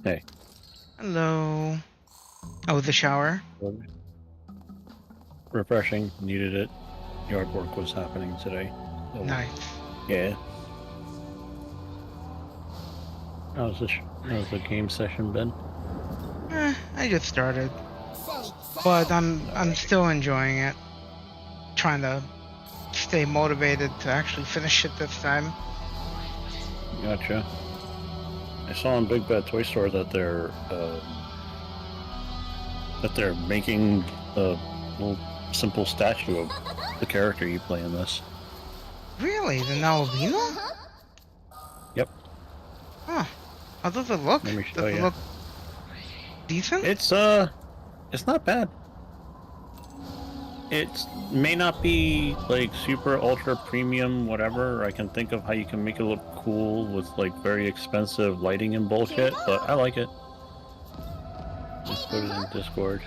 Hey. Hello. Oh, the shower? Refreshing. Needed it. Yard work was happening today. So, Nice. yeah. How's the game session been? I just started, but I'm still enjoying it. Trying to stay motivated to actually finish it this time. Gotcha. I saw in Big Bad Toy Store that they're making a little simple statue of the character you play in this. Really? The Nalavino? Yep. Huh. How does it look? Let me show Does it you. look decent? It's not bad. It may not be like super ultra premium whatever. I can think of how you can make it look cool with like very expensive lighting and bullshit, but I like it. Just put it in Discord.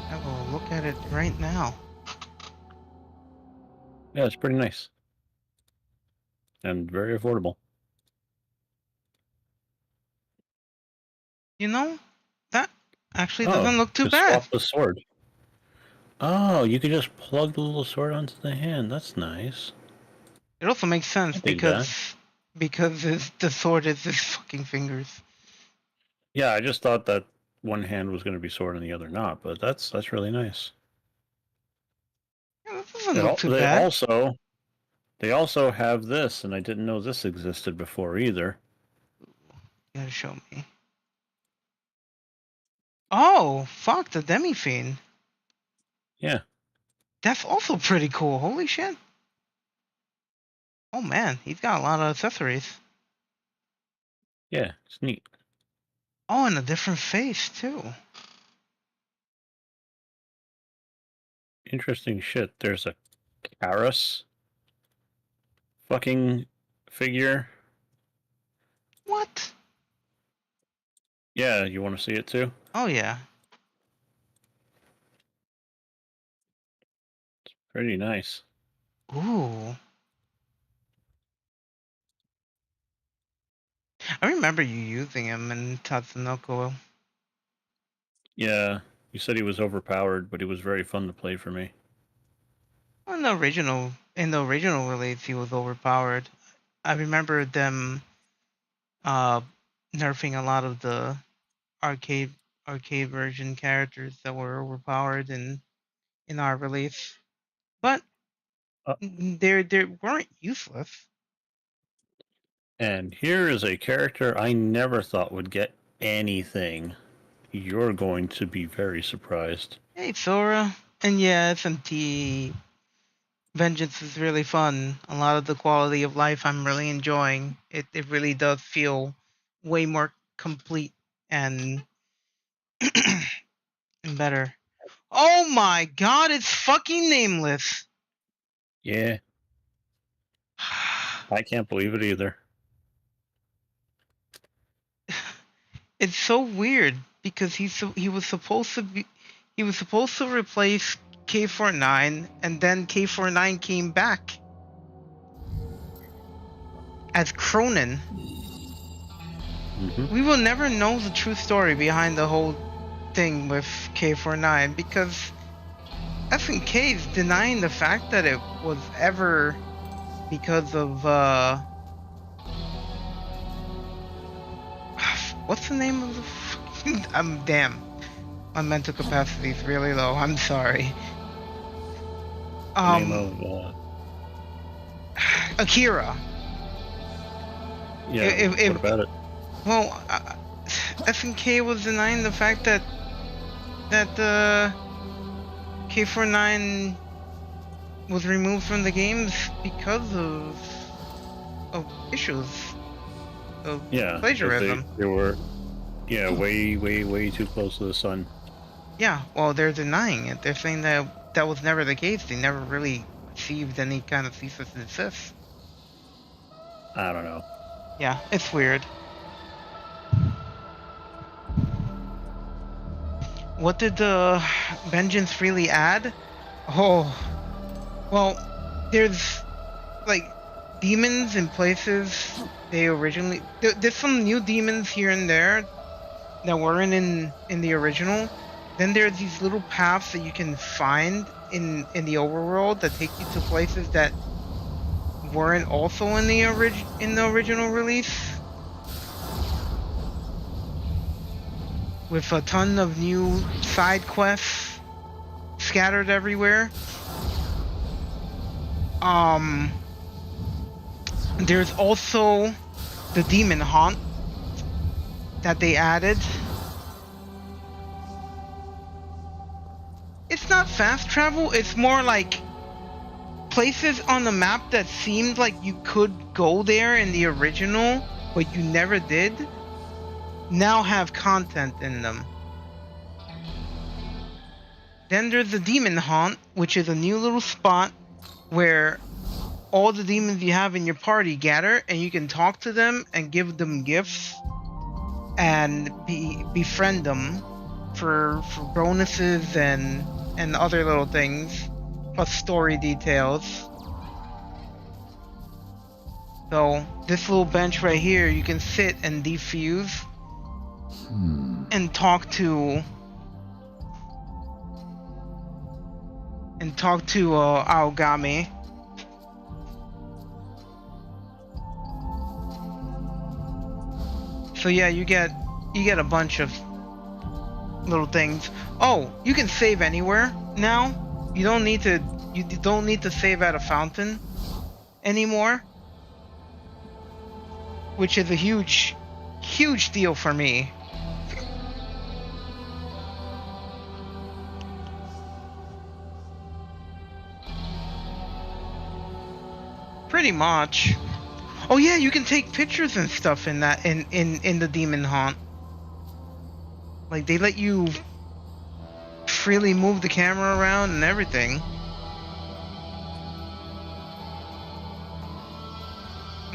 I will look at it right now. Yeah, it's pretty nice. And very affordable. You know, that actually Oh, doesn't look too to bad. swap the sword. Oh, you could just plug the little sword onto the hand. That's nice. It also makes sense I dig that. because the sword is his fucking fingers. Yeah, I just thought that one hand was going to be sword and the other not, but that's really nice. Yeah, that doesn't look too They bad. also have this, and I didn't know this existed before either. You gotta show me. Oh, fuck, the Demi-Fiend. Yeah. That's also pretty cool. Holy shit. Oh man, he's got a lot of accessories. Yeah, it's neat. Oh, and a different face too. Interesting shit. There's a Karas fucking figure. What? Yeah, you want to see it too? Oh yeah. Pretty nice. Ooh. I remember you using him in Tatsunoko. Yeah, you said he was overpowered, but he was very fun to play for me. In the original release, he was overpowered. I remember them nerfing a lot of the arcade version characters that were overpowered in our release, but Uh, they weren't useless. and here is a character I never thought would get anything. You're going to be very surprised. Hey, Sora, and yeah, SMT Vengeance is really fun. A lot of the quality of life I'm really enjoying. It really does feel way more complete and and better. Oh my god, it's fucking nameless. Yeah, I can't believe it either. It's so weird because he was supposed to replace K49 and then K49 came back as Cronin. Mm-hmm. We will never know the true story behind the whole thing with K49 because SNK is denying the fact that it was ever because of what's the name of the I'm damn. My mental capacity is really low. I'm sorry. Name of Akira. yeah. What about it? Well, SNK was denying the fact that K49 was removed from the games because of issues of plagiarism. They were way too close to the sun. Yeah, well, they're denying it. They're saying that was never the case. They never really received any kind of cease and desist. I don't know. Yeah, it's weird. What did the Vengeance really add? Oh, well, there's like demons in places they originally. There's some new demons here and there that weren't in the original. Then there's these little paths that you can find in the overworld that take you to places that weren't also in the original release. With a ton of new side quests scattered everywhere. There's also the Demon Haunt that they added. It's not fast travel, it's more like places on the map that seemed like you could go there in the original, but you never did, now have content in them. Then there's the Demon Haunt, which is a new little spot where all the demons you have in your party gather, and you can talk to them and give them gifts and befriend them for bonuses and other little things, plus story details. So this little bench right here, you can sit and defuse and talk to Aogami. So yeah, you get a bunch of little things. Oh, you can save anywhere now. You don't need to save at a fountain anymore, which is a huge deal for me. Pretty much. Oh yeah, you can take pictures and stuff in that in the Demon Haunt. Like they let you freely move the camera around and everything.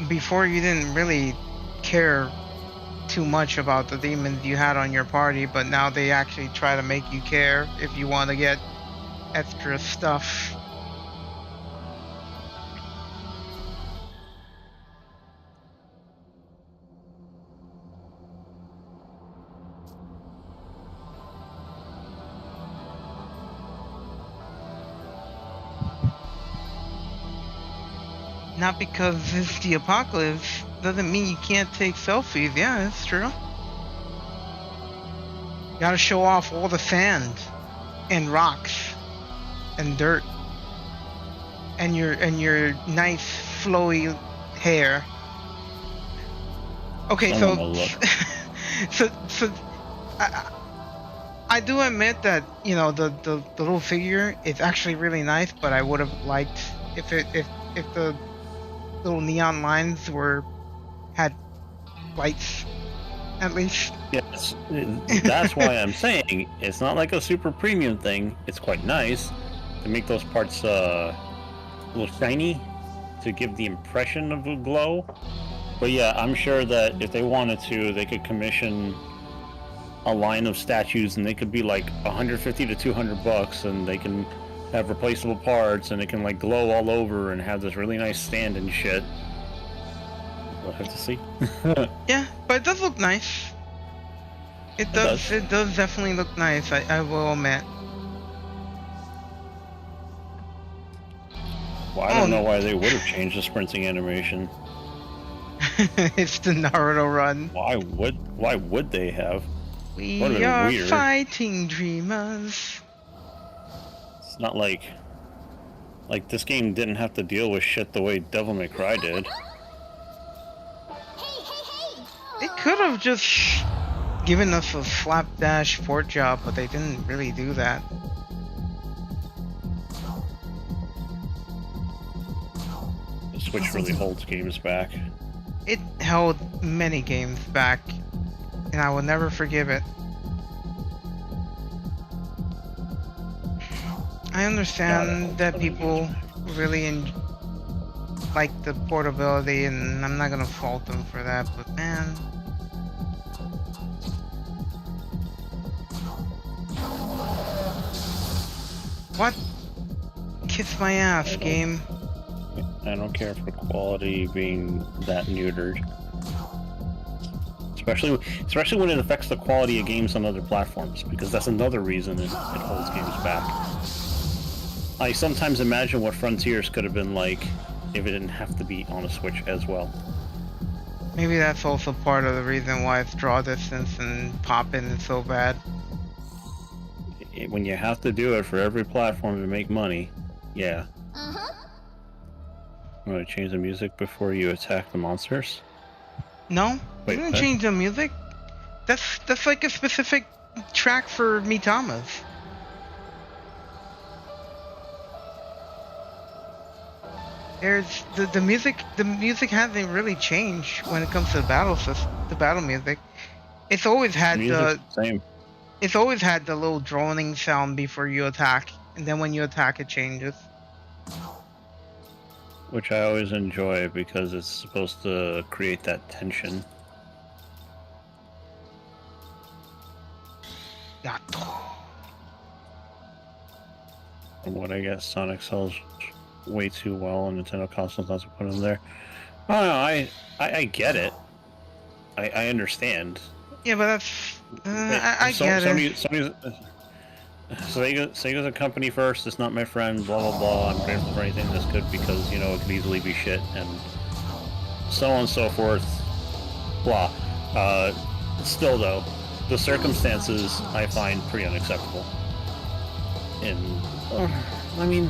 Before you didn't really care too much about the demons you had on your party, but now they actually try to make you care if you want to get extra stuff. Not because it's the apocalypse doesn't mean you can't take selfies. Yeah, that's true. You gotta show off all the sand and rocks and dirt and your nice flowy hair. Okay, so I do admit that, you know, the little figure is actually really nice, but I would have liked if the little neon lines had lights at least. Yes, that's why I'm saying it's not like a super premium thing. It's quite nice to make those parts a little shiny to give the impression of a glow. But yeah, I'm sure that if they wanted to, they could commission a line of statues and they could be like 150 to 200 bucks, and they can have replaceable parts and it can like glow all over and have this really nice stand and shit. We'll have to see. Yeah, but it does look nice. It does definitely look nice, I will admit. Well, I don't know why they would have changed the sprinting animation. It's the Naruto run. Why would they have? We are weird. Fighting dreamers. It's not like this game didn't have to deal with shit the way Devil May Cry did. They could have just given us a slapdash port job, but they didn't really do that. The Switch really holds games back. It held many games back, and I will never forgive it. I understand that people really like the portability, and I'm not gonna fault them for that, but man. What? Kiss my ass, game. I don't care for quality being that neutered. Especially when it affects the quality of games on other platforms, because that's another reason it holds games back. I sometimes imagine what Frontiers could have been like if it didn't have to be on a Switch as well. Maybe that's also part of the reason why its draw distance and pop-in is so bad. When you have to do it for every platform to make money, yeah. You want to change the music before you attack the monsters? No, Wait, you didn't what? change the music. That's like a specific track for Mitamas. There's the music. The music hasn't really changed when it comes to the battle music. It's always had the same. It's always had the little droning sound before you attack, and then when you attack, it changes. Which I always enjoy because it's supposed to create that tension. Yato. From what I guess, Sonic sells way too well, and Nintendo consoles not to put them there. Oh no, I get it. I understand. Yeah, but that's I get it. Sega's a company first. It's not my friend. Blah blah blah. I'm grateful for anything this could because it could easily be shit and so on and so forth. Blah. Still though, the circumstances I find pretty unacceptable. And I mean,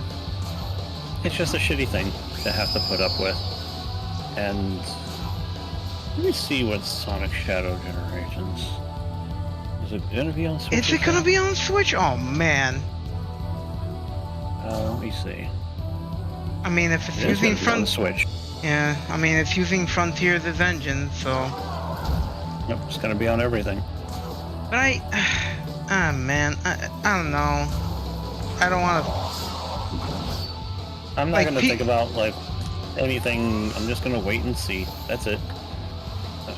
it's just a shitty thing to have to put up with. And let me see what Sonic Shadow Generations. Is it gonna be on Switch? Is it gonna be on Switch? Oh man. Let me see. I mean, if it's It is using gonna be on Switch. yeah, I mean, it's using Frontier's engine, so. Yep, it's gonna be on everything. But man, I don't know. I don't want to. I'm not Like, gonna think about like anything. I'm just gonna wait and see. That's it.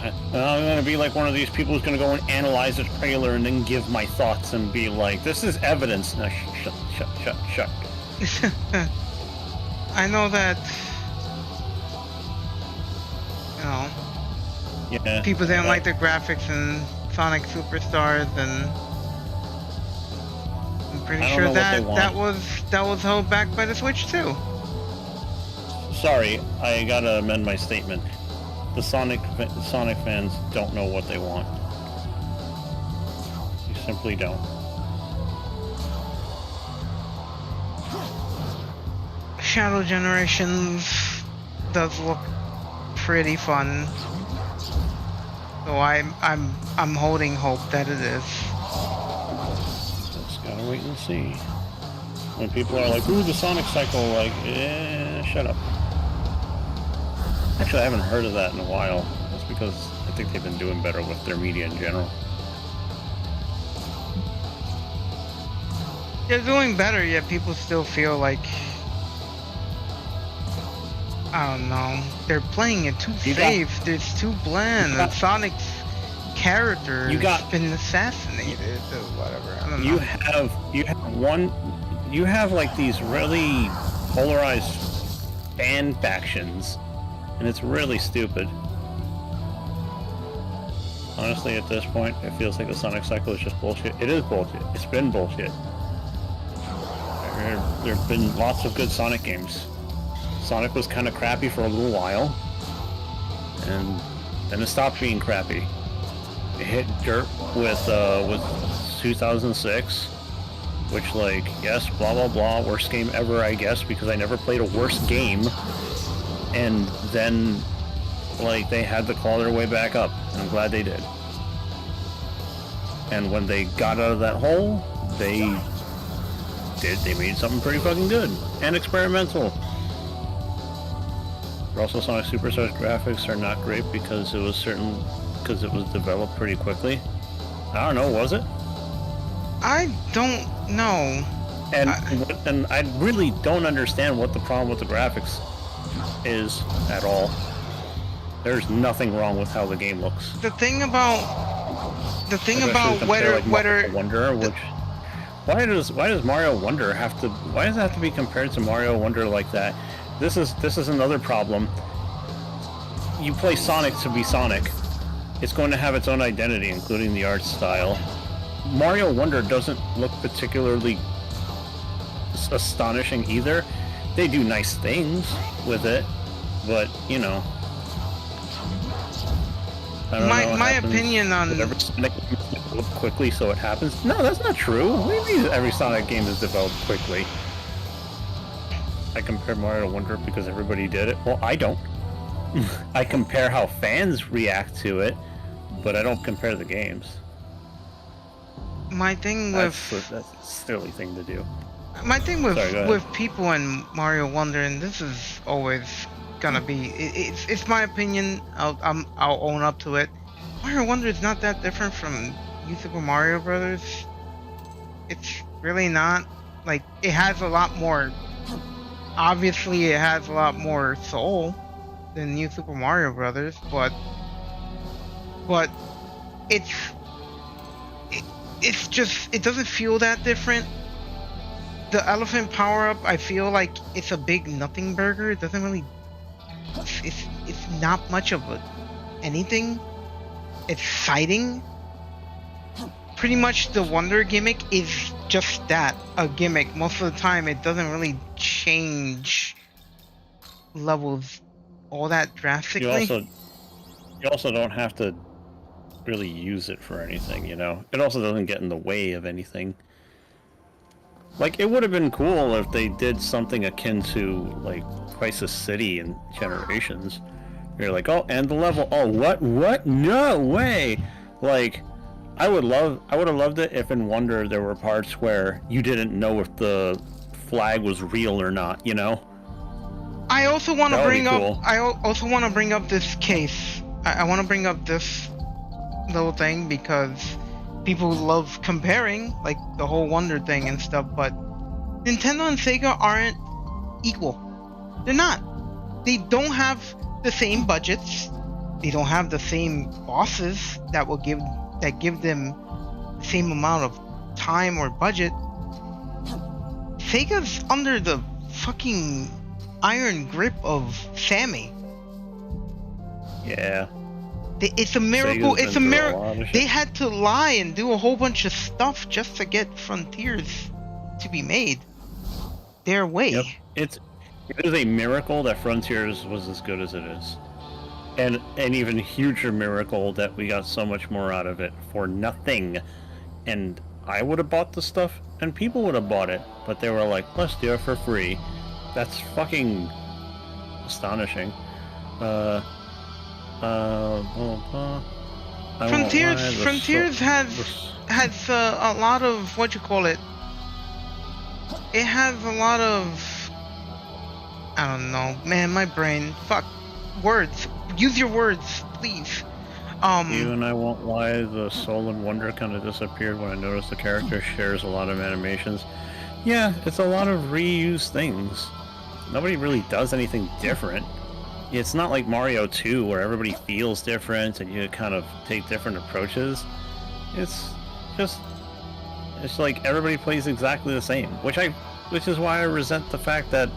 I'm gonna be like one of these people who's gonna go and analyze the trailer and then give my thoughts and be like, "This is evidence." No, shut. I know that. Yeah. People didn't like the graphics in Sonic Superstars, and I'm pretty sure that was held back by the Switch too. Sorry, I gotta amend my statement. The Sonic fans don't know what they want. You simply don't. Shadow Generations does look pretty fun, so I'm holding hope that it is. Just gotta wait and see. When people are like, "Ooh, the Sonic cycle," like, shut up. Actually, I haven't heard of that in a while. That's because I think they've been doing better with their media in general. They're doing better, yet people still feel like, I don't know, they're playing it too safe. It's too bland, and Sonic's character has been assassinated or whatever. I don't know. You have like these really polarized fan factions. And it's really stupid. Honestly, at this point, it feels like the Sonic cycle is just bullshit. It is bullshit. It's been bullshit. There have been lots of good Sonic games. Sonic was kind of crappy for a little while, and then it stopped being crappy. It hit dirt with 2006, which, like, yes, blah blah blah, worst game ever, I guess, because I never played a worse game. And then, like, they had to claw their way back up, and I'm glad they did. And when they got out of that hole, they made something pretty fucking good and experimental. But also, Sonic Superstars graphics are not great because it was developed pretty quickly. I don't know, was it? I don't know. And I really don't understand what the problem with the graphics is at all. There's nothing wrong with how the game looks. The thing about whether Wonder, why does Mario Wonder why does it have to be compared to Mario Wonder like that? This is another problem. You play Sonic to be Sonic. It's going to have its own identity, including the art style. Mario Wonder doesn't look particularly astonishing either. They do nice things with it, but I don't know. My opinion on every Sonic game is developed quickly, so it happens. No, that's not true. What do you mean every Sonic game is developed quickly? I compare Mario Wonder because everybody did it. Well, I don't. I compare how fans react to it, but I don't compare the games. My thing that's a silly thing to do. My thing with people and Mario Wonder, and this is always gonna be, it's my opinion. I'll own up to it. Mario Wonder is not that different from New Super Mario Brothers. It's really not. Like, it has a lot more. Obviously, it has a lot more soul than New Super Mario Brothers, but it's just, it doesn't feel that different. The elephant power-up, I feel like it's a big nothing burger. It doesn't really it's not much of anything exciting. Pretty much the Wonder gimmick is just that, a gimmick. Most of the time it doesn't really change levels all that drastically. You also don't have to really use it for anything, you know? It also doesn't get in the way of anything. Like, it would have been cool if they did something akin to, like, Crisis City in Generations. You're like, oh, and the level, oh, what? No way! Like, I would have loved it if in Wonder there were parts where you didn't know if the flag was real or not, you know? I also want to bring cool. up. I also want to bring up this case. I want to bring up this little thing because people love comparing, like the whole Wonder thing and stuff. But Nintendo and Sega aren't equal. They're not. They don't have the same budgets. They don't have the same bosses that give them the same amount of time or budget. Sega's under the fucking iron grip of Sammy. Yeah. It's a miracle. Sega's It's a been through a miracle. lot of shit. They had to lie and do a whole bunch of stuff just to get Frontiers to be made their way. Yep. It is a miracle that Frontiers was as good as it is. And an even huger miracle that we got so much more out of it for nothing. And I would have bought the stuff, and people would have bought it, but they were like, let's do it for free. That's fucking astonishing. Frontiers has a lot of what you call it. It has a lot of, I don't know, man. My brain, fuck, words. Use your words, please. Even I won't lie, the Soul and Wonder kind of disappeared when I noticed the character shares a lot of animations. Yeah, it's a lot of reused things. Nobody really does anything different. It's not like Mario 2 where everybody feels different and you kind of take different approaches. It's like everybody plays exactly the same, which is why I resent the fact that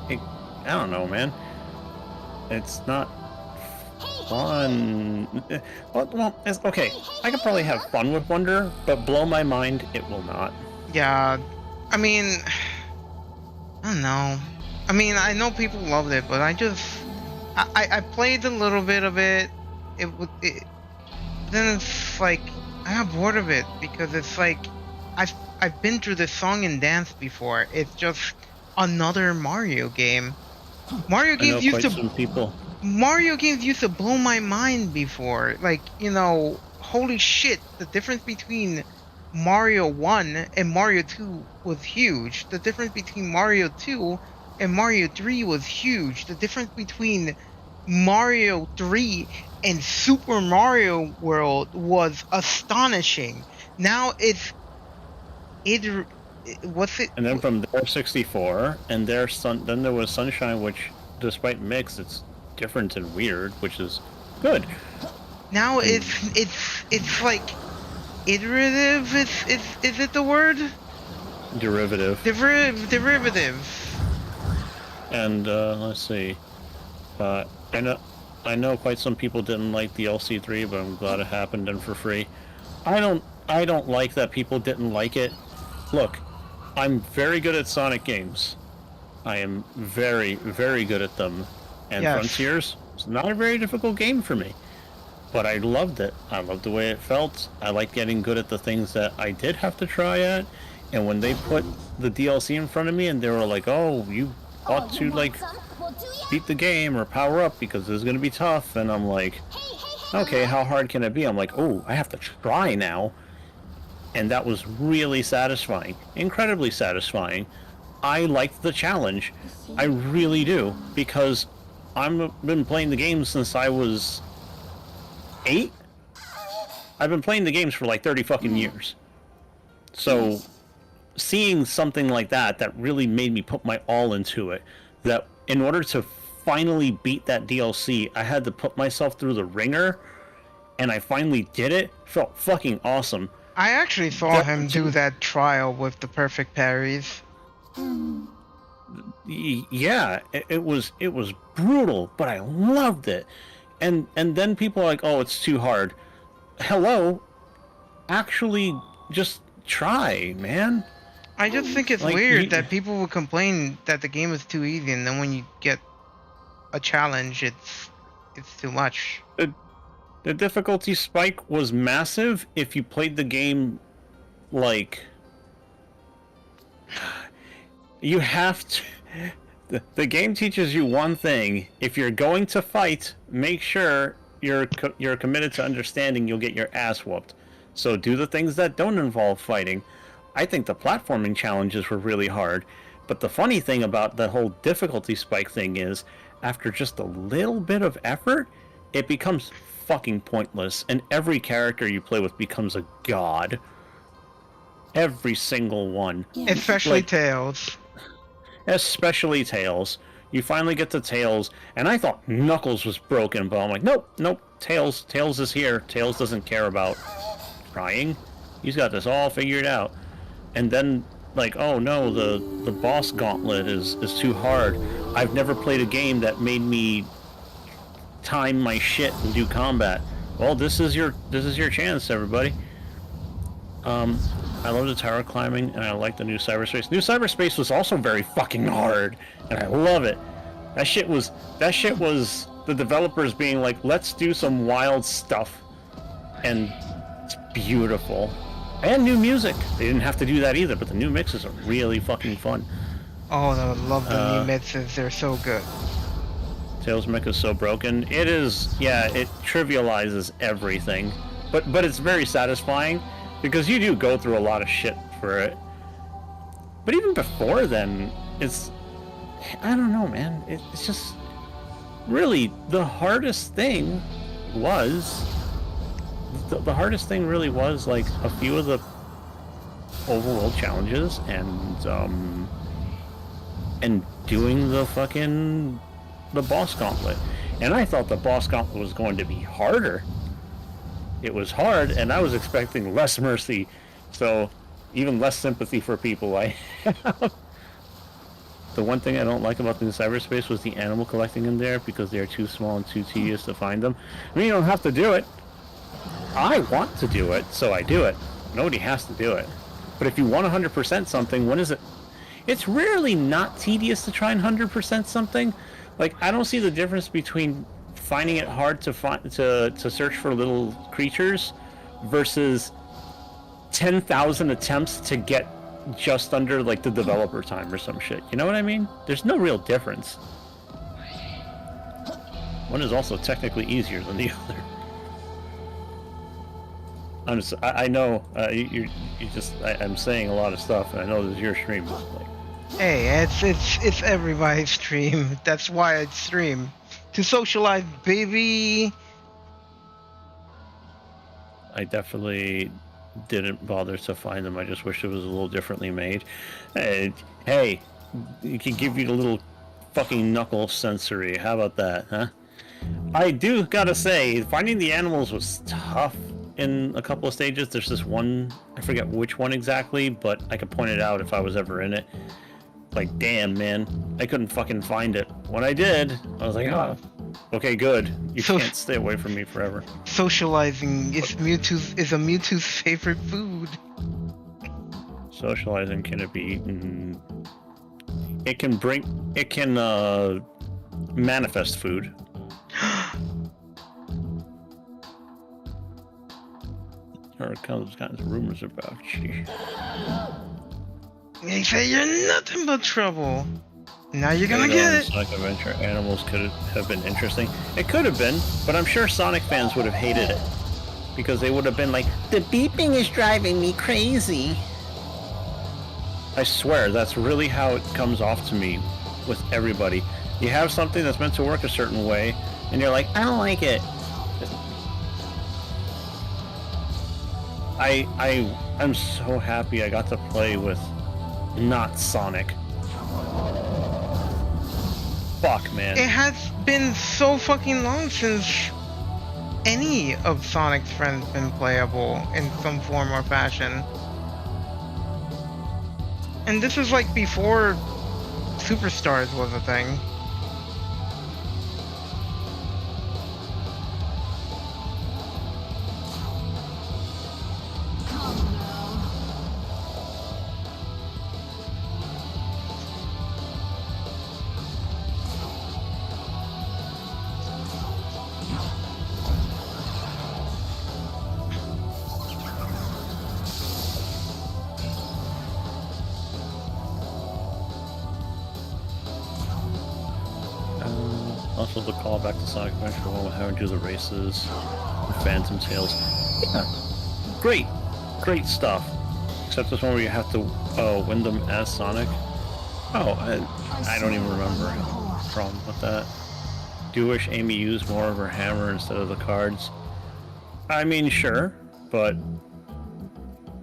I don't know, man. It's not fun. Well, it's okay. I could probably have fun with Wonder, but blow my mind, it will not. Yeah, I mean, I don't know. I mean, I know people loved it, but I played a little bit of it. Then it's like I got bored of it because it's like I've been through this song and dance before. It's just another Mario game. Mario games used to blow my mind before. Like, you know, holy shit, the difference between Mario 1 and Mario 2 was huge. The difference between Mario 2 and Mario 3 was huge. The difference between Mario 3 and Super Mario World was astonishing. Now what's it? And then from their 64, and then there was Sunshine, which, despite mix, it's different and weird, which is good. Now it's like iterative. Is it the word? Derivative. Derivative. And let's see. I know quite some people didn't like the LC3, but I'm glad it happened and for free. I don't like that people didn't like it. Look, I'm very good at Sonic games. I am very, very good at them. And Yes. Frontiers is not a very difficult game for me. But I loved it. I loved the way it felt. I liked getting good at the things that I did have to try at. And when they put the DLC in front of me and they were like, oh, you ought to, like, beat the game or power up because this is going to be tough. And I'm like, okay, how hard can it be? I'm like, oh, I have to try now. And that was really satisfying. Incredibly satisfying. I liked the challenge. I really do. Because I've been playing the game since I was 8. I've been playing the games for like 30 fucking years. So seeing something like that really made me put my all into it. That in order to finally beat that DLC, I had to put myself through the ringer, and I finally did it. Felt fucking awesome. I actually saw him do that trial with the perfect parries. Yeah, it was brutal, but I loved it. And then people are like, "Oh, it's too hard." Hello, actually, just try, man. I just think it's Like weird that people would complain that the game is too easy, and then when you get a challenge, it's too much. the difficulty spike was massive if you played the game like you have to. The game teaches you one thing: if you're going to fight, make sure you're committed to understanding you'll get your ass whooped. So do the things that don't involve fighting. I think the platforming challenges were really hard, but the funny thing about the whole difficulty spike thing is, after just a little bit of effort, it becomes fucking pointless, and every character you play with becomes a god. Every single one. Yeah. Especially Tails. Especially Tails. You finally get to Tails, and I thought Knuckles was broken, but I'm like, nope, Tails is here. Tails doesn't care about trying. He's got this all figured out. And then, like, oh no, the boss gauntlet is too hard. I've never played a game that made me time my shit and do combat. Well, this is your chance, everybody. I love the tower climbing, and I like the new cyberspace. New cyberspace was also very fucking hard, and I love it. That shit was the developers being like, let's do some wild stuff, and it's beautiful. And new music. They didn't have to do that either, but the new mixes are really fucking fun. Oh, I love the new mixes. They're so good. Tails Mech is so broken. It is, yeah, it trivializes everything, but it's very satisfying because you do go through a lot of shit for it. But even before then, it's, I don't know, man. It's just really the hardest thing was. The hardest thing really was like a few of the overworld challenges and doing the boss gauntlet. And I thought the boss gauntlet was going to be harder. It was hard, and I was expecting less mercy, so even less sympathy for people I have. The one thing I don't like about the cyberspace was the animal collecting in there, because they're too small and too tedious to find them. I mean, you don't have to do it. I want to do it, so I do it. Nobody has to do it. But if you want 100% something, when is it? It's rarely not tedious to try and 100% something. Like, I don't see the difference between finding it hard to search for little creatures versus 10,000 attempts to get just under like the developer time or some shit. You know what I mean? There's no real difference. One is also technically easier than the other. I know I'm saying a lot of stuff, and I know this is your stream. But like, Hey, it's everybody's stream. That's why I stream. To socialize, baby. I definitely didn't bother to find them. I just wish it was a little differently made. Hey, you can give you a little fucking knuckle sensory. How about that, huh? I do gotta say, finding the animals was tough in a couple of stages. There's this one, I forget which one exactly, but I could point it out if I was ever in it. Like, damn, man, I couldn't fucking find it. When I did, I was like, oh, okay, good. You can't stay away from me forever. Socializing is Mewtwo's favorite food. Socializing can it be eaten? It can manifest food. There are kinds of rumors about you. They say you're nothing but trouble. Now you're gonna get it. Sonic Adventure animals could have been interesting. It could have been, but I'm sure Sonic fans would have hated it. Because they would have been like, the beeping is driving me crazy. I swear, that's really how it comes off to me with everybody. You have something that's meant to work a certain way, and you're like, I don't like it. I'm so happy I got to play with not Sonic. Fuck, man. It has been so fucking long since any of Sonic's friends been playable in some form or fashion. And this is like before Superstars was a thing. Also, the call back to Sonic Adventure 1 with having to do the races, the Phantom Tales. Yeah, great stuff. Except this one where you have to win them as Sonic. Oh, I don't even remember. I have a problem with that. Do you wish Amy used more of her hammer instead of the cards? I mean, sure, but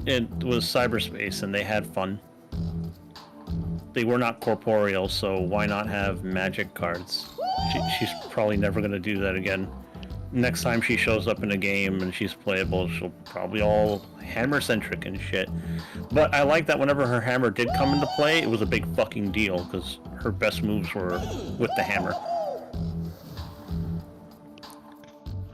it was cyberspace and they had fun. They were not corporeal, so why not have magic cards? She's probably never going to do that again. Next time she shows up in a game and she's playable, she'll probably all hammer-centric and shit. But I like that whenever her hammer did come into play, it was a big fucking deal, because her best moves were with the hammer.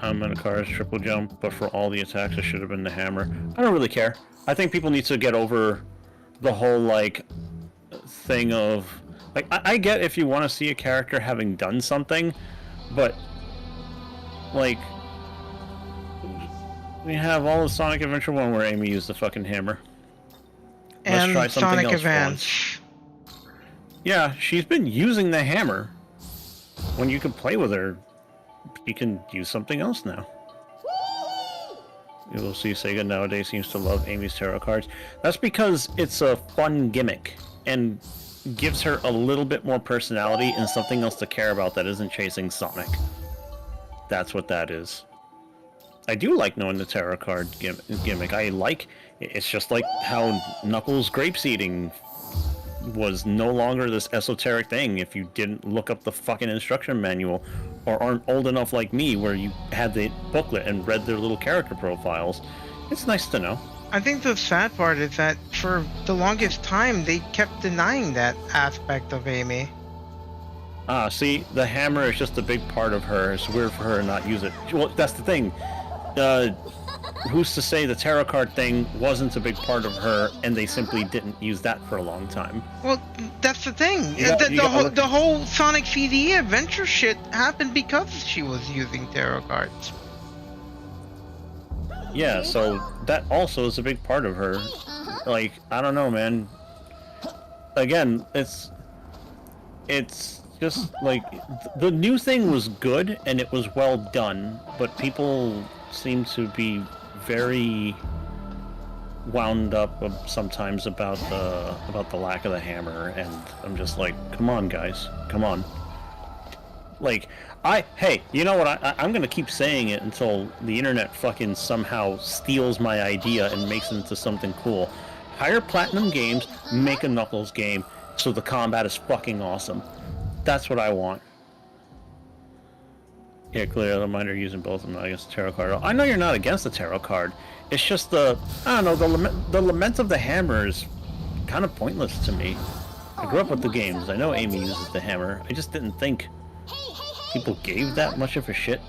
I'm in a car's triple jump, but for all the attacks, it should have been the hammer. I don't really care. I think people need to get over the whole, like, thing of... Like, I get if you want to see a character having done something, but, like, we have all of Sonic Adventure 1 where Amy used the fucking hammer. Let's And try something Sonic else Advance. Yeah, she's been using the hammer. When you can play with her, you can use something else now. You will see Sega nowadays seems to love Amy's tarot cards. That's because it's a fun gimmick, and gives her a little bit more personality and something else to care about that isn't chasing Sonic. That's what that is. I do like knowing the tarot card gimmick. I like... It's just like how Knuckles grape seeding was no longer this esoteric thing if you didn't look up the fucking instruction manual or aren't old enough like me where you had the booklet and read their little character profiles. It's nice to know. I think the sad part is that for the longest time they kept denying that aspect of Amy. Ah, see, the hammer is just a big part of her. It's weird for her to not use it. Well, that's the thing. Who's to say the tarot card thing wasn't a big part of her and they simply didn't use that for a long time? Well, that's the thing. The The whole Sonic CD adventure shit happened because she was using tarot cards. Yeah, so that also is a big part of her. Like, I don't know, man. Again, it's just like the new thing was good and it was well done, but people seem to be very wound up sometimes about the lack of the hammer, and I'm just like, come on, guys, come on. Like, hey, you know what? I'm gonna keep saying it until the internet fucking somehow steals my idea and makes it into something cool. Hire Platinum Games, make a Knuckles game, so the combat is fucking awesome. That's what I want. Yeah, clearly I don't mind her using both of them against the tarot card. I know you're not against the tarot card. It's just I don't know, the Lament of the Hammer is kind of pointless to me. I grew up with the games. I know Amy uses the hammer. I just didn't think people gave that much of a shit.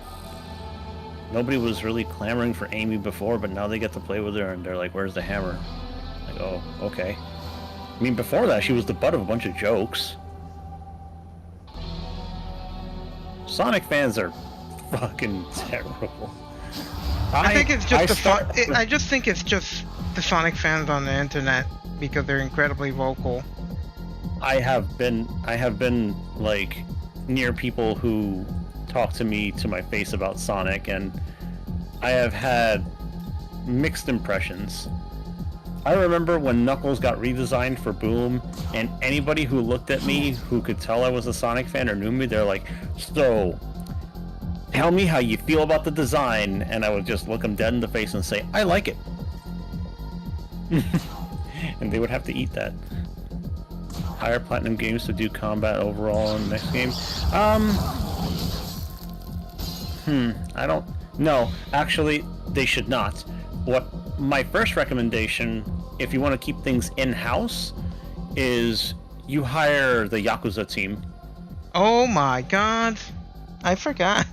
Nobody was really clamoring for Amy before, but now they get to play with her and they're like, where's the hammer? Like, oh, okay. I mean, before that, she was the butt of a bunch of jokes. Sonic fans are fucking terrible. I think it's just I just think it's just the Sonic fans on the internet because they're incredibly vocal. I have been like near people who talk to me to my face about Sonic, and I have had mixed impressions. I remember when Knuckles got redesigned for Boom, and anybody who looked at me who could tell I was a Sonic fan or knew me, they're like, so, tell me how you feel about the design, and I would just look them dead in the face and say, I like it. And they would have to eat that. Hire Platinum Games to do combat overall in the next game. I don't... No, actually, they should not. What my first recommendation, if you want to keep things in-house, is you hire the Yakuza team. Oh my god. I forgot.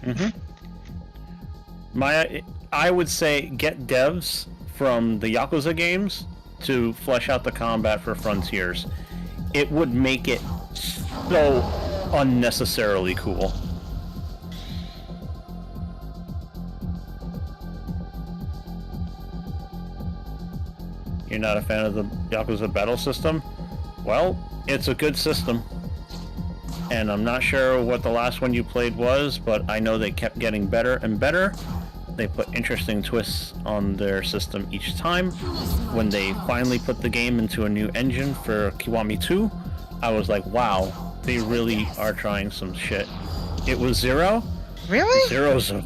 I would say get devs from the Yakuza games to flesh out the combat for Frontiers. It would make it so unnecessarily cool. You're not a fan of the Yakuza battle system? Well, it's a good system. And I'm not sure what the last one you played was, but I know they kept getting better and better. They put interesting twists on their system each time. When they finally put the game into a new engine for Kiwami 2, I was like, wow, they really are trying some shit. It was Zero. Really? Zero's a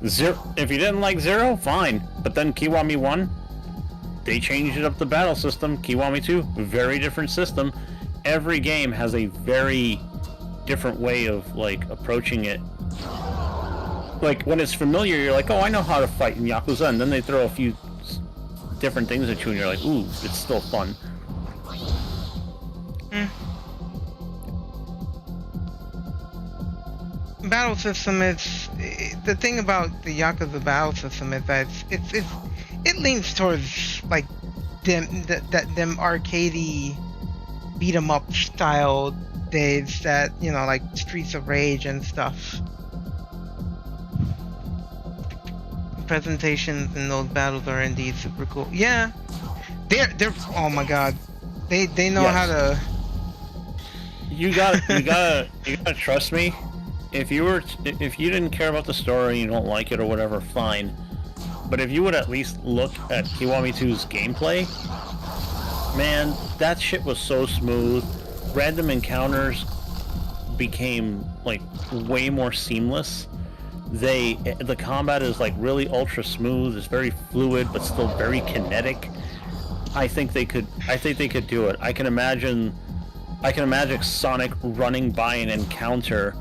Zero. If you didn't like Zero, fine. But then Kiwami 1, they changed it up the battle system. Kiwami 2, very different system. Every game has a very different way of like approaching it. Like when it's familiar, you're like, oh, I know how to fight in Yakuza, and then they throw a few different things at you, and you're like, ooh, it's still fun. Battle system is the thing about the Yakuza battle system is that it leans towards like them arcadey beat 'em up style days that, you know, like Streets of Rage and stuff. The presentations in those battles are indeed super cool. Yeah, they're oh my god, they know how to. You gotta trust me. If you didn't care about the story, you don't like it or whatever, fine. But if you would at least look at Kiwami 2's gameplay, man, that shit was so smooth. Random encounters became like way more seamless. The combat is like really ultra smooth. It's very fluid, but still very kinetic. I think they could do it. I can imagine Sonic running by an encounter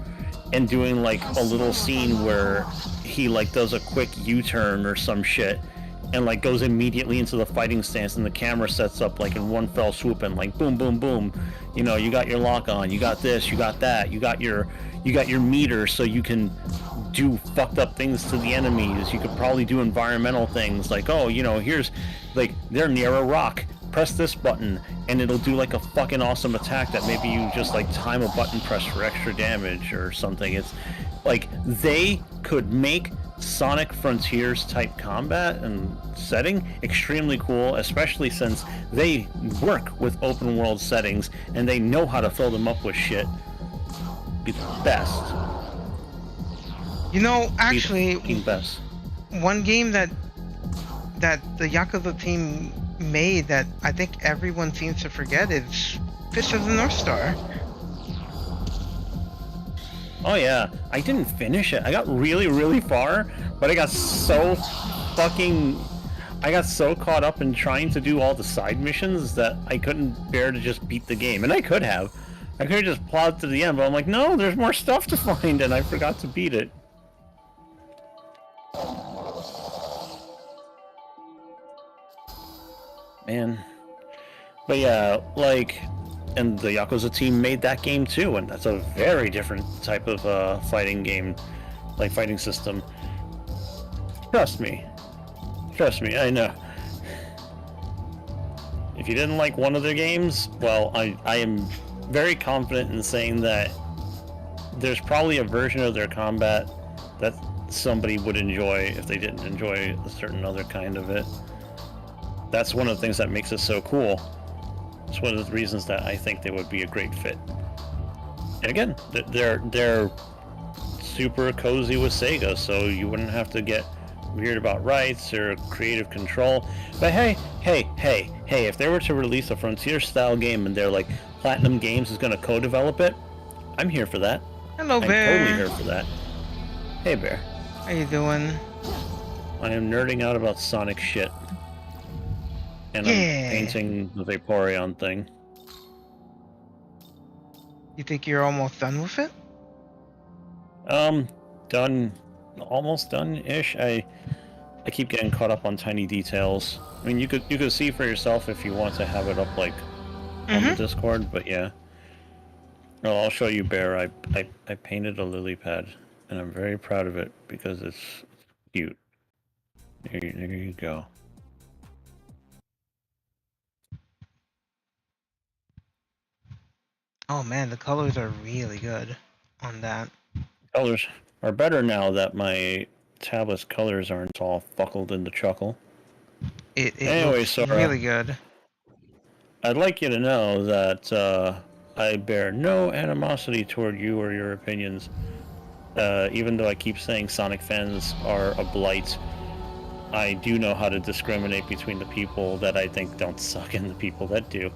and doing like a little scene where he like does a quick U-turn or some shit and like goes immediately into the fighting stance, and the camera sets up like in one fell swoop and like boom boom boom, you know, you got your lock on, you got this, you got that, you got your meter so you can do fucked up things to the enemies. You could probably do environmental things like, oh, you know, here's like they're near a rock, press this button and it'll do like a fucking awesome attack that maybe you just like time a button press for extra damage or something. It's like they could make Sonic Frontiers type combat and setting extremely cool, especially since they work with open world settings and they know how to fill them up with shit. Be the best. You know, actually, best. One game that the Yakuza team made that I think everyone seems to forget is Fist of the North Star. Oh yeah, I didn't finish it. I got really, really far, but I got so caught up in trying to do all the side missions that I couldn't bear to just beat the game. And I could have just plowed to the end, but I'm like, no, there's more stuff to find, and I forgot to beat it. Man. But yeah, like, and the Yakuza team made that game too, and that's a very different type of fighting game, like fighting system. Trust me, I know. If you didn't like one of their games, well, I am very confident in saying that there's probably a version of their combat that somebody would enjoy if they didn't enjoy a certain other kind of it. That's one of the things that makes it so cool. It's one of the reasons that I think they would be a great fit. And again, they're super cozy with Sega, so you wouldn't have to get weird about rights or creative control. But hey, if they were to release a Frontier-style game and they're like, Platinum Games is going to co-develop it, I'm here for that. Hello, Bear. I'm totally here for that. Hey, Bear. How you doing? I am nerding out about Sonic shit. And I'm painting the Vaporeon thing. You think you're almost done with it? Done. Almost done-ish. I keep getting caught up on tiny details. I mean, you could see for yourself if you want to have it up like on the Discord, but yeah. Well, I'll show you, Bear. I painted a lily pad, and I'm very proud of it because it's cute. There you go. Oh man, the colors are really good on that. Colors are better now that my tablet's colors aren't all fuckled into chuckle. It Anyway, looks Sora, really good. I'd like you to know that I bear no animosity toward you or your opinions. Even though I keep saying Sonic fans are a blight, I do know how to discriminate between the people that I think don't suck and the people that do.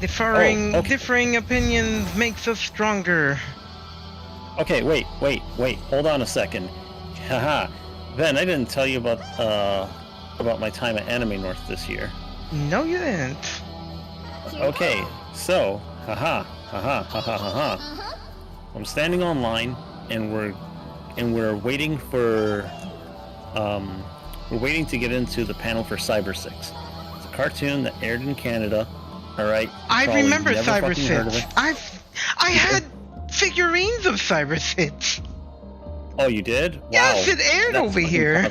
Differing opinions makes us stronger. Okay, wait. Hold on a second. Haha. Ben, I didn't tell you about my time at Anime North this year. No, you didn't. Okay, so, haha. I'm standing online, and we're waiting for, we're waiting to get into the panel for Cyber 6. It's a cartoon that aired in Canada. All right. I remember Cyber 6. I had figurines of Cyber 6. Oh, you did? Wow. Yes, it aired over here.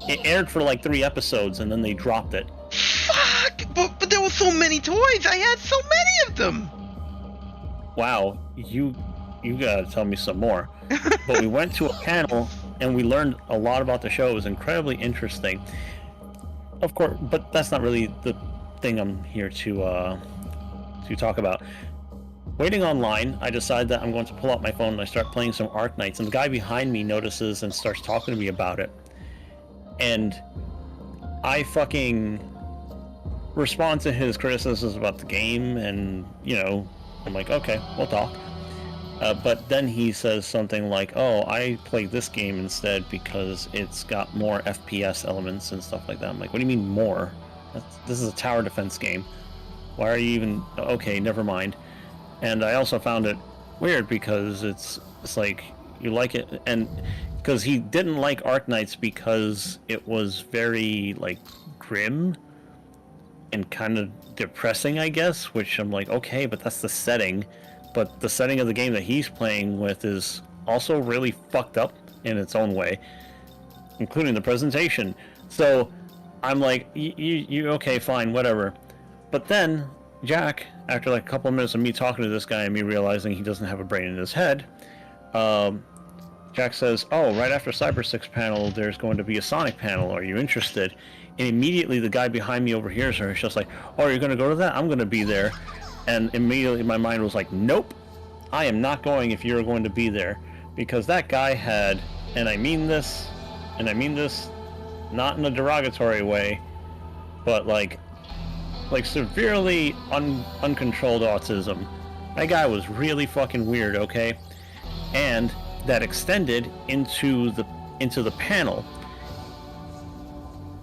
It aired for like 3 episodes, and then they dropped it. Fuck! But there were so many toys. I had so many of them. Wow, you gotta tell me some more. But we went to a panel, and we learned a lot about the show. It was incredibly interesting. Of course, but that's not really the thing I'm here to talk about. Waiting online, I decide that I'm going to pull out my phone and I start playing some Arknights, and the guy behind me notices and starts talking to me about it. And I fucking respond to his criticisms about the game, and, you know, I'm like, okay, we'll talk. But then he says something like, oh, I played this game instead because it's got more FPS elements and stuff like that. I'm like, what do you mean more? This is a tower defense game. Why are you even... Okay, never mind. And I also found it weird because it's like, you like it, and because he didn't like Arknights because it was very, like, grim and kind of depressing, I guess, which I'm like, okay, but that's the setting. But the setting of the game that he's playing with is also really fucked up in its own way, including the presentation. So I'm like, you okay, fine, whatever. But then Jack, after like a couple of minutes of me talking to this guy and me realizing he doesn't have a brain in his head, Jack says, oh, right after Cyber 6 panel, there's going to be a Sonic panel. Are you interested? And immediately the guy behind me overhears her. He's just like, oh, you're going to go to that? I'm going to be there. And immediately my mind was like, nope, I am not going if you're going to be there. Because that guy had, and I mean this not in a derogatory way, but like severely uncontrolled autism. That guy was really fucking weird, okay? And that extended into the panel.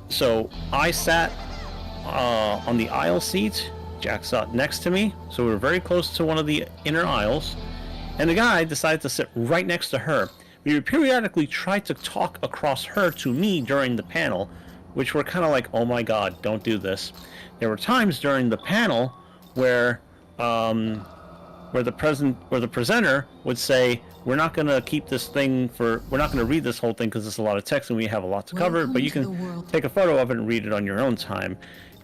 So I sat on the aisle seat. Jack sat next to me, so we were very close to one of the inner aisles. And the guy decided to sit right next to her. We would periodically try to talk across her to me during the panel, which were kind of like, oh my god, don't do this. There were times during the panel where the presenter would say, we're not going to keep this thing we're not going to read this whole thing because it's a lot of text and we have a lot to cover, but you can take a photo of it and read it on your own time.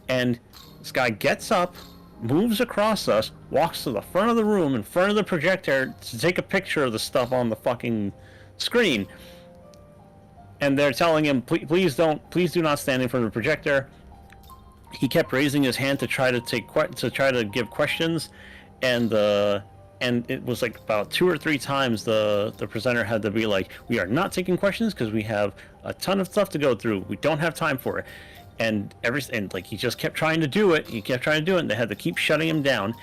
And this guy gets up, moves across us, walks to the front of the room in front of the projector to take a picture of the stuff on the fucking screen. And they're telling him, please do not stand in front of the projector. He kept raising his hand to try to give questions, and it was like about 2 or 3 times the presenter had to be like, we are not taking questions because we have a ton of stuff to go through. We don't have time for it. And like he just kept trying to do it. And they had to keep shutting him down.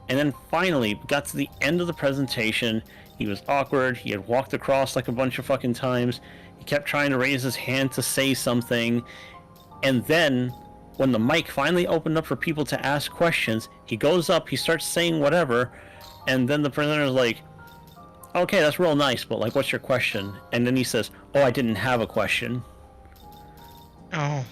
And then finally got to the end of the presentation. He was awkward. He had walked across like a bunch of fucking times. He kept trying to raise his hand to say something. And then when the mic finally opened up for people to ask questions, he goes up, he starts saying whatever, and then the presenter's like, okay, that's real nice, but like, what's your question? And then he says, oh, I didn't have a question. Oh.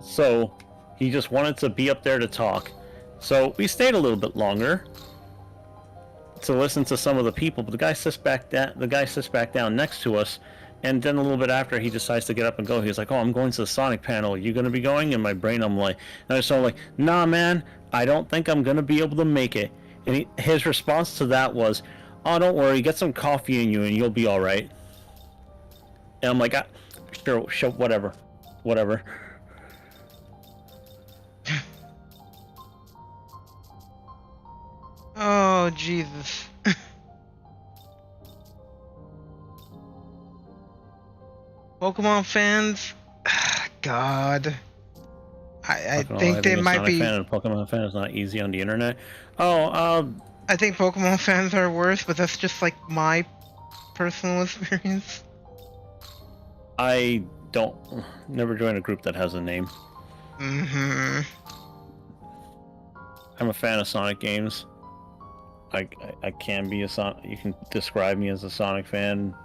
So he just wanted to be up there to talk. So we stayed a little bit longer to listen to some of the people, but the guy sits back down next to us, and then a little bit after he decides to get up and go. He's like, "Oh, I'm going to the Sonic panel. Are you going to be going?" In my brain, I'm like, and I was like, "Nah, man, I don't think I'm going to be able to make it." And his response to that was, "Oh, don't worry, get some coffee in you and you'll be all right." And I'm like, sure, whatever. Oh, Jesus. Pokemon fans, God. I think they might be. A Pokemon fan is not easy on the internet. Oh, I think Pokemon fans are worse, but that's just like my personal experience. I don't never join a group that has a name. Mm-hmm. I'm a fan of Sonic games. I can be a Sonic. You can describe me as a Sonic fan.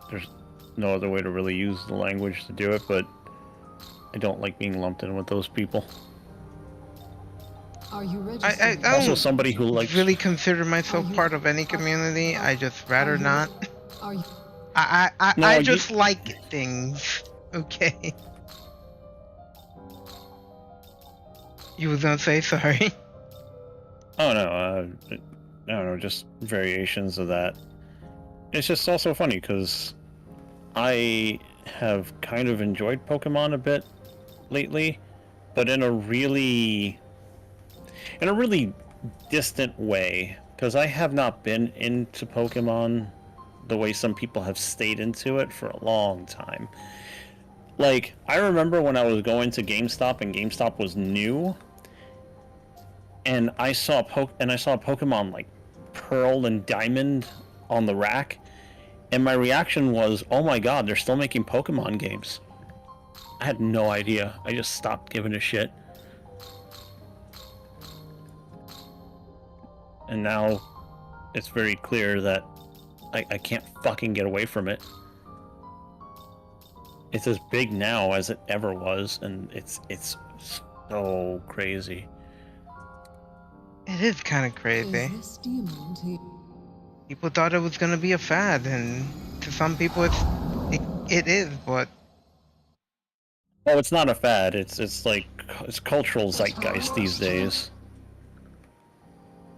There's no other way to really use the language to do it, but I don't like being lumped in with those people. Are you registered? I Also, somebody who likes really consider myself part of any community. I just rather not. Are you? I just like things. Okay. You was gonna say sorry. Oh no, I don't know, just variations of that. It's just also funny because I have kind of enjoyed Pokemon a bit lately, but in a really distant way, because I have not been into Pokemon the way some people have stayed into it for a long time. Like, I remember when I was going to GameStop and GameStop was new, and I saw Pokemon like Pearl and Diamond on the rack, and my reaction was, "Oh my god, they're still making Pokemon games." I had no idea. I just stopped giving a shit. And now it's very clear that I can't fucking get away from it. It's as big now as it ever was, and it's so crazy. It is kind of crazy. People thought it was gonna be a fad, and to some people, it is. But well, it's not a fad. It's like it's cultural zeitgeist these days.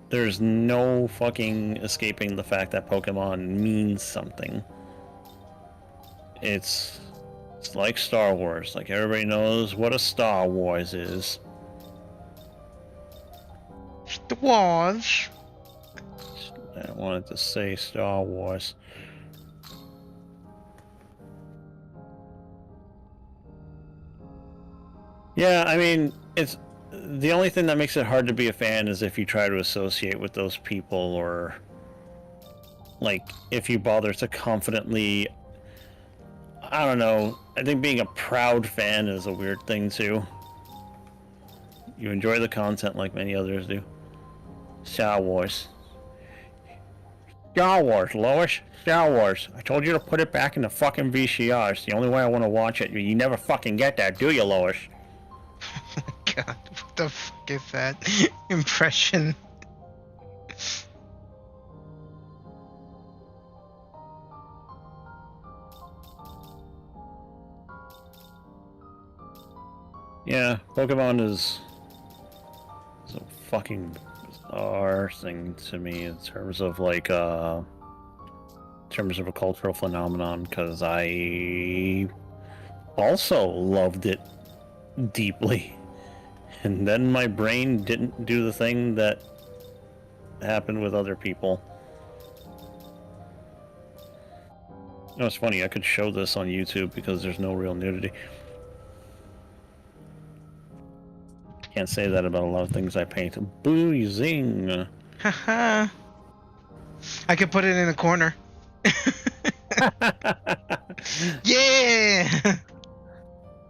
There's no fucking escaping the fact that Pokemon means something. It's like Star Wars. Like, everybody knows what a Star Wars is. Star Wars. I wanted to say Star Wars. Yeah, I mean, it's the only thing that makes it hard to be a fan is if you try to associate with those people, or like if you bother to confidently, I don't know, I think being a proud fan is a weird thing too. You enjoy the content like many others do. Star Wars. Star Wars, Lois. Star Wars. I told you to put it back in the fucking VCR. It's the only way I want to watch it. You never fucking get that, do you, Lois? God, what the fuck is that impression? Yeah, Pokemon is a fucking bizarre thing to me in terms of like in terms of a cultural phenomenon, because I also loved it deeply, and then my brain didn't do the thing that happened with other people. You know, it's funny, I could show this on YouTube because there's no real nudity. Can't say that about a lot of things I paint. Boo, zing! Haha. I could put it in a corner. Yeah!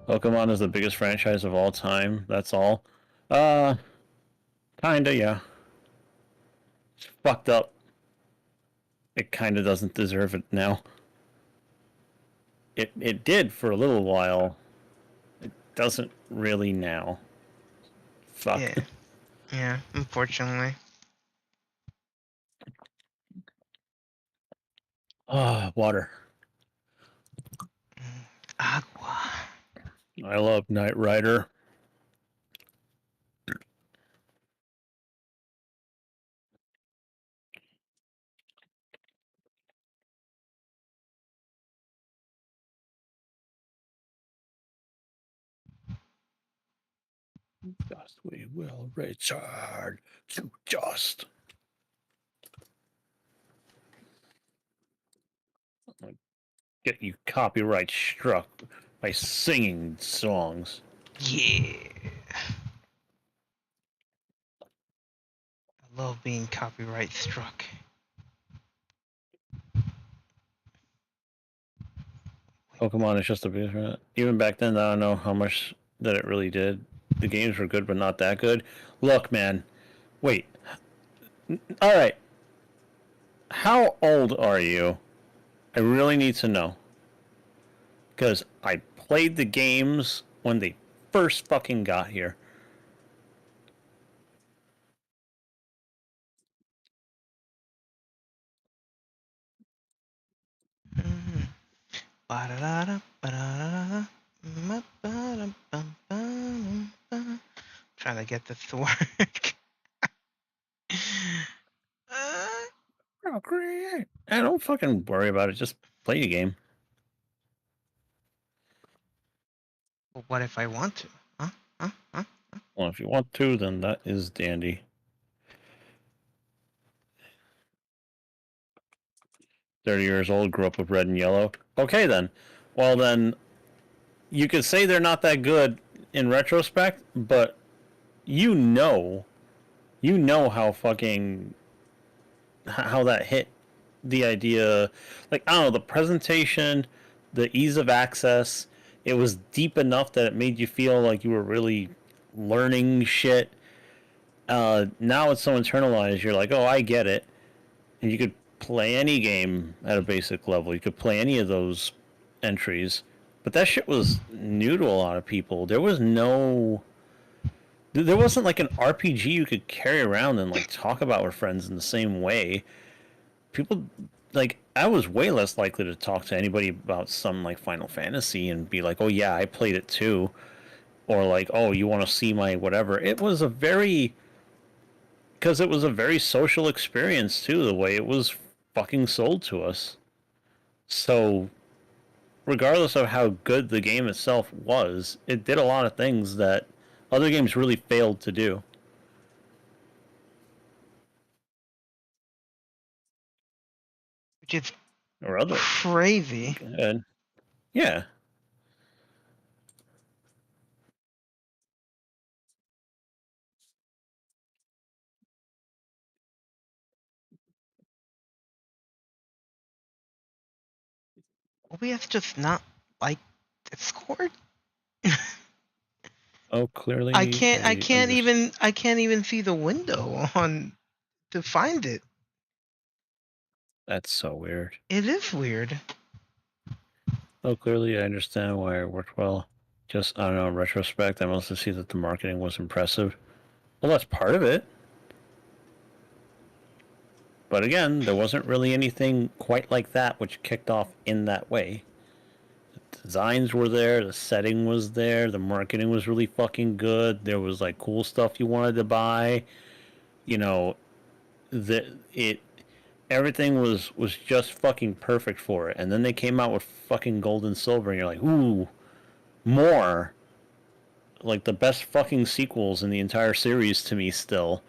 Pokemon is the biggest franchise of all time, that's all. Kinda, yeah. It's fucked up. It kinda doesn't deserve it now. It did for a little while. It doesn't really now. Fuck. Yeah. Yeah, unfortunately. Ah, water. Agua. I love Knight Rider. Just we will return to just. Get you copyright struck by singing songs. Yeah. I love being copyright struck. Pokemon is just a bit. Even back then, I don't know how much that it really did. The games were good, but not that good. Look, man. Wait. All right. How old are you? I really need to know. Because I played the games when they first fucking got here. Trying to get this to work. Oh, great. I don't fucking worry about it. Just play the game. Well, what if I want to? Huh? Well, if you want to, then that is dandy. 30 years old, grew up with red and yellow. Okay, then. Well, then, you could say they're not that good in retrospect, but you know how fucking how that hit the idea. Like, I don't know, the presentation, the ease of access. It was deep enough that it made you feel like you were really learning shit. Now it's so internalized. You're like, oh, I get it, and you could play any game at a basic level. You could play any of those entries, but that shit was new to a lot of people. There wasn't like an RPG you could carry around and like talk about with friends in the same way. People like I was way less likely to talk to anybody about some like Final Fantasy and be like, "Oh yeah, I played it too," or like, "Oh, you want to see my whatever." It was a very because it was a very social experience too, the way it was fucking sold to us. So, regardless of how good the game itself was, it did a lot of things that other games really failed to do. Which is Or other. crazy. Good. Yeah. OBS just not like Discord. Oh, I clearly can't. I I can't understand. even. I can't even see the window on to find it. That's so weird. It is weird. Oh, clearly I understand why it worked well. Just, I don't know, in retrospect, I mostly see that the marketing was impressive. Well, that's part of it. But again, there wasn't really anything quite like that which kicked off in that way. The designs were there, the setting was there, the marketing was really fucking good. There was like cool stuff you wanted to buy. You know, it everything was just fucking perfect for it. And then they came out with fucking gold and silver and you're like, "Ooh, more." Like the best fucking sequels in the entire series to me still.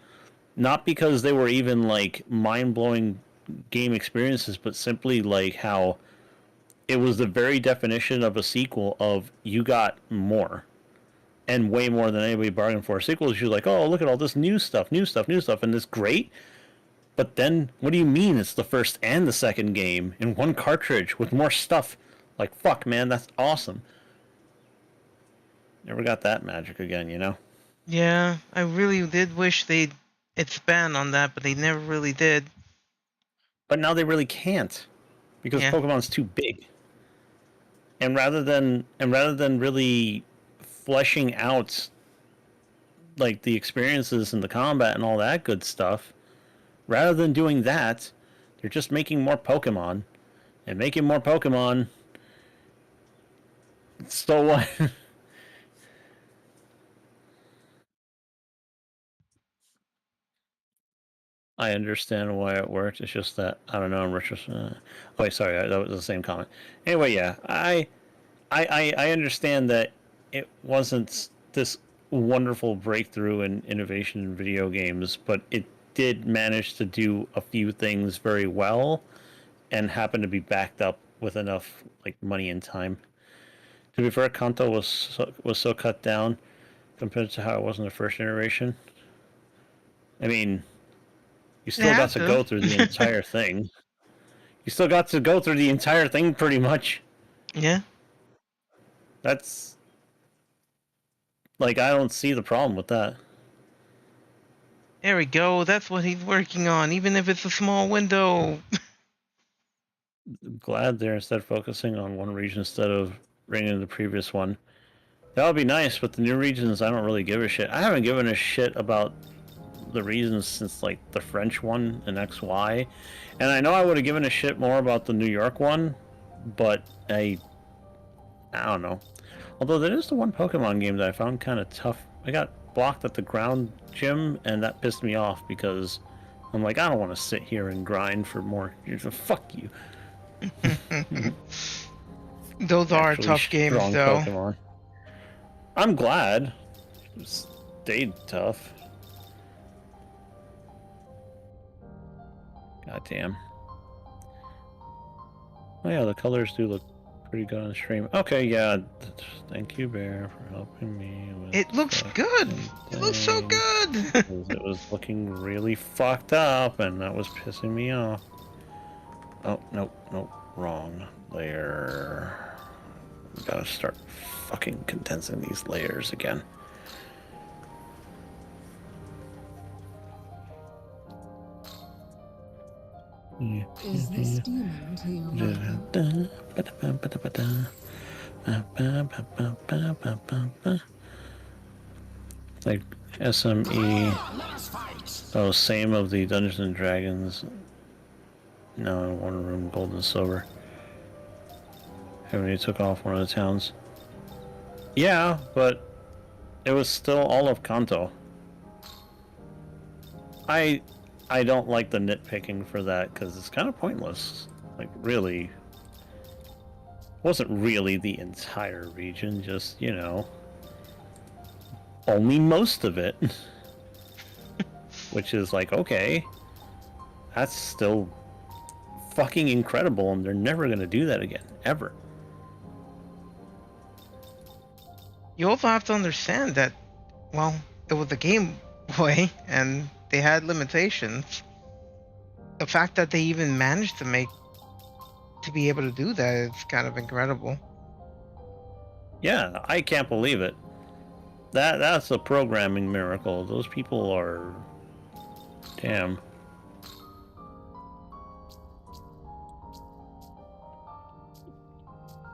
Not because they were even like mind blowing game experiences, but simply like how it was the very definition of a sequel of you got more and way more than anybody bargained for. Sequels, you're like, oh, look at all this new stuff, and it's great. But then, what do you mean it's the first and the second game in one cartridge with more stuff? Like, fuck, man, that's awesome. Never got that magic again, you know? Yeah, I really did wish they'd expand on that, but they never really did. But now they really can't because Yeah. Pokemon's too big. and rather than really fleshing out like the experiences and the combat and all that good stuff, rather than doing that, they're just making more Pokemon, and making more Pokemon. So what? I understand why it worked. It's just that I don't know. I'm retrospect. Oh, wait, sorry, that was the same comment. Anyway, yeah, I understand that it wasn't this wonderful breakthrough in innovation in video games, but it did manage to do a few things very well, and happened to be backed up with enough like money and time. To be fair, Kanto was so cut down compared to how it was in the first iteration. I mean, you They still got have to to. go through the entire thing. You still got to go through the entire thing pretty much. Yeah. That's like I don't see the problem with that. There we go. That's what he's working on, even if it's a small window. I'm glad they're instead focusing on one region instead of bringing the previous one. That would be nice, but the new regions, I don't really give a shit. I haven't given a shit about the regions since like the French one and XY, and I know I would have given a shit more about the New York one, but I don't know. Although there is the one Pokemon game that I found kind of tough. I got blocked at the ground gym, and that pissed me off because I'm like, I don't want to sit here and grind for more. Fuck you. Those are Actually tough games, strong though. Pokemon. I'm glad it stayed tough. God damn. Oh yeah, the colors do look pretty good on stream. Okay, yeah. Thank you, Bear, for helping me with It looks good. It looks so good. It was looking really fucked up, and that was pissing me off. Oh, nope, wrong layer. We gotta start fucking condensing these layers again. Is this demon to you welcome? Like SME. Oh, same of the Dungeons and Dragons. No, one room, gold and silver. Everybody took off one of the towns. Yeah, but it was still all of Kanto. I don't like the nitpicking for that because it's kind of pointless. Like, really. It wasn't really the entire region, just, you know, only most of it. Which is like, okay, that's still fucking incredible, and they're never going to do that again, ever. You also have to understand that, well, it was a Game Boy, and they had limitations. The fact that they even managed to be able to do that is kind of incredible. Yeah, I can't believe it. That's a programming miracle. Those people are... Damn.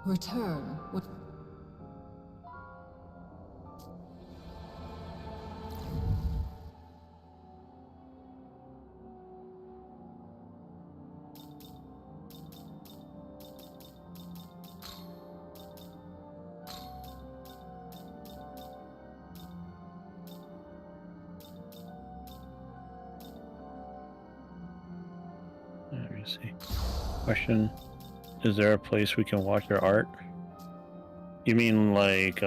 Return. Let me see. Question: is there a place we can watch their art? You mean like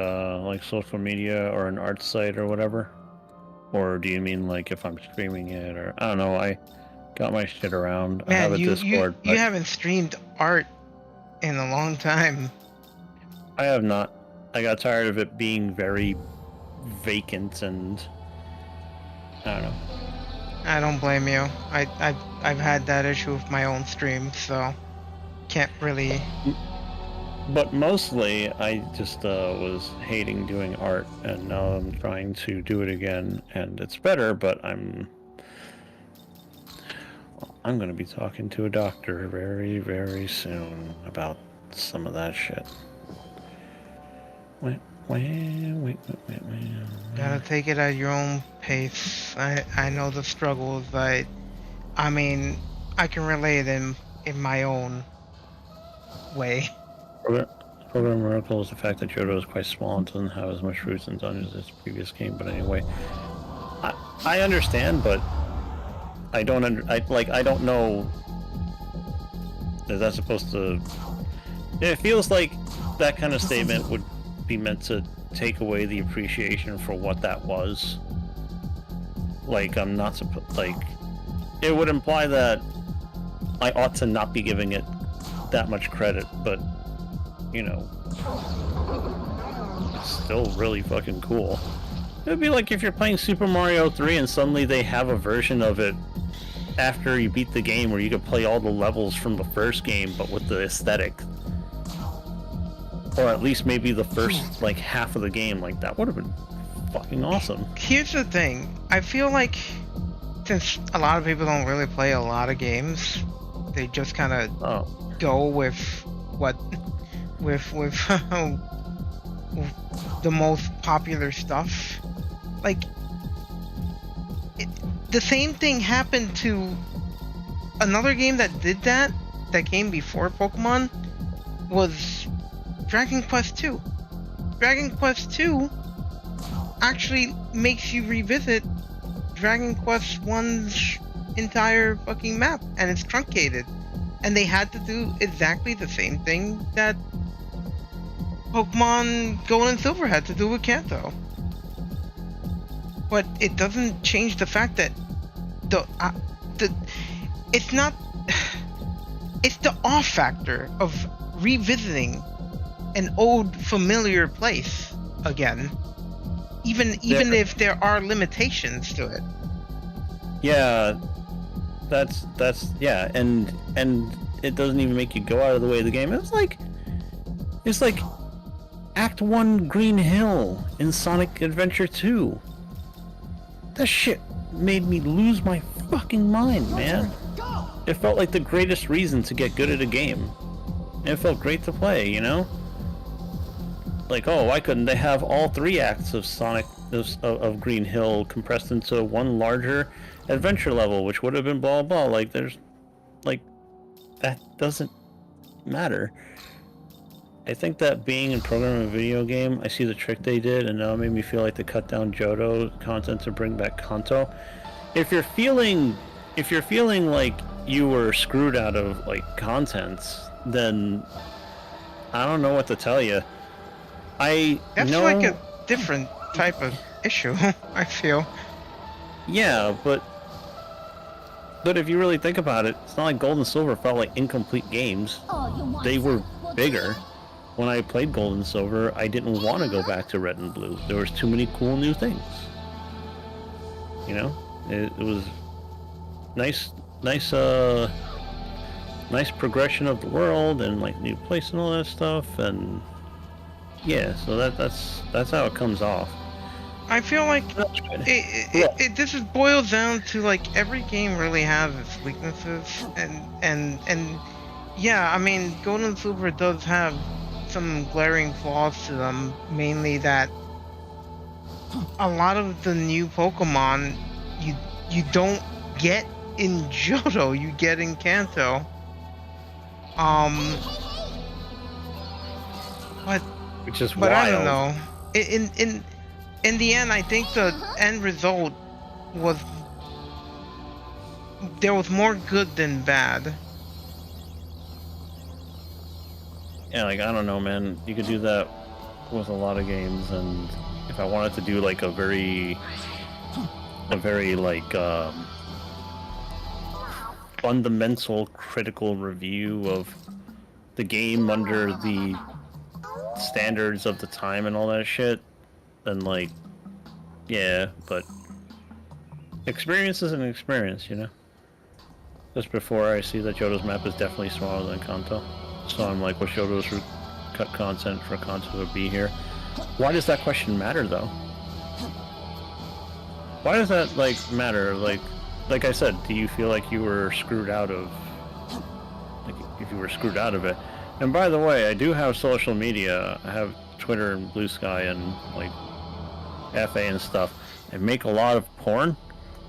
social media or an art site or whatever? Or do you mean like if I'm streaming it, or I don't know, I got my shit around. I have Man, a Discord. you haven't streamed art in a long time. I have not. I got tired of it being very vacant, and I don't know. I don't blame you. I've had that issue with my own stream, so can't really. But mostly, I just was hating doing art, and now I'm trying to do it again, and it's better. But I'm going to be talking to a doctor very, very soon about some of that shit. Gotta take it at your own pace. I know the struggles, but I mean, I can relate in my own way. Program Miracle is the fact that Johto is quite small and doesn't have as much roots and dungeons as previous game. But anyway, I understand, but I don't I don't know. Is that supposed to? It feels like that kind of statement would be meant to take away the appreciation for what that was. Like I'm not supposed. Like it would imply that I ought to not be giving it that much credit, but you know, it's still really fucking cool. It'd be like if you're playing Super Mario 3 and suddenly they have a version of it after you beat the game where you could play all the levels from the first game but with the aesthetic. Or at least maybe the first like half of the game. Like that would have been fucking awesome. Here's the thing. I feel like since a lot of people don't really play a lot of games, they just kind of go with what with the most popular stuff. Like the same thing happened to another game that did that came before Pokemon was Dragon Quest II. Dragon Quest II actually makes you revisit Dragon Quest I's entire fucking map, and it's truncated. And they had to do exactly the same thing that Pokemon Gold and Silver had to do with Kanto. But it doesn't change the fact that it's not. It's the off factor of revisiting an old familiar place again, even if there are limitations to it. Yeah, that's yeah, and it doesn't even make you go out of the way of the game. It's like Act 1 Green Hill in Sonic Adventure 2. That shit made me lose my fucking mind, man. It felt like the greatest reason to get good at a game. And it felt great to play, you know? Like, oh, why couldn't they have all 3 acts of Sonic of Green Hill compressed into one larger adventure level, which would have been blah blah. Like, there's, like, that doesn't matter. I think that being in programming a video game, I see the trick they did, and now it made me feel like they cut down Johto content to bring back Kanto. If you're feeling like you were screwed out of like content, then I don't know what to tell you. That's like a different type of issue. I feel. Yeah, but if you really think about it, it's not like Gold and Silver felt like incomplete games. They were bigger. When I played Gold and Silver, I didn't want to go back to Red and Blue. There was too many cool new things. You know, it was nice progression of the world and like new place and all that stuff, and yeah, so that's how it comes off. I feel like it this is boils down to like every game really has its weaknesses, and yeah, I mean Gold and Silver does have some glaring flaws to them, mainly that a lot of the new Pokemon you don't get in Johto, you get in Kanto. Which is but wild. I don't know. In the end, I think the end result was there was more good than bad. Yeah, like, I don't know, man. You could do that with a lot of games, and if I wanted to do, like, a very, like, fundamental critical review of the game under the standards of the time and all that shit, then, like, yeah, but experience is an experience, you know? Just before I see that Johto's map is definitely smaller than Kanto. So I'm like, what Johto's cut content for Kanto to be here? Why does that question matter, though? Why does that, like, matter? Like I said, do you feel like you were screwed out of... Like, if you were screwed out of it? And by the way, I do have social media. I have Twitter and Blue Sky and like FA and stuff, and make a lot of porn.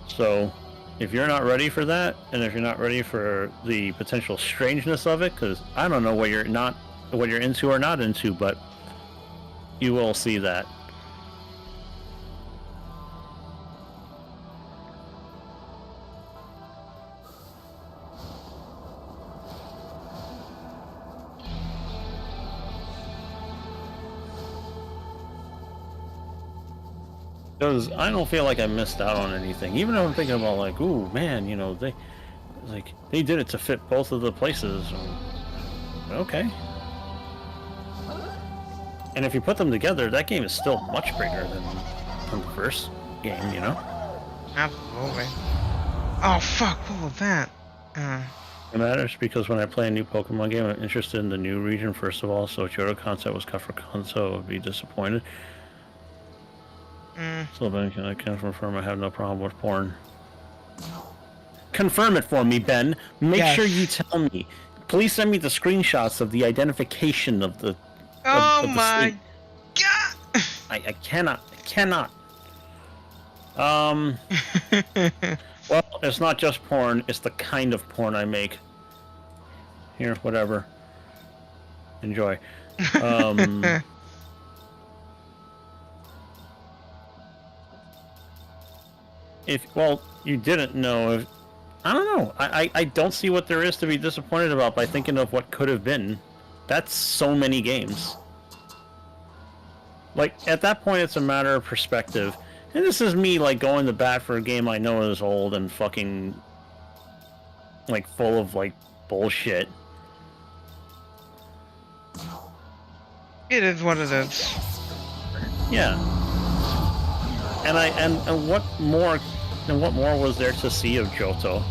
So if you're not ready for that, and if you're not ready for the potential strangeness of it, because I don't know what you're into or not into, but you will see that. Because I don't feel like I missed out on anything. Even though I'm thinking about like, ooh, man, you know, they did it to fit both of the places. Okay. And if you put them together, that game is still much bigger than the first game, you know? Absolutely. Oh, fuck, what was that? It matters because when I play a new Pokemon game, I'm interested in the new region, first of all, so if Johto concept was cut for Kanto, I would be disappointed. So Ben, I can confirm I have no problem with porn. Confirm it for me, Ben. Make sure you tell me. Please send me the screenshots of the identification of the... Oh my god! I cannot. Well, it's not just porn, it's the kind of porn I make. Here, whatever. Enjoy. Well, you didn't know, I don't know. I don't see what there is to be disappointed about by thinking of what could have been. That's so many games. Like, at that point, it's a matter of perspective. And this is me, like, going to bat for a game I know is old and fucking, like, full of, like, bullshit. It is what it is. Yeah. And what more was there to see of Johto?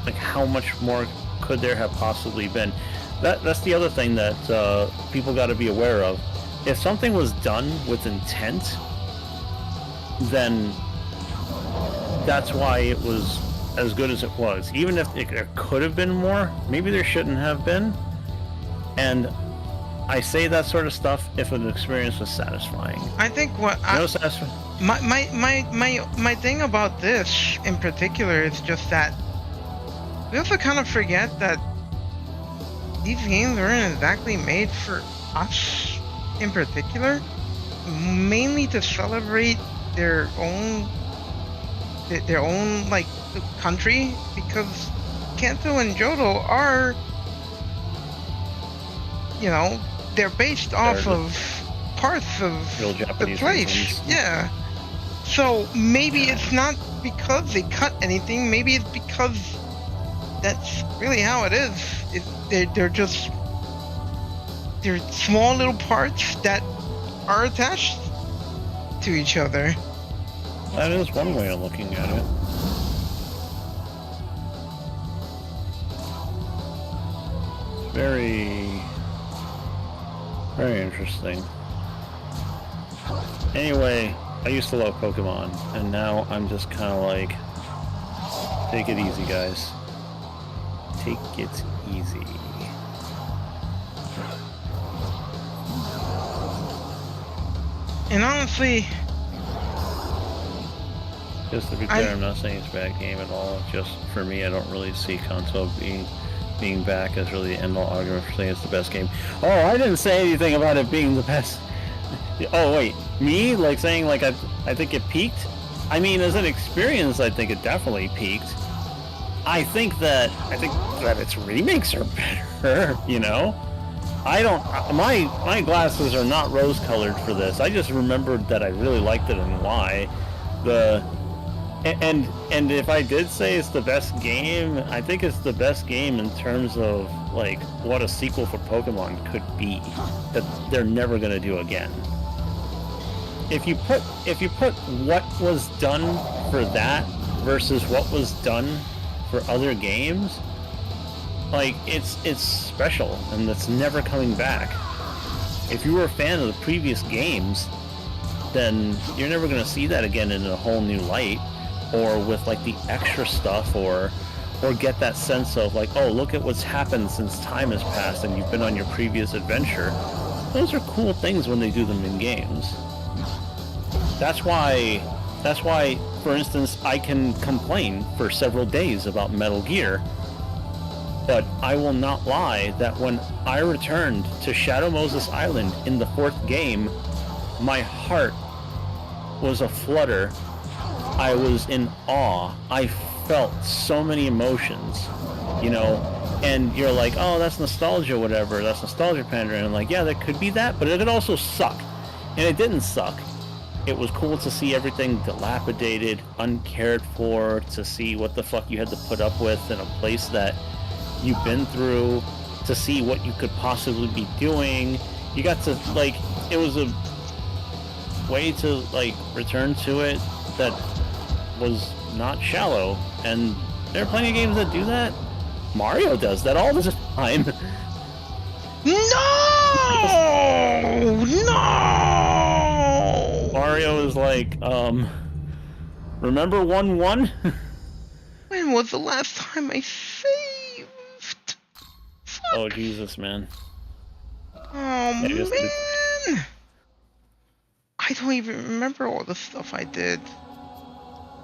Like, how much more could there have possibly been? That's the other thing that people got to be aware of. If something was done with intent, then that's why it was as good as it was. Even if there could have been more, maybe there shouldn't have been. And I say that sort of stuff if an experience was satisfying. I think my thing about this in particular is just that we also kind of forget that these games weren't exactly made for us in particular, mainly to celebrate their own like country, because Kanto and Johto are, you know, they're based off of parts of the place. Regions. Yeah. So maybe it's not because they cut anything. Maybe it's because that's really how it is. They're small little parts that are attached to each other. That is one way of looking at it. Very interesting. Anyway, I used to love Pokemon, and now I'm just kind of like, take it easy, guys. Take it easy. And honestly, just to be clear, I'm not saying it's a bad game at all. Just for me, I don't really see Kanto being back as really the end-all argument for saying it's the best game. Oh, I didn't say anything about it being the best. Oh wait, me like saying like I think it peaked? I mean, as an experience, I think it definitely peaked. I think that its remakes are better. You know, I don't. My glasses are not rose-colored for this. I just remembered that I really liked it and why. And if I did say it's the best game, I think it's the best game in terms of like what a sequel for Pokemon could be that they're never gonna do again. If you put what was done for that versus what was done for other games, like it's special and it's never coming back. If you were a fan of the previous games, then you're never gonna see that again in a whole new light, or with like the extra stuff, or get that sense of like, oh, look at what's happened since time has passed and you've been on your previous adventure. those are cool things when they do them in games. That's why, for instance, I can complain for several days about Metal Gear, but I will not lie that when I returned to Shadow Moses Island in the 4th game, my heart was aflutter. I was in awe. I felt so many emotions, you know, and you're like, oh, that's nostalgia, whatever, that's nostalgia pandering. And I'm like, yeah, that could be that, but it could also suck. And it didn't suck. It was cool to see everything dilapidated, uncared for, to see what the fuck you had to put up with in a place that you've been through, to see what you could possibly be doing. You got to, like, it was a way to, like, return to it that was not shallow. And there are plenty of games that do that. Mario does that all the time. No! Mario is like, remember 1-1? When was the last time I saved? Fuck. Oh, Jesus, man. Oh, Maybe it's man! I don't even remember all the stuff I did.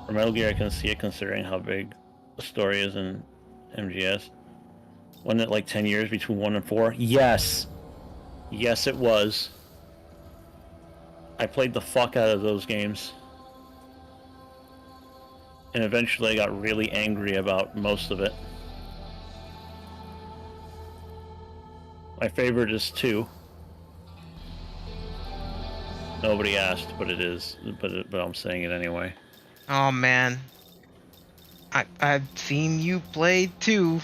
For Metal Gear, I can see it considering how big the story is in MGS. Wasn't it like 10 years between 1 and 4? Yes! Yes, it was. I played the fuck out of those games. And eventually I got really angry about most of it. My favorite is 2. Nobody asked, but it is. But I'm saying it anyway. Oh, man. I've seen you play too.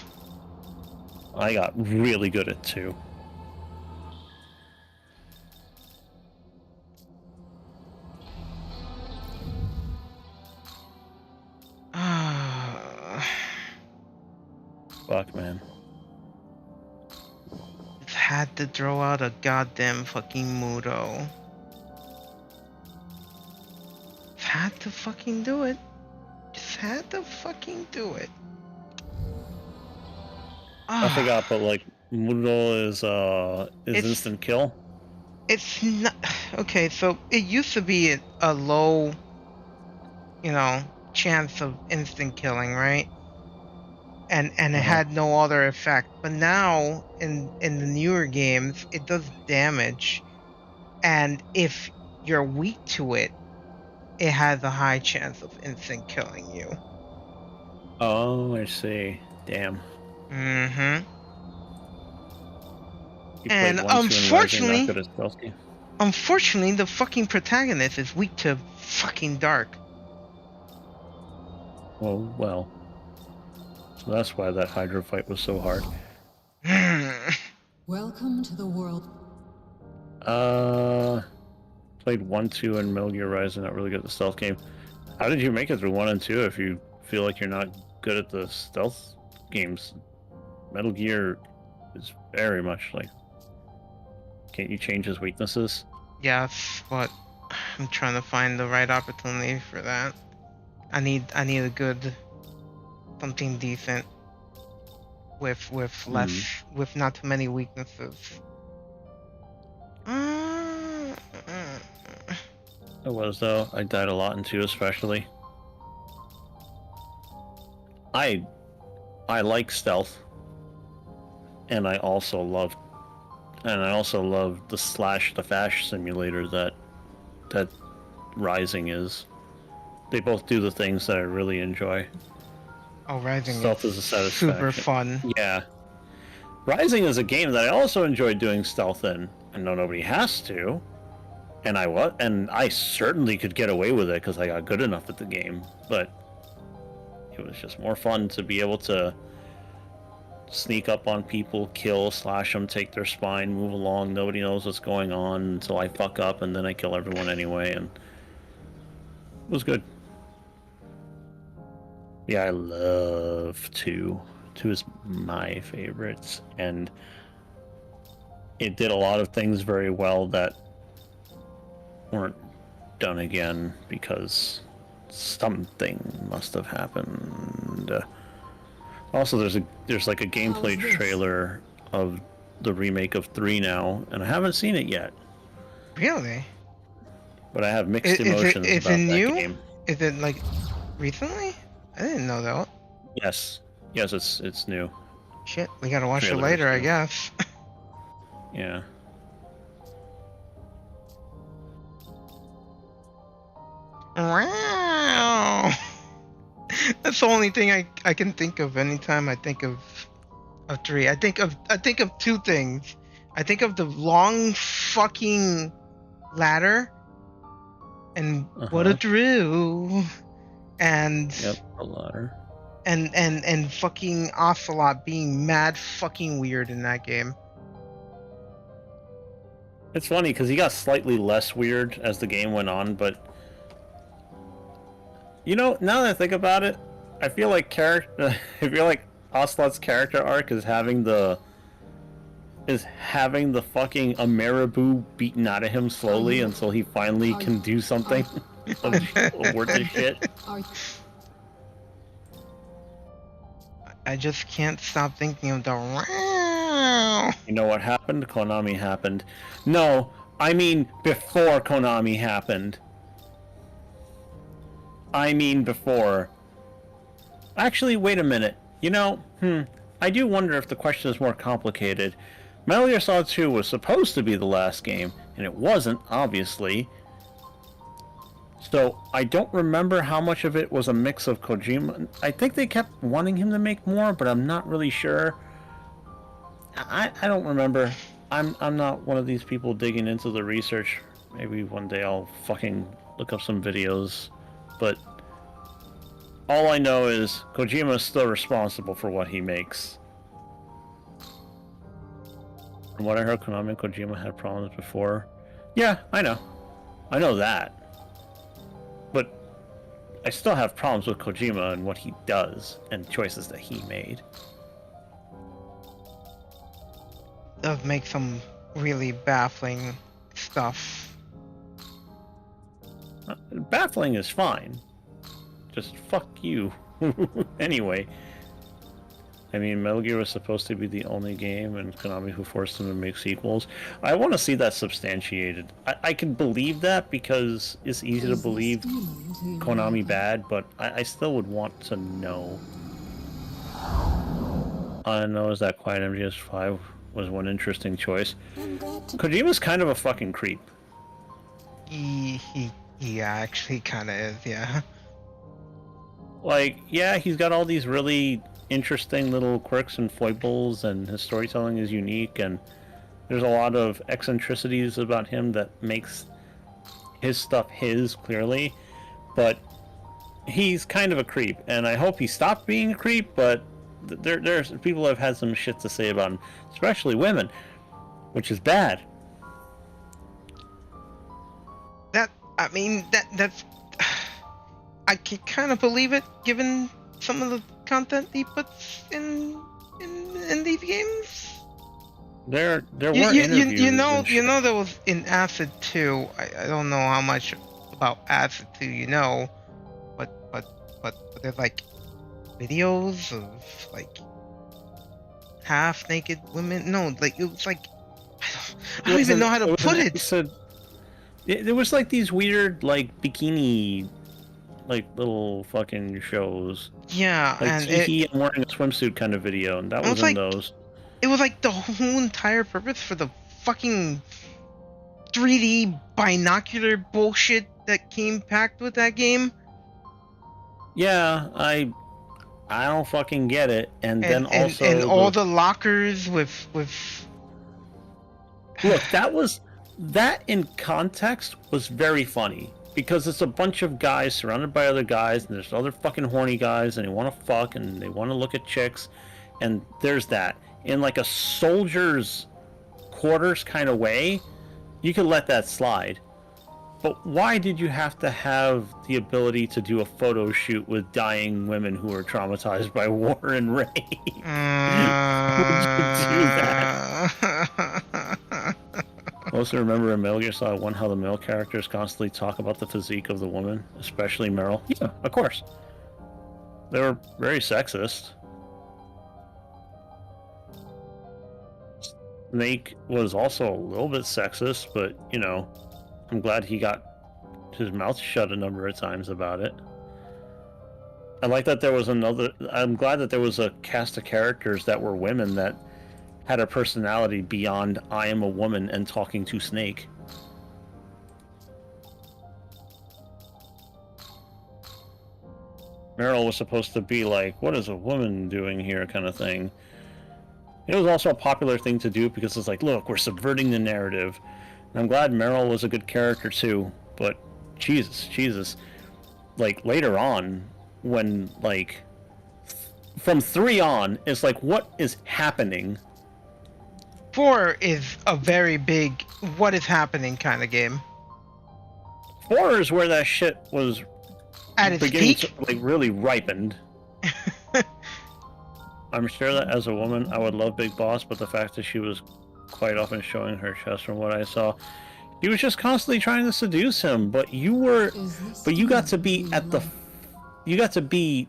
I got really good at 2. Fuck, man. Just had to throw out a goddamn fucking Mudo. Just had to fucking do it. Just had to fucking do it. I forgot, but like Moodle is It's- instant kill. It's not okay. So it used to be a low, you know, chance of instant killing, right? And it had no other effect. But now in the newer games, it does damage, and if you're weak to it, it has a high chance of instant killing you. Oh, I see. Damn. Mm-hmm. You And played 1, 2, and unfortunately- Rising, not good at stealth game. Unfortunately, the fucking protagonist is weak to fucking dark. Well. So that's why that Hydra fight was so hard. Welcome to the world. Played 1, 2, and Metal Gear Rising, not really good at the stealth game. How did you make it through 1 and 2 if you feel like you're not good at the stealth games? Metal Gear is very much like... Can't you change his weaknesses? Yes, but I'm trying to find the right opportunity for that. I need a good something decent with less with not too many weaknesses. It was, though. I died a lot in 2 especially. I like stealth. And I also love the slash the fash simulator that Rising is. They both do the things that I really enjoy. Oh, Rising Stealth is a satisfaction. super fun. Yeah. Rising is a game that I also enjoy doing stealth in. I know nobody has to. And I certainly could get away with it because I got good enough at the game. But it was just more fun to be able to sneak up on people, kill, slash them, take their spine, move along. Nobody knows what's going on until I fuck up, and then I kill everyone anyway. And it was good. Yeah, I love 2. 2 is my favorites, and it did a lot of things very well that weren't done again because something must have happened. Also, there's like a gameplay How's this? trailer of the remake of 3 now, and I haven't seen it yet. Really? But I have mixed emotions Is about it that new? game. Is it like recently? I didn't know that. Yes, it's new. Shit, we gotta watch it Trailer later, is I new. guess. Yeah. Wow. That's the only thing I can think of anytime I think of 3. I think of 2 things. I think of the long fucking ladder and what a drew, and Yep, a ladder. and fucking Ocelot being mad fucking weird in that game. It's funny because he got slightly less weird as the game went on, but you know, now that I think about it, I feel like I feel like Ocelot's character arc is having the fucking Ameribu beaten out of him slowly until he finally can do something worth his shit. I just can't stop thinking of the wow. You know what happened? Konami happened. No, I mean before Konami happened. I mean before. Actually, wait a minute. You know, I do wonder if the question is more complicated. Metal Gear Solid 2 was supposed to be the last game, and it wasn't, obviously. So, I don't remember how much of it was a mix of Kojima. I think they kept wanting him to make more, but I'm not really sure. I don't remember. I'm not one of these people digging into the research. Maybe one day I'll fucking look up some videos. But all I know is Kojima is still responsible for what he makes. From what I heard, Konami and Kojima had problems before. Yeah, I know. I know that. But I still have problems with Kojima and what he does and choices that he made. Does make some really baffling stuff. Baffling is fine. Just fuck you. Anyway. I mean, Metal Gear was supposed to be the only game, and Konami who forced them to make sequels. I want to see that substantiated. I can believe that because it's easy to believe Konami bad, but I still would want to know. All I know is that Quiet MGS5 was one interesting choice. Kojima's kind of a fucking creep. He actually kind of is, yeah. Like, yeah, he's got all these really interesting little quirks and foibles, and his storytelling is unique, and there's a lot of eccentricities about him that makes his stuff his, clearly, but he's kind of a creep, and I hope he stopped being a creep, but there's people who have had some shit to say about him, especially women, which is bad. That's I can kind of believe it, given some of the content he puts in these games. There were interviews. You know there was in Acid 2. I don't know how much about Acid 2 you know, but there's like videos of like half naked women. No, like it was like I don't even know how to put it. There was like these weird like bikini like little fucking shows. Yeah, like and he wearing a swimsuit kind of video, and that was in like, those. It was like the whole entire purpose for the fucking 3D binocular bullshit that came packed with that game. Yeah, I don't fucking get it. And then also and all the lockers with Look, that in context was very funny. Because it's a bunch of guys surrounded by other guys, and there's other fucking horny guys, and they want to fuck, and they want to look at chicks, and there's that. In like a soldier's quarters kind of way, you could let that slide. But why did you have to have the ability to do a photo shoot with dying women who are traumatized by war and rape? Would you do that? Also remember in Metal Gear Solid 1 how the male characters constantly talk about the physique of the woman, especially Meryl? Yeah, of course. They were very sexist. Snake was also a little bit sexist, but you know, I'm glad he got his mouth shut a number of times about it. I like that there was I'm glad that there was a cast of characters that were women that had a personality beyond I am a woman and talking to Snake. Meryl was supposed to be like, what is a woman doing here kind of thing. It was also a popular thing to do because it's like, look, we're subverting the narrative. And I'm glad Meryl was a good character too, but Jesus. Like, later on, when, like, from 3 on, it's like, what is happening? 4 is a very big what is happening kind of game. 4 is where that shit was At its beginning peak? to, like, really ripened. I'm sure that as a woman, I would love Big Boss, but the fact that she was quite often showing her chest from what I saw, he was just constantly trying to seduce him, but you got to be you got to be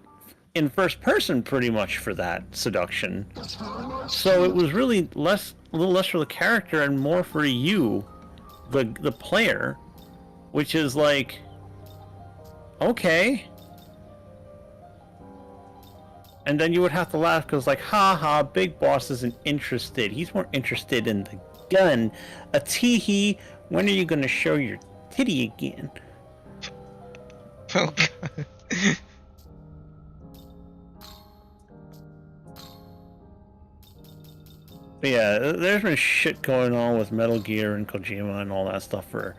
in first person pretty much for that seduction. So it was really a little less for the character and more for you, the player, which is like, okay. And then you would have to laugh because, like, haha, Big Boss isn't interested. He's more interested in the gun. A teehee, when are you going to show your titty again? Oh, God. But yeah, there's been shit going on with Metal Gear and Kojima and all that stuff for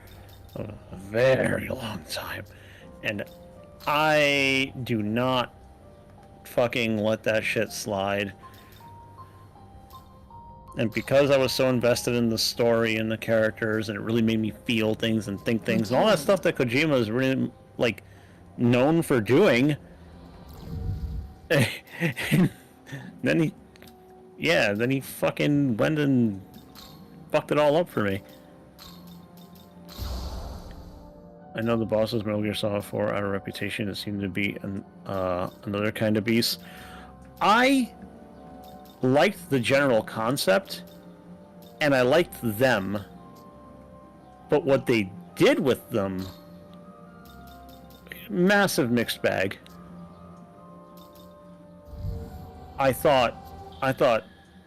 a very long time. And I do not fucking let that shit slide. And because I was so invested in the story and the characters, and it really made me feel things and think things and all that stuff that Kojima is really, like, known for doing. And then he fucking went and fucked it all up for me. I know the bosses Metal Gear Solid 4 out of reputation, it seemed to be another kind of beast. I liked the general concept, and I liked them, but what they did with them, massive mixed bag. I thought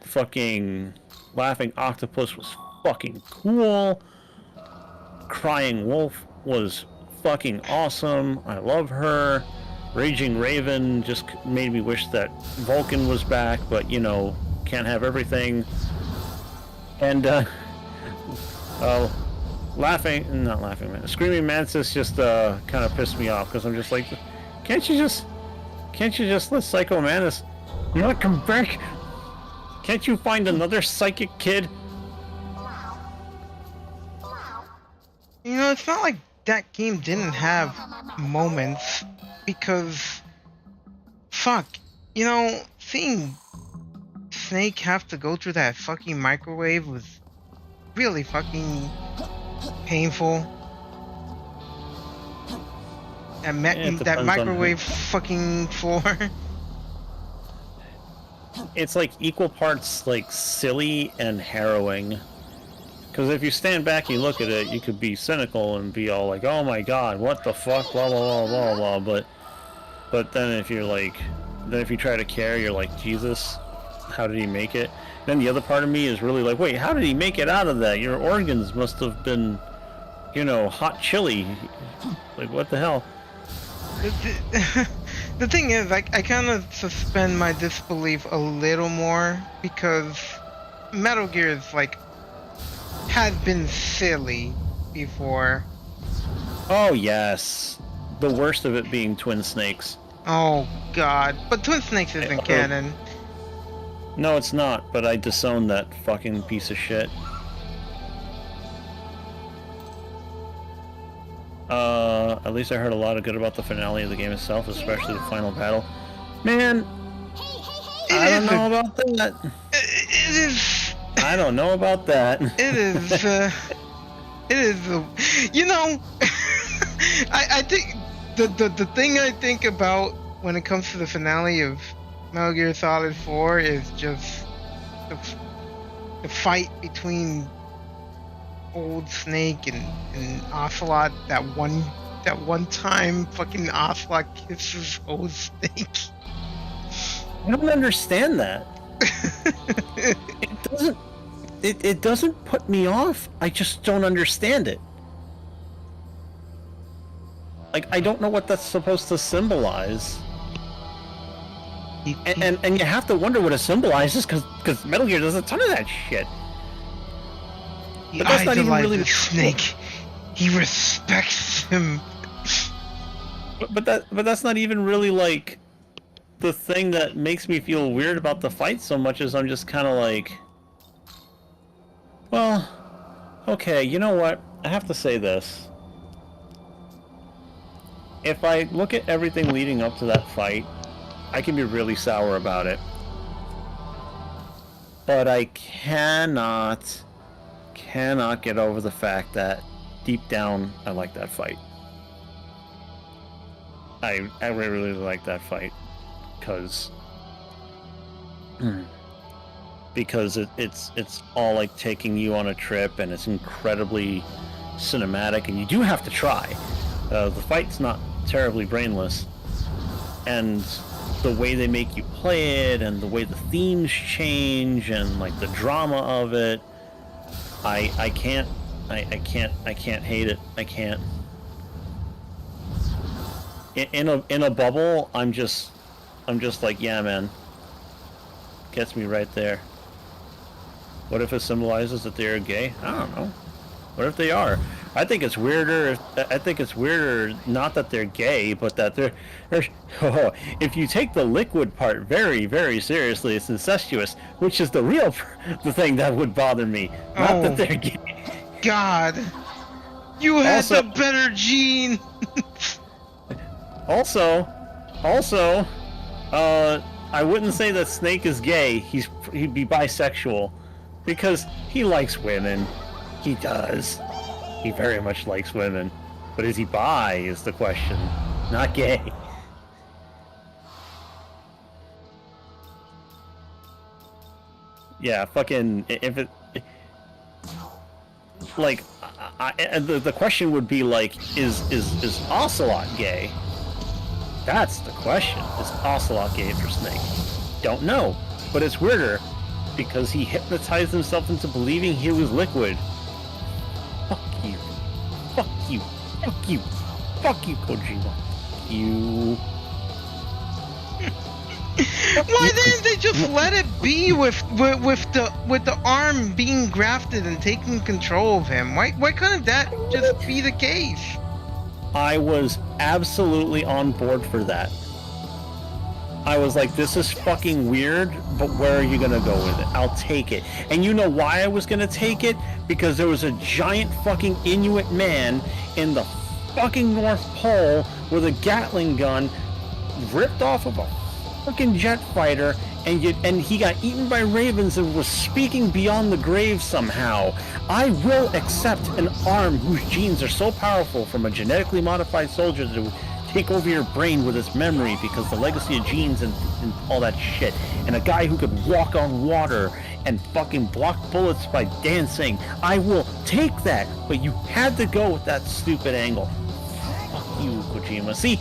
fucking Laughing Octopus was fucking cool. Crying Wolf was fucking awesome. I love her. Raging Raven just made me wish that Vulcan was back, but you know, can't have everything. And Screaming Mantis just kind of pissed me off because I'm just like, can't you just let Psycho Mantis not come back? Can't you find another psychic kid? You know, it's not like that game didn't have moments, because, fuck, you know, seeing Snake have to go through that fucking microwave was really fucking painful. That microwave fucking floor. It's like equal parts like silly and harrowing. Because if you stand back and you look at it, you could be cynical and be all like, "Oh my God, what the fuck?" Blah blah blah blah blah. But then if you try to care, you're like, Jesus, how did he make it? Then the other part of me is really like, wait, how did he make it out of that? Your organs must have been, you know, hot chili. Like, what the hell? The thing is, I kind of suspend my disbelief a little more, because Metal Gear is like, has been silly before. Oh yes, the worst of it being Twin Snakes. Oh God, but Twin Snakes isn't canon. No, it's not, but I disown that fucking piece of shit. At least I heard a lot of good about the finale of the game itself, especially the final battle. Man, I don't know about that. It is. I don't know about that. It is. It is. You know, I think the thing I think about when it comes to the finale of Metal Gear Solid 4 is just the fight between old Snake and Ocelot, that one time fucking Ocelot kisses old Snake. I don't understand that. It doesn't put me off. I just don't understand it. Like, I don't know what that's supposed to symbolize. And you have to wonder what it symbolizes, because Metal Gear does a ton of that shit. He But that's not even idolizes really Snake. He respects him. But that's not even really like the thing that makes me feel weird about the fight so much, as I'm just kind of like, well, okay, you know what? I have to say this. If I look at everything leading up to that fight, I can be really sour about it. But I cannot get over the fact that deep down I like that fight. I really like that fight because it's all like taking you on a trip, and it's incredibly cinematic, and you do have to try. The fight's not terribly brainless, and the way they make you play it, and the way the themes change, and like the drama of it, I can't hate it. I can't. In a bubble, I'm just like, yeah, man. Gets me right there. What if it symbolizes that they're gay? I don't know. What if they are? I think it's weirder. Not that they're gay, but that they're oh, if you take the liquid part very, very seriously, it's incestuous, which is the thing that would bother me. Not that they're gay. God, you had the better gene. Also, I wouldn't say that Snake is gay. He'd be bisexual, because he likes women. He does. He very much likes women. But is he bi is the question, not gay. Yeah, fucking, if it... Like, the question would be like, is Ocelot gay? That's the question. Is Ocelot gay for Snake? Don't know. But it's weirder, because he hypnotized himself into believing he was liquid. Fuck you. Fuck you. Fuck you. Fuck you, Kojima. Fuck you. Why didn't they just let it be with the arm being grafted and taking control of him? Why couldn't that just be the case? I was absolutely on board for that. I was like, this is fucking weird, but where are you gonna go with it? I'll take it. And you know why I was gonna take it? Because there was a giant fucking Inuit man in the fucking North Pole with a Gatling gun ripped off of a fucking jet fighter, and he got eaten by ravens and was speaking beyond the grave somehow. I will accept an arm whose genes are so powerful from a genetically modified soldier to take over your brain with its memory, because the legacy of genes and all that shit, and a guy who could walk on water and fucking block bullets by dancing. I will take that, but you had to go with that stupid angle. Fuck you, Kojima. See,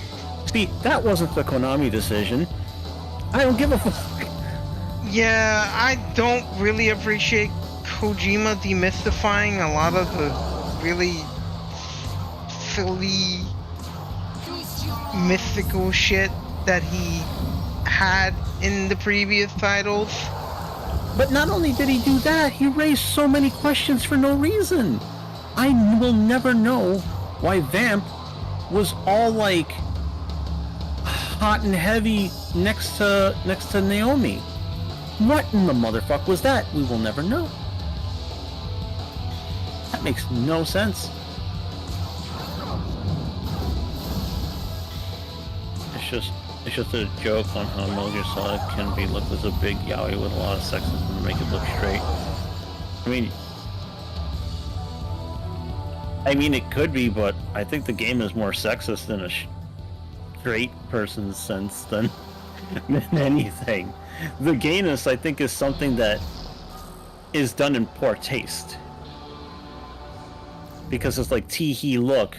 that wasn't the Konami decision. I don't give a fuck. Yeah, I don't really appreciate Kojima demystifying a lot of the really silly mythical shit that he had in the previous titles. But not only did he do that, he raised so many questions for no reason. I will never know why Vamp was all like hot and heavy next to Naomi. What in the motherfuck was that? We will never know. That makes no sense. It's just a joke on how Metal Gear Solid can be looked as a big yaoi with a lot of sexism to make it look straight. I mean, it could be, but I think the game is more sexist in a straight person's sense than anything. The gayness, I think, is something that is done in poor taste. Because it's like, tee-hee, look,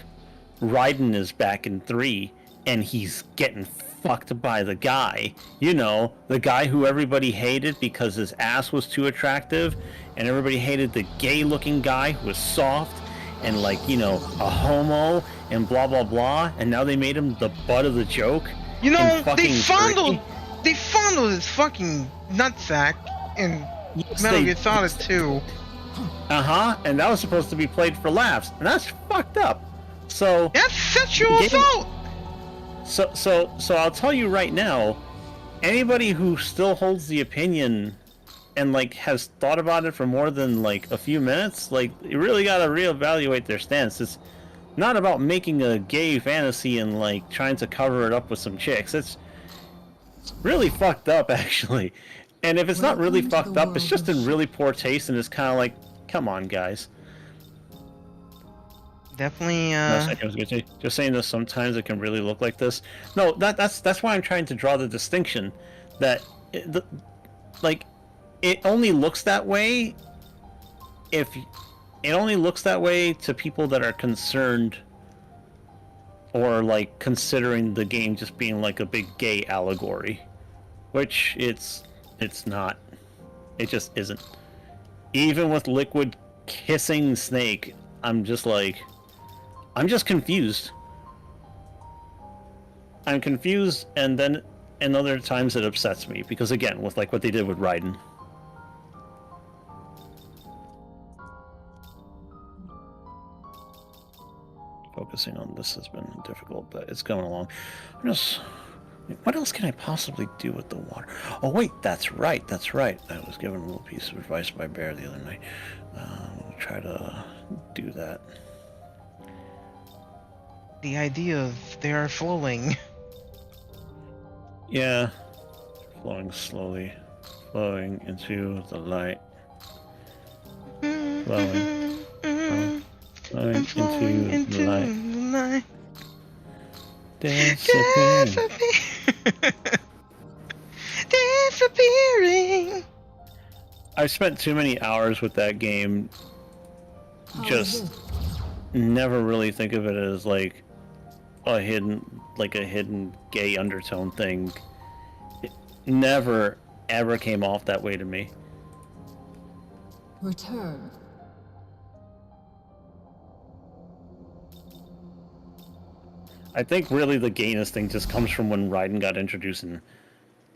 Raiden is back in 3, and he's getting fucked by the guy. You know, the guy who everybody hated because his ass was too attractive, and everybody hated the gay-looking guy who was soft, and like, you know, a homo, and blah blah blah, and now they made him the butt of the joke. You know, fucking they fondled his fucking nutsack in Metal Gear Solid 2. And that was supposed to be played for laughs, and that's fucked up. So that's sexual assault. So I'll tell you right now, anybody who still holds the opinion and like has thought about it for more than like a few minutes, like, you really gotta reevaluate their stance. It's not about making a gay fantasy and like trying to cover it up with some chicks. It's really fucked up, actually. And if it's not really fucked up, it's just in really poor taste, and it's kind of like, come on, guys. Definitely. I was gonna say, just saying this, sometimes it can really look like this. No, that's why I'm trying to draw the distinction that it only looks that way if it only looks that way to people that are concerned or like considering the game just being like a big gay allegory, which it's not. It just isn't. Even with Liquid kissing Snake, I'm just confused. I'm confused, and then in other times it upsets me, because again, with like what they did with Raiden. Focusing on this has been difficult, but it's going along. What else can I possibly do with the water? Oh wait, that's right. I was given a little piece of advice by Bear the other night. We'll try to do that. The idea of they are flowing. Yeah, flowing slowly, flowing into the light. Flowing into the light. Disappearing. I've spent too many hours with that game. Just never really think of it as like a hidden gay undertone thing. It never ever came off that way to me. Return. I think really the gayness thing just comes from when Raiden got introduced, and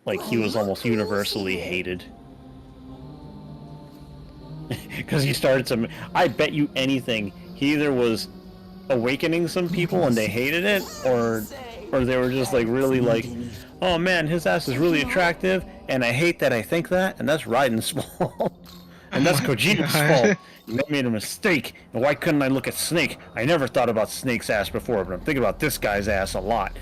like he was almost universally hated. Because he started to, I bet you anything, he either was awakening some people and they hated it, or they were just like really like, oh man, his ass is really attractive, and I hate that I think that, and that's Raiden's fault. And that's Kojima's fault. And they made a mistake. And why couldn't I look at Snake? I never thought about Snake's ass before, but I'm thinking about this guy's ass a lot.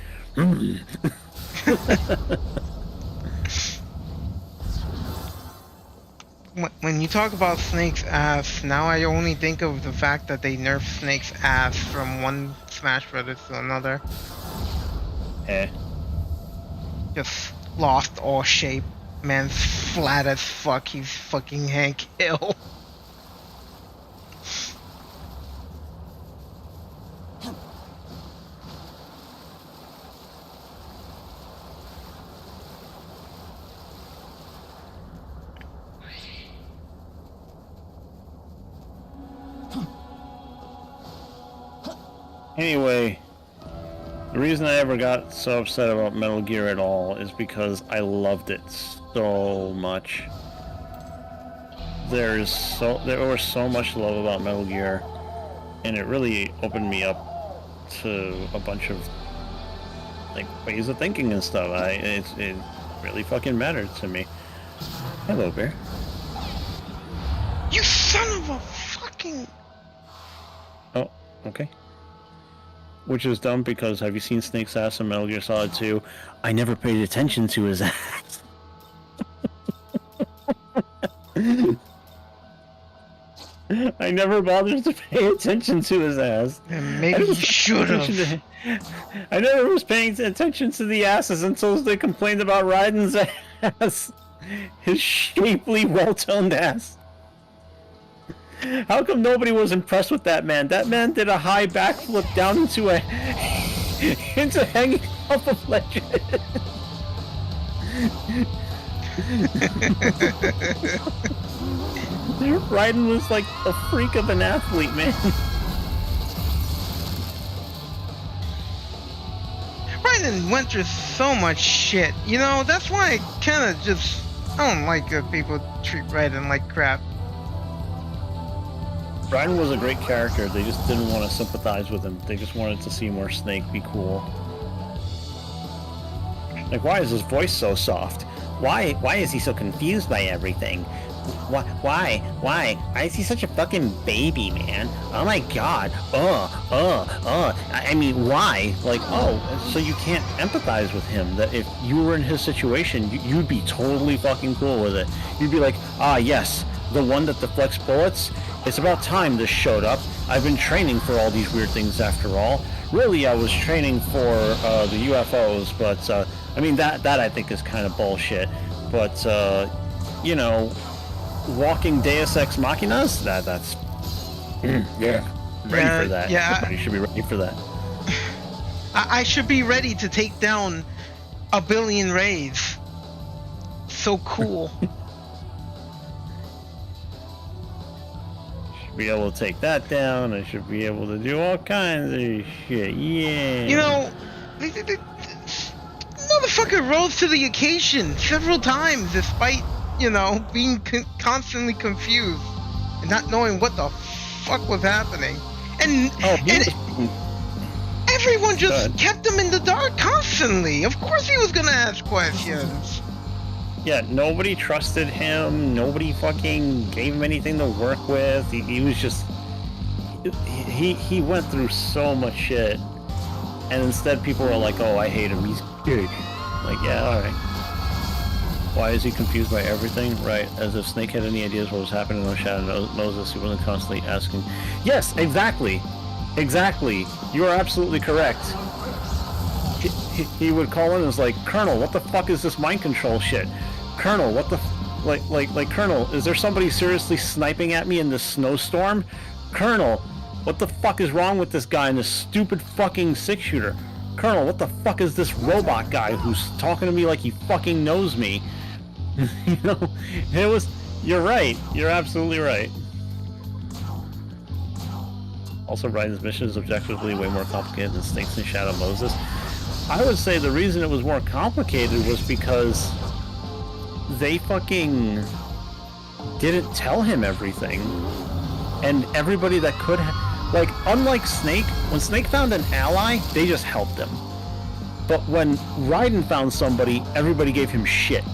When you talk about Snake's ass, now I only think of the fact that they nerfed Snake's ass from one Smash Brothers to another. Just lost all shape. Man's flat as fuck. He's fucking Hank Hill. Anyway, the reason I ever got so upset about Metal Gear at all is because I loved it so much. There was so much love about Metal Gear, and it really opened me up to a bunch of like ways of thinking and stuff. It really fucking mattered to me. Hello, Bear. You son of a fucking... Oh, okay. Which is dumb because have you seen Snake's ass in Metal Gear Solid 2? I never paid attention to his ass. I never bothered to pay attention to his ass. And maybe you should have. I never was paying attention to the asses until they complained about Raiden's ass. His shapely, well-toned ass. How come nobody was impressed with that man? That man did a high backflip down into a into hanging off of ledges. Raiden was like a freak of an athlete, man. Raiden went through so much shit. You know, that's why I kind of just... I don't like people treat Raiden like crap. Raiden was a great character. They just didn't want to sympathize with him. They just wanted to see more Snake be cool. Like, why is his voice so soft? Why is he so confused by everything? Why is he such a fucking baby, man? Oh my god. I mean, why? Like, oh, so you can't empathize with him, that if you were in his situation, you'd be totally fucking cool with it. You'd be like, ah, yes, the one that deflects bullets? It's about time this showed up. I've been training for all these weird things after all. Really, I was training for the UFOs, but, I mean, that I think is kind of bullshit. But, you know, walking Deus Ex Machinas? That's... yeah. Ready for that. Yeah. Everybody should be ready for that. I should be ready to take down a billion rays. So cool. Should be able to take that down. I should be able to do all kinds of shit. Yeah. You know, motherfucker rose to the occasion several times despite, you know, being constantly confused and not knowing what the fuck was happening. And, everyone just kept him in the dark constantly. Of course he was gonna ask questions. Yeah, nobody trusted him. Nobody fucking gave him anything to work with. He was just... He went through so much shit. And instead people were like, oh, I hate him. He's good. Like, yeah, alright. Why is he confused by everything? Right, as if Snake had any ideas what was happening on Shadow Moses, he wasn't constantly asking. Yes, exactly! Exactly! You are absolutely correct. He would call in and was like, Colonel, what the fuck is this mind control shit? Colonel, what the like, Colonel, is there somebody seriously sniping at me in this snowstorm? Colonel, what the fuck is wrong with this guy in this stupid fucking 6-shooter? Colonel, what the fuck is this robot guy who's talking to me like he fucking knows me? You know, it was... You're right. You're absolutely right. Also, Raiden's mission is objectively way more complicated than Snake's and Shadow Moses. I would say the reason it was more complicated was because they fucking didn't tell him everything. And everybody that could like, unlike Snake, when Snake found an ally, they just helped him. But when Raiden found somebody, everybody gave him shit.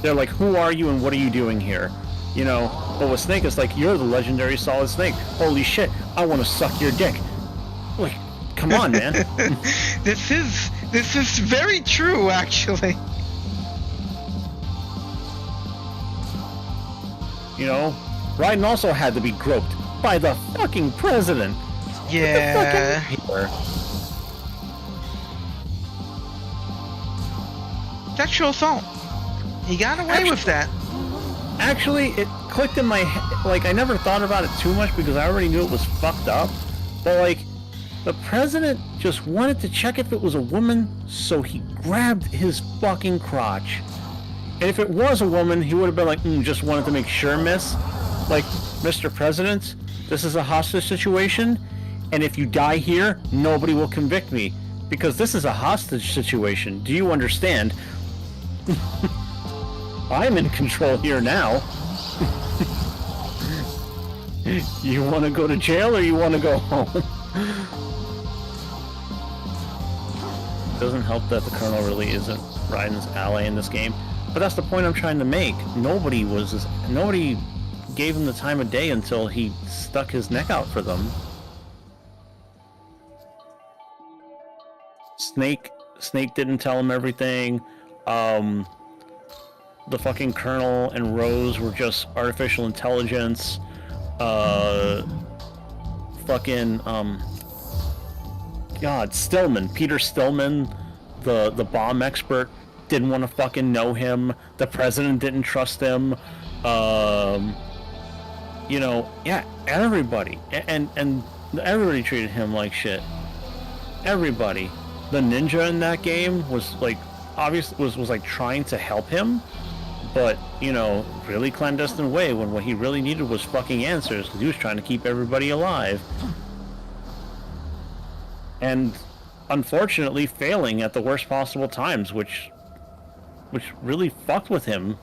They're like, who are you and what are you doing here? You know, but with Snake, it's like, you're the legendary Solid Snake. Holy shit, I want to suck your dick. Like, come on, man. This is very true, actually. You know, Raiden also had to be groped by the fucking president. Yeah. Sexual assault. He got away with that. Actually, it clicked in my head. Like, I never thought about it too much because I already knew it was fucked up. But, like, the president just wanted to check if it was a woman, so he grabbed his fucking crotch. And if it was a woman, he would have been like, just wanted to make sure, miss. Like, Mr. President, this is a hostage situation, and if you die here, nobody will convict me. Because this is a hostage situation. Do you understand? I'm in control here now. You want to go to jail or you want to go home? Doesn't help that the Colonel really isn't Raiden's ally in this game. But that's the point I'm trying to make. Nobody gave him the time of day until he stuck his neck out for them. Snake didn't tell him everything. The fucking Colonel and Rose were just artificial intelligence. Stillman, Peter Stillman, the bomb expert, didn't want to fucking know him. The president didn't trust him. You know, yeah, everybody, and everybody treated him like shit. Everybody. The ninja in that game was like, obviously was like trying to help him, but you know, really clandestine way when what he really needed was fucking answers because he was trying to keep everybody alive. And unfortunately failing at the worst possible times, which really fucked with him.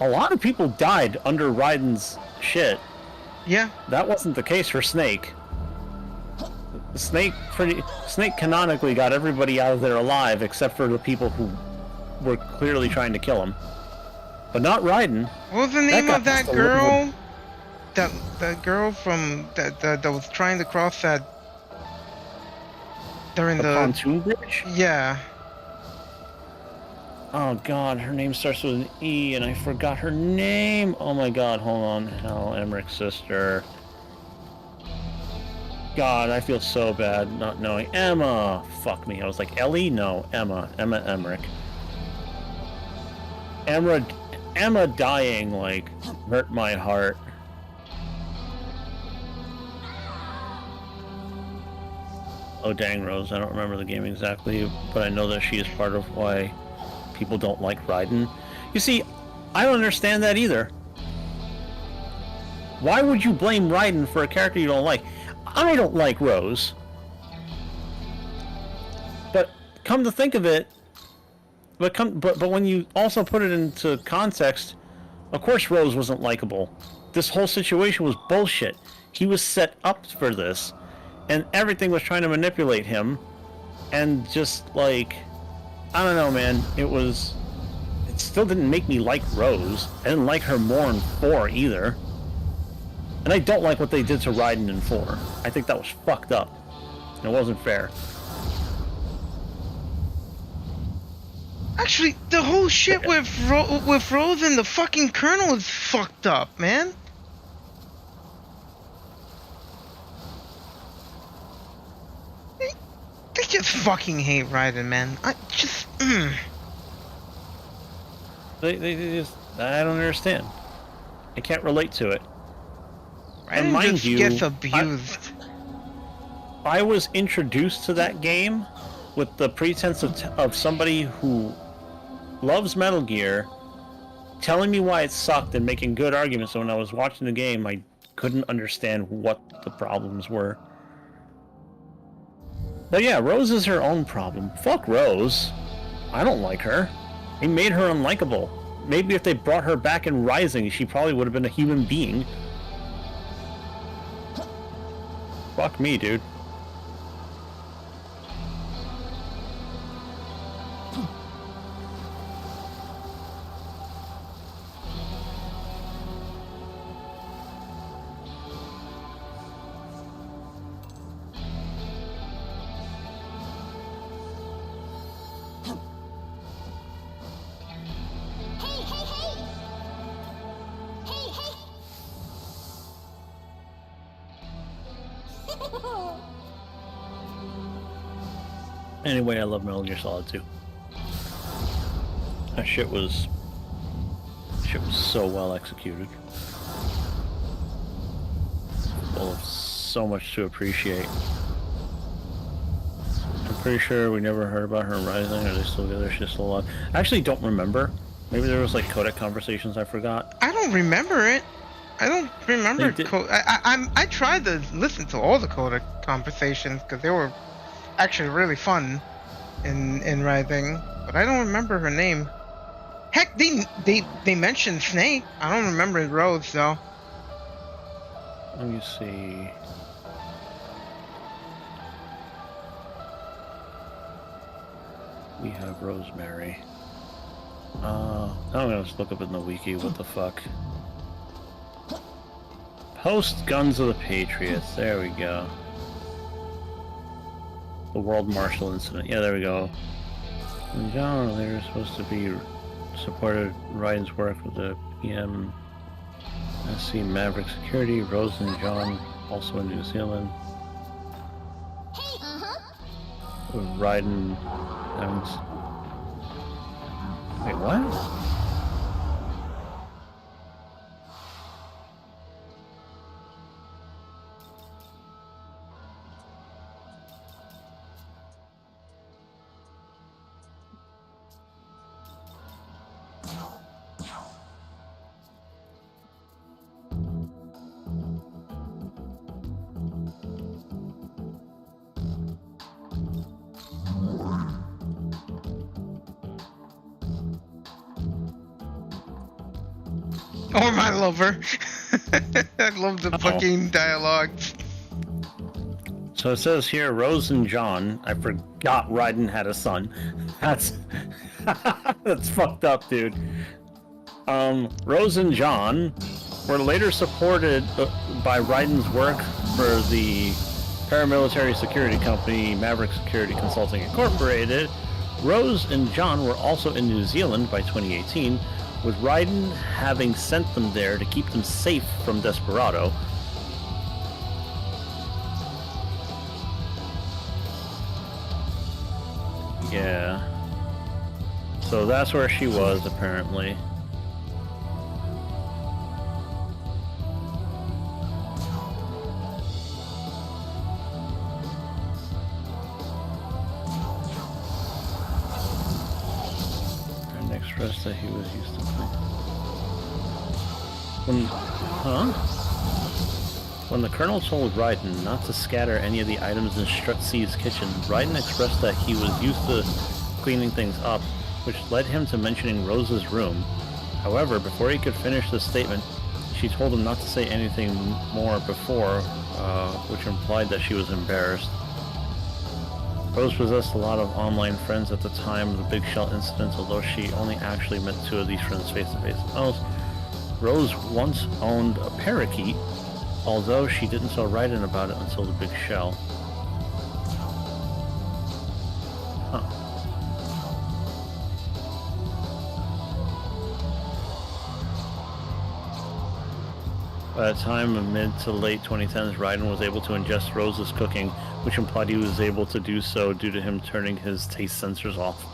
A lot of people died under Raiden's shit. Yeah. That wasn't the case for Snake. Snake canonically got everybody out of there alive except for the people who were clearly trying to kill him. But not Raiden. What was the name of that girl? That girl from that was trying to cross that during the pontoon bridge? Yeah. Oh god, her name starts with an E and I forgot her name. Oh my god, hold on. Hell, Emmerich's sister. God, I feel so bad not knowing. Emma! Fuck me. I was like, Ellie? No, Emma. Emma Emmerich. Emma dying, like, hurt my heart. Oh, dang, Rose. I don't remember the game exactly, but I know that she is part of why people don't like Raiden. You see, I don't understand that either. Why would you blame Raiden for a character you don't like? I don't like Rose. But come to think of it, but when you also put it into context, of course Rose wasn't likable. This whole situation was bullshit. He was set up for this, and everything was trying to manipulate him, and just like, I don't know, man. It still didn't make me like Rose. I didn't like her more in 4 either. And I don't like what they did to Raiden in 4. I think that was fucked up. It wasn't fair. Actually, the whole shit with Rose and the fucking Colonel is fucked up, man. They just fucking hate Raiden, man. I just... They just... I don't understand. I can't relate to it. And mind just you, gets abused. I was introduced to that game with the pretense of somebody who loves Metal Gear telling me why it sucked and making good arguments. So when I was watching the game, I couldn't understand what the problems were. But yeah, Rose is her own problem. Fuck Rose. I don't like her. They made her unlikable. Maybe if they brought her back in Rising, she probably would have been a human being. Fuck me, dude. Anyway, I love Metal Gear Solid 2. That shit was so well executed. Full of so much to appreciate. I'm pretty sure we never heard about her in Rising. Are they still together? She's still alive. I actually don't remember. Maybe there was like codec conversations I forgot. I don't remember it. I don't remember. I tried to listen to all the codec conversations because they were actually really fun in Rising, but I don't remember her name. Heck, they mentioned Snake. I don't remember Rose though. Let me see. We have Rosemary. I'm gonna just look up in the wiki. What the fuck? Post Guns of the Patriots. There we go. The World Marshal Incident. Yeah, there we go. In general, they were supposed to be supported Ryan's work with the PMSC Maverick Security. Rose and John, also in New Zealand. Raiden. Wait, what? Or my lover. I love the Oh. fucking dialogue. So it says here, Rose and John. I forgot Raiden had a son. That's that's fucked up, dude. Rose and John were later supported by Raiden's work for the paramilitary security company Maverick Security Consulting Incorporated. Rose and John were also in New Zealand by 2018, with Raiden having sent them there to keep them safe from Desperado. Yeah. So that's where she was, apparently. And expressed that he was used to play. When the Colonel told Raiden not to scatter any of the items in Strutzi's kitchen, Raiden expressed that he was used to cleaning things up, which led him to mentioning Rose's room. However, before he could finish the statement, she told him not to say anything more before, which implied that she was embarrassed. Rose possessed a lot of online friends at the time of the Big Shell incident, although she only actually met 2 of these friends face-to-face. Rose once owned a parakeet, although she didn't tell Raiden about it until the Big Shell. Huh. By the time of mid to late 2010s, Raiden was able to ingest Rose's cooking, which implied he was able to do so due to him turning his taste sensors off.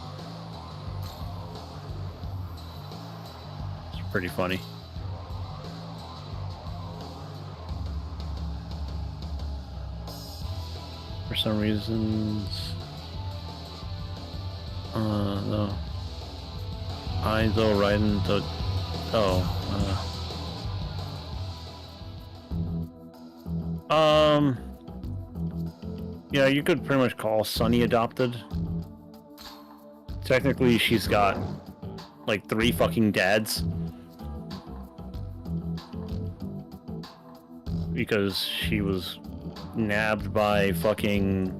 It's pretty funny. For some reasons... no. Though Raiden... Yeah, you could pretty much call Sunny adopted. Technically, she's got, like, 3 fucking dads. Because she was nabbed by Raiden,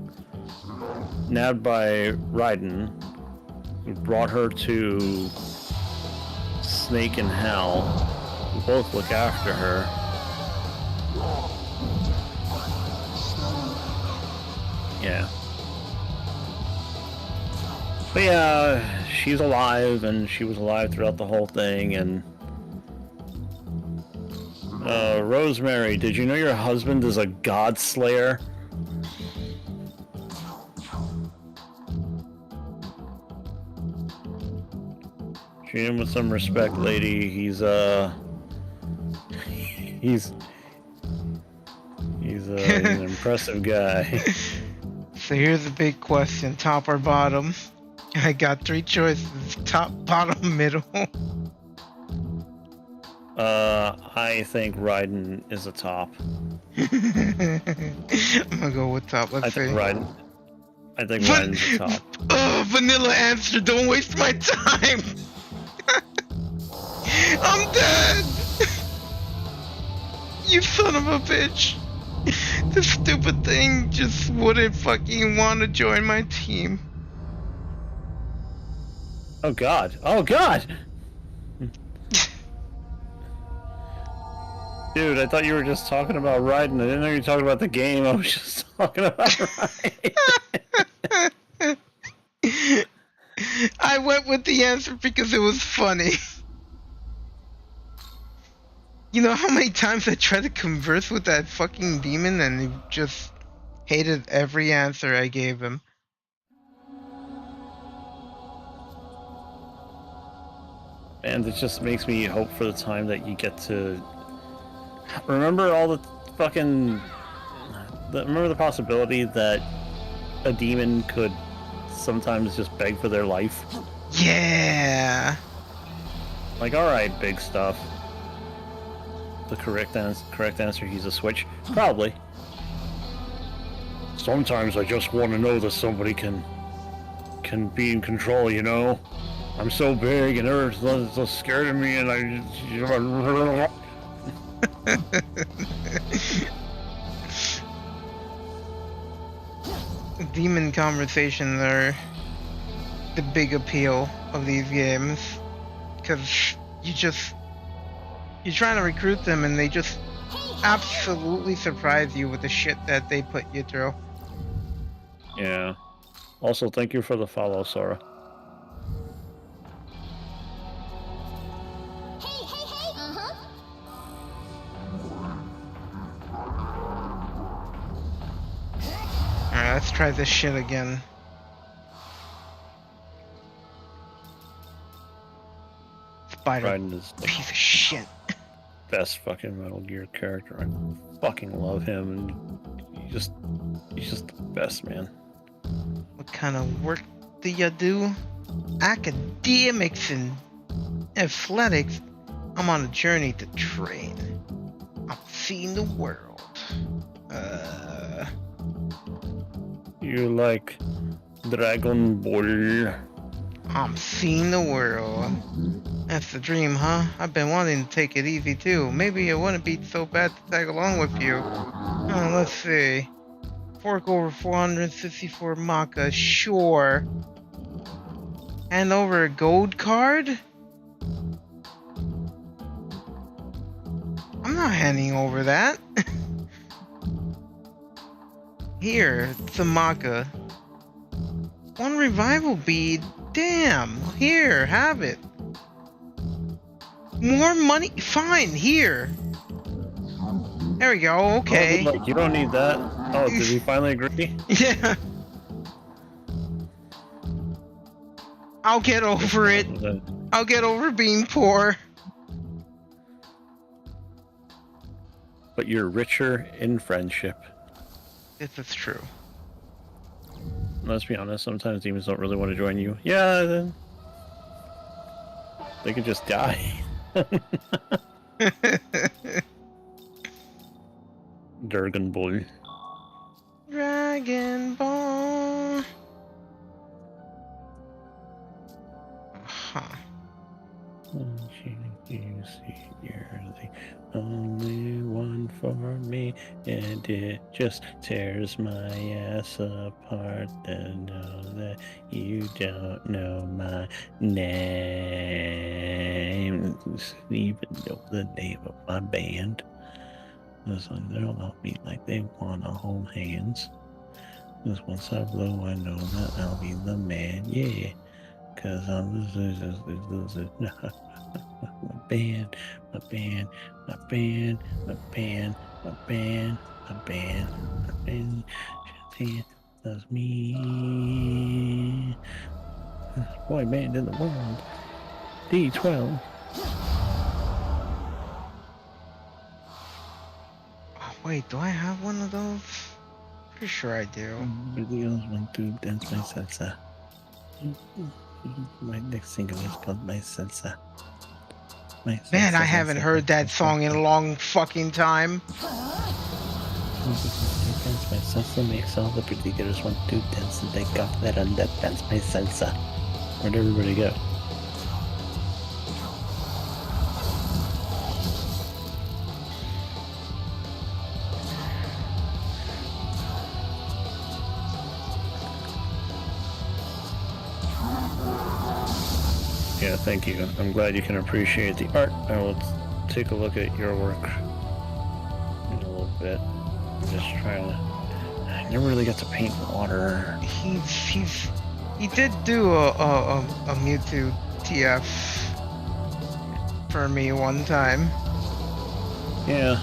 who brought her to Snake and Hal, who both look after her. Yeah. But yeah, she's alive, and she was alive throughout the whole thing, and... Rosemary, did you know your husband is a god slayer? Treat him with some respect, lady. He's an impressive guy. So here's the big question, top or bottom? I got 3 choices, top, bottom, middle. I think Raiden is a top. I'm gonna go with top, let's see. I think Raiden's a top. Oh, vanilla answer, don't waste my time! I'm dead! You son of a bitch! This stupid thing just wouldn't fucking want to join my team. Oh god. Oh god! Dude, I thought you were just talking about Raiden. I didn't know you were talking about the game. I was just talking about Raiden. I went with the answer because it was funny. You know how many times I tried to converse with that fucking demon and he just hated every answer I gave him. And it just makes me hope for the time that you get to... Remember all the fucking... Remember the possibility that a demon could sometimes just beg for their life? Yeah. Like, alright, big stuff. The correct answer, he's a switch? Probably. Sometimes I just want to know that somebody can be in control, you know? I'm so big and everyone's so scared of me, and I. Demon conversations are the big appeal of these games, because you're trying to recruit them and they just absolutely surprise you with the shit that they put you through. Yeah. Also, thank you for the follow, Sora. Alright, let's try this shit again. Spider Raiden is the piece of shit. best fucking Metal Gear character. I fucking love him, and he's just the best, man. What kind of work do you do? Academics and athletics. I'm on a journey to train. I'm seeing the world. You like Dragon Ball? I'm seeing the world. That's the dream, huh? I've been wanting to take it easy too. Maybe it wouldn't be so bad to tag along with you. Let's see. Fork over 464 Maka, sure. Hand over a gold card? I'm not handing over that. Here, it's a Maka. One revival bead. Damn. Here, have it. More money? Fine, here. There we go, okay. Oh, like, you don't need that. Oh, did he finally agree? Yeah. I'll get over it. I'll get over being poor. But you're richer in friendship. This is true. Let's be honest, sometimes demons don't really want to join you. Yeah, then they could just die. Dragon Ball. Dragon Ball. Huh. You see, you're the only one for me, and it just tears my ass apart to know that you don't know my name. Even know the name of my band. This one, they'll all be like they wanna hold hands. Cause once I blow, I know that I'll be the man, yeah. Cause I'm my band, my band, my band, my band, my band, my band, my band. Shazam loves me. Boy band in the world. D12. Oh, wait, do I have one of those? Pretty sure I do. Videos want to dance my salsa. My next single is called My Salsa. My salsa, Man, I haven't heard that song in a long fucking time. Dance my salsa makes all the pretty girls want to dance and take off that underpants. My salsa. Where'd everybody go? Yeah, thank you. I'm glad you can appreciate the art. I will take a look at your work in a little bit. I'm just trying to. I never really got to paint water. He did do a Mewtwo TF for me one time. Yeah.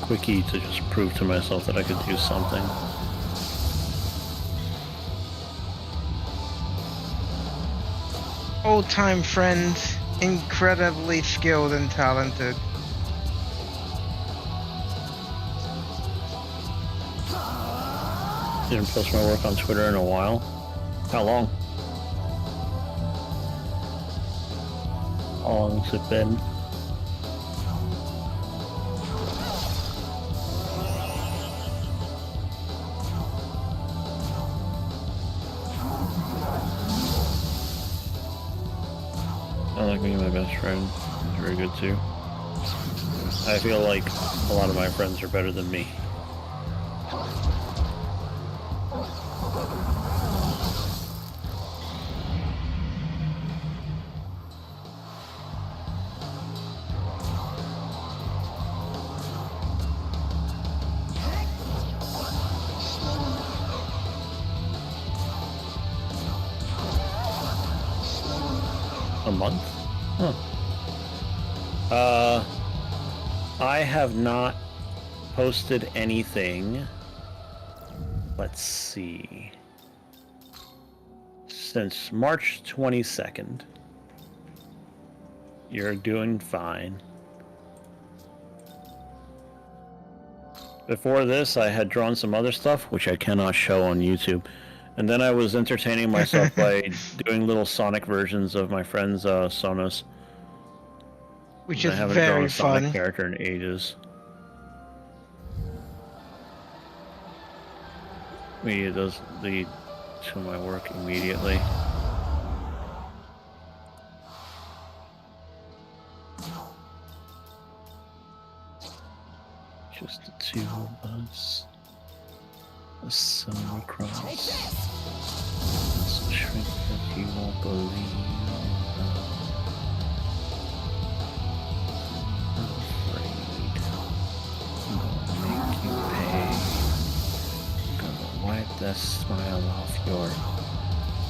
Quickie to just prove to myself that I could do something. Old-time friend, incredibly skilled and talented. Didn't post my work on Twitter in a while. How long? How long has it been? me, my best friend, is very good too. I feel like a lot of my friends are better than me. A month? Huh. I have not posted anything. Let's see. Since March 22nd. You're doing fine. Before this, I had drawn some other stuff, which I cannot show on YouTube. And then I was entertaining myself by doing little Sonic versions of my friend's Sonos. Which I is haven't drawn very a Sonic fun. character in ages. It does lead to my work immediately. Just the two of us. A summer cross. This shrink that you won't believe. I'm afraid. I'm gonna make you pay. I'm gonna wipe that smile off your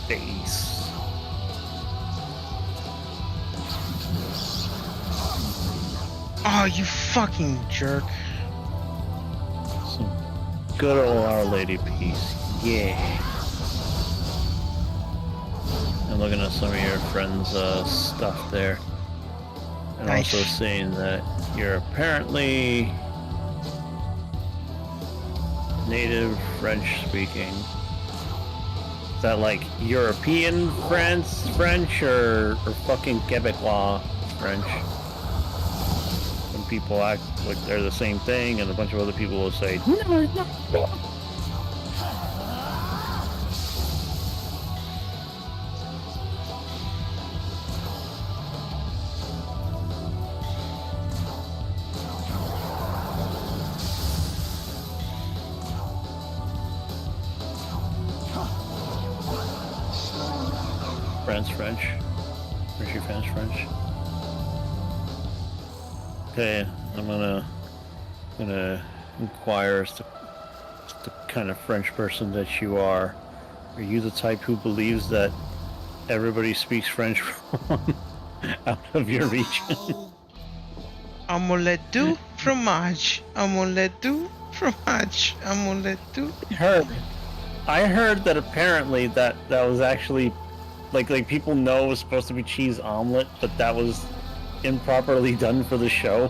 face. Oh, you fucking jerk. Some good old Our Lady peace. Yeah. And looking at some of your friends' stuff there. And Nice. also seeing that you're apparently native French speaking. Is that like European French or fucking Quebecois French? Some people act like they're the same thing, and a bunch of other people will say, no, no. French. Frenchy French. Okay, I'm gonna inquire as to the kind of French person that you are. Are you the type who believes that everybody speaks French from out of your region? Omelette du fromage. Omelette du fromage. Omelette du. I heard that apparently that was actually like people know it was supposed to be cheese omelet, but that was improperly done for the show,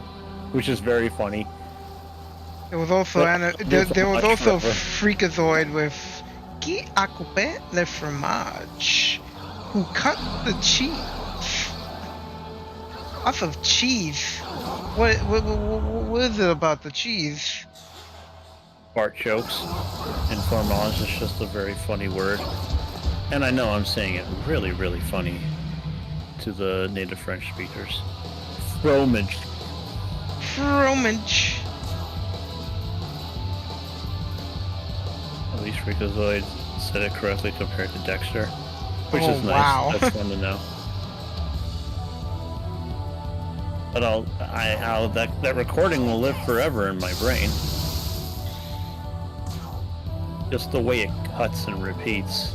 which is very funny. There was also there was also Freakazoid with Qui a coupé le fromage? Who cut the cheese? Lots of cheese. What is it about the cheese? Fart jokes, and fromage is just a very funny word. And I know I'm saying it really, really funny to the native French speakers. Fromage. Fromage. At least Freakazoid said it correctly compared to Dexter, which Oh, is nice. wow. That's fun to know. But that recording will live forever in my brain. Just the way it cuts and repeats.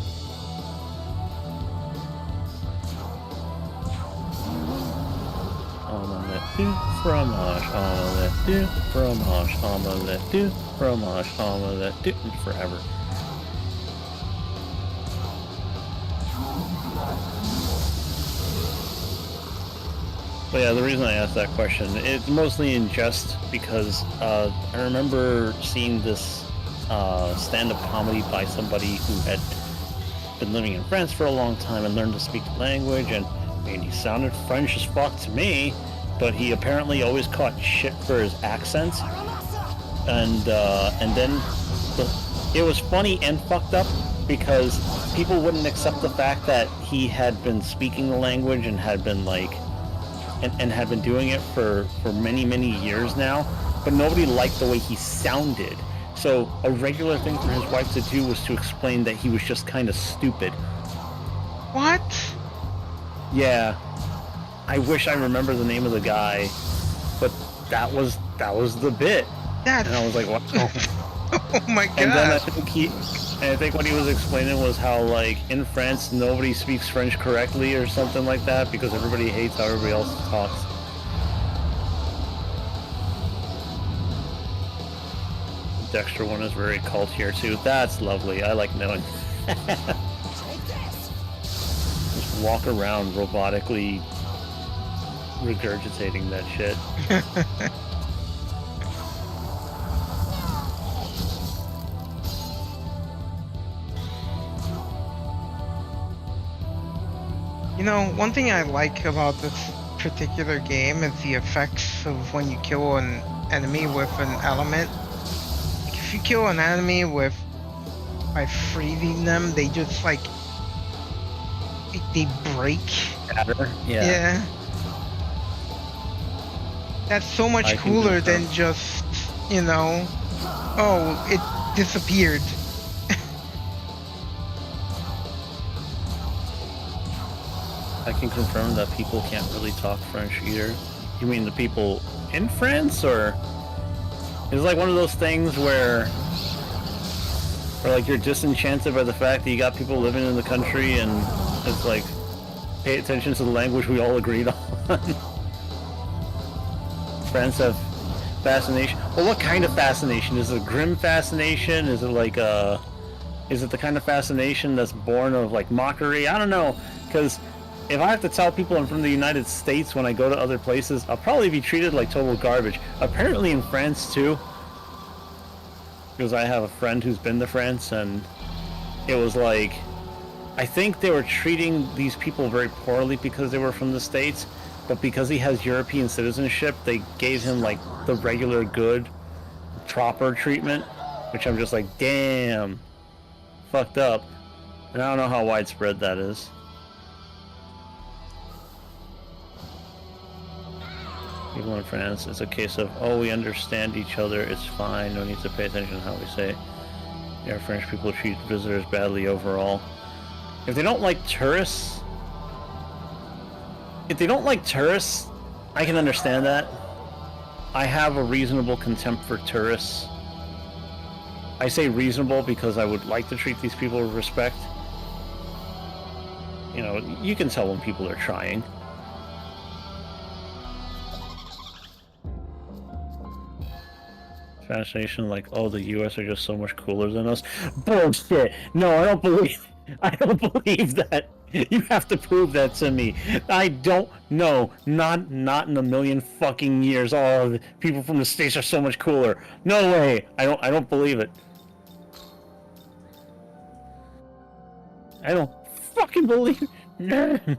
Omelette du fromage, omelette du fromage, omelette du fromage, omelette du forever. But yeah, the reason I asked that question, it's mostly in jest because I remember seeing this stand-up comedy by somebody who had been living in France for a long time and learned to speak the language, and I mean, he sounded French as fuck to me, but he apparently always caught shit for his accents. And then it was funny and fucked up because people wouldn't accept the fact that he had been speaking the language and had been like and had been doing it for many years now, but nobody liked the way he sounded. So a regular thing for his wife to do was to explain that he was just kind of stupid. What? Yeah, I wish I remember the name of the guy, but that was the bit. That's... And I was like, what? Oh my god. And then I think what he was explaining was how, like, in France nobody speaks French correctly or something like that because everybody hates how everybody else talks. Dexter one is very cult here too. That's lovely. I like knowing. Just walk around robotically regurgitating that shit. You know, one thing I like about this particular game is the effects of when you kill an enemy with an element. Like, if you kill an enemy by freezing them, they just like they break. Yeah. That's so much cooler than just, you know, oh, it disappeared. I can confirm that people can't really talk French either. You mean the people in France, or it's like one of those things where like you're disenchanted by the fact that you got people living in the country and it's like pay attention to the language we all agreed on. France have fascination. Well, what kind of fascination? Is it a grim fascination? Is it like is it the kind of fascination that's born of like mockery? I don't know, because if I have to tell people I'm from the United States when I go to other places, I'll probably be treated like total garbage. Apparently in France too, because I have a friend who's been to France, and it was like, I think they were treating these people very poorly because they were from the States, but because he has European citizenship, they gave him like the regular good, proper treatment, which I'm just like, damn, fucked up. And I don't know how widespread that is. People in France, it's a case of, oh, we understand each other, it's fine, no need to pay attention to how we say it. Yeah, French people treat visitors badly overall. If they don't like tourists, I can understand that. I have a reasonable contempt for tourists. I say reasonable because I would like to treat these people with respect. You know, you can tell when people are trying. Fascination, like, oh, the U.S. are just so much cooler than us. Bullshit. No, I don't believe that. You have to prove that to me. I don't know. Not in a million fucking years. Oh, the people from the States are so much cooler. No way. I don't believe it. I don't fucking believe it.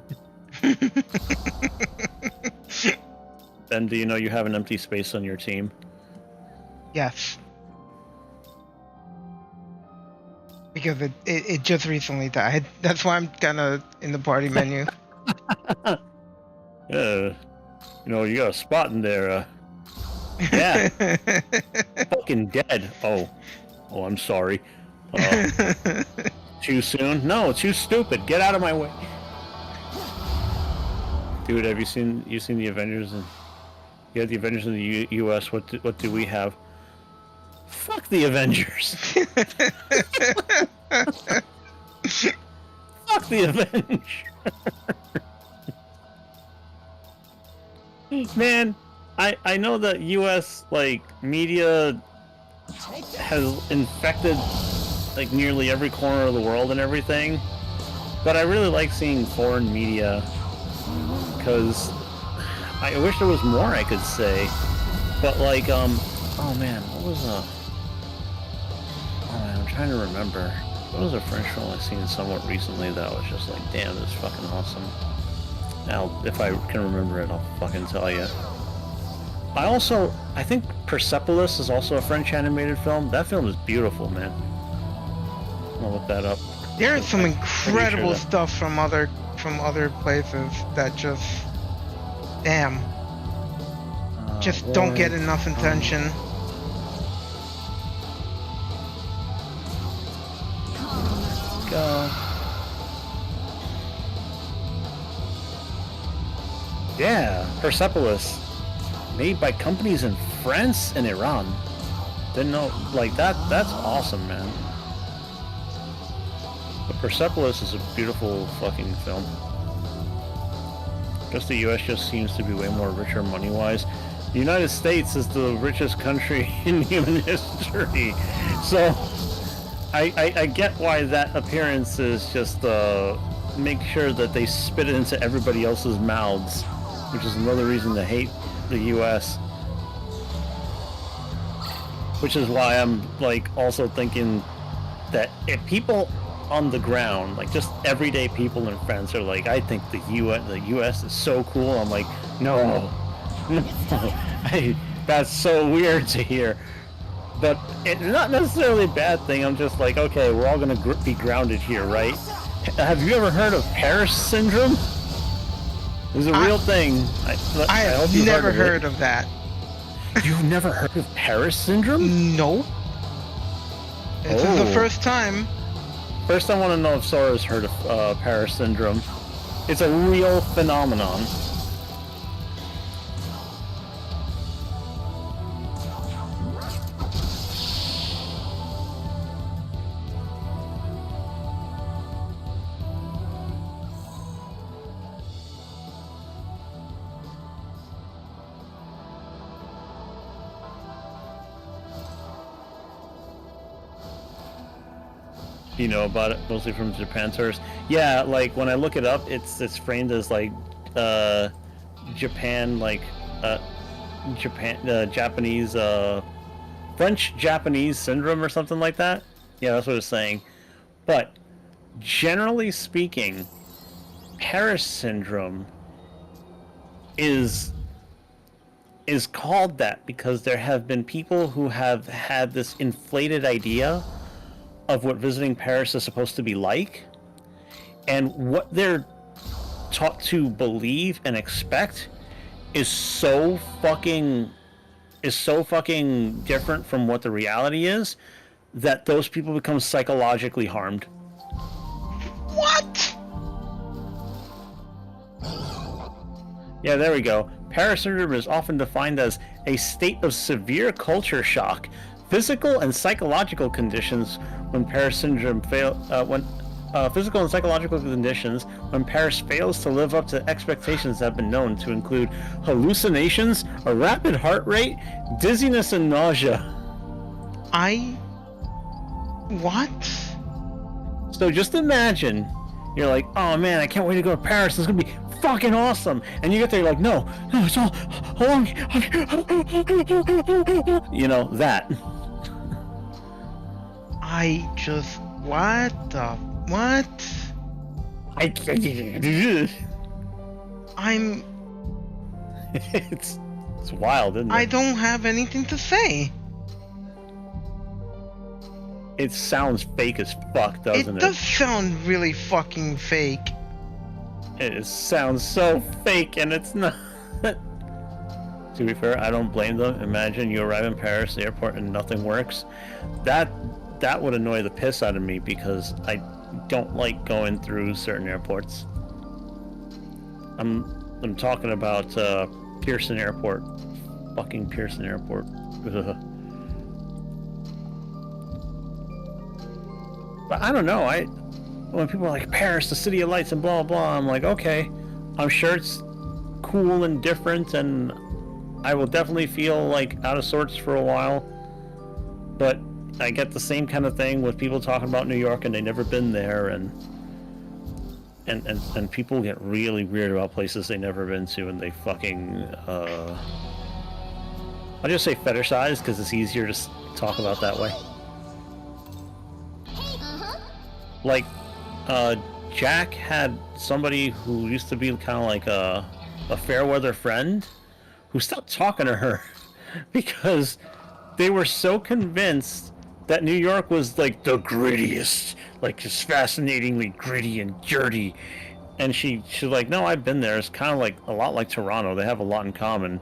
Ben, do you know you have an empty space on your team? Yes. Because it just recently died. That's why I'm kinda in the party menu. You know, you got a spot in there, yeah. Fucking dead. Oh, I'm sorry. Too soon? No, too stupid. Get out of my way. Dude, have you seen the Avengers? And you have the Avengers in the U.S. What do we have? Fuck the Avengers. Fuck the Avengers. Man, I know that U.S. like media has infected like nearly every corner of the world and everything, but I really like seeing foreign media because I wish there was more I could say. But like oh man, what was I'm trying to remember. What was a French film I seen somewhat recently that was just like, damn, this is fucking awesome. Now, if I can remember it, I'll fucking tell you. I think Persepolis is also a French animated film. That film is beautiful, man. I'll look that up. There is some incredible stuff from other places that just Damn. Just don't get enough attention. Go. Yeah, Persepolis. Made by companies in France and Iran. Didn't know, like, that's awesome, man. But Persepolis is a beautiful fucking film. Just the US just seems to be way more richer money-wise. The United States is the richest country in human history. So, I get why that appearance is just, make sure that they spit it into everybody else's mouths, which is another reason to hate the US. Which is why I'm, like, also thinking that if people on the ground, like just everyday people and friends are like, I think the US is so cool. I'm like, no, that's so weird to hear. But it's not necessarily a bad thing. I'm just like, okay, we're all gonna be grounded here, right? Have you ever heard of Paris syndrome? It's a real thing. I have never heard of that. You've never heard of Paris syndrome? Nope. This is the first time. First, I want to know if Sora's heard of Paris syndrome. It's a real phenomenon. You know about it mostly from Japan tours. Yeah, like when I look it up, it's framed as like Japan, like Japanese French Japanese syndrome or something like that. Yeah, that's what it's saying. But generally speaking, Paris syndrome is called that because there have been people who have had this inflated idea of what visiting Paris is supposed to be like, and what they're taught to believe and expect is so fucking different from what the reality is that those people become psychologically harmed. What? Yeah, there we go. Paris syndrome is often defined as a state of severe culture shock, physical and psychological conditions when Paris syndrome physical and psychological conditions when Paris fails to live up to expectations that have been known to include hallucinations, a rapid heart rate, dizziness, and nausea. What? So just imagine, you're like, oh man, I can't wait to go to Paris. It's gonna be fucking awesome. And you get there, you're like, no, it's all along. You know, that. What? It's wild, isn't it? I don't have anything to say. It sounds fake as fuck, doesn't it? It does sound really fucking fake. It sounds so fake, and it's not. To be fair, I don't blame them. Imagine you arrive in Paris, the airport, and nothing works. That would annoy the piss out of me because I don't like going through certain airports. I'm talking about Pearson Airport. Fucking Pearson Airport. But I don't know. When people are like, Paris, the city of lights and blah blah, I'm like, okay, I'm sure it's cool and different, and I will definitely feel like out of sorts for a while. But I get the same kind of thing with people talking about New York and they've never been there, and people get really weird about places they've never been to, and they fucking I'll just say fetishize because it's easier to talk about that way. Like Jack had somebody who used to be kind of like a fair weather friend who stopped talking to her because they were so convinced that New York was like the grittiest, like just fascinatingly gritty and dirty, And she's like, no, I've been there. It's kind of like a lot like Toronto. They have a lot in common.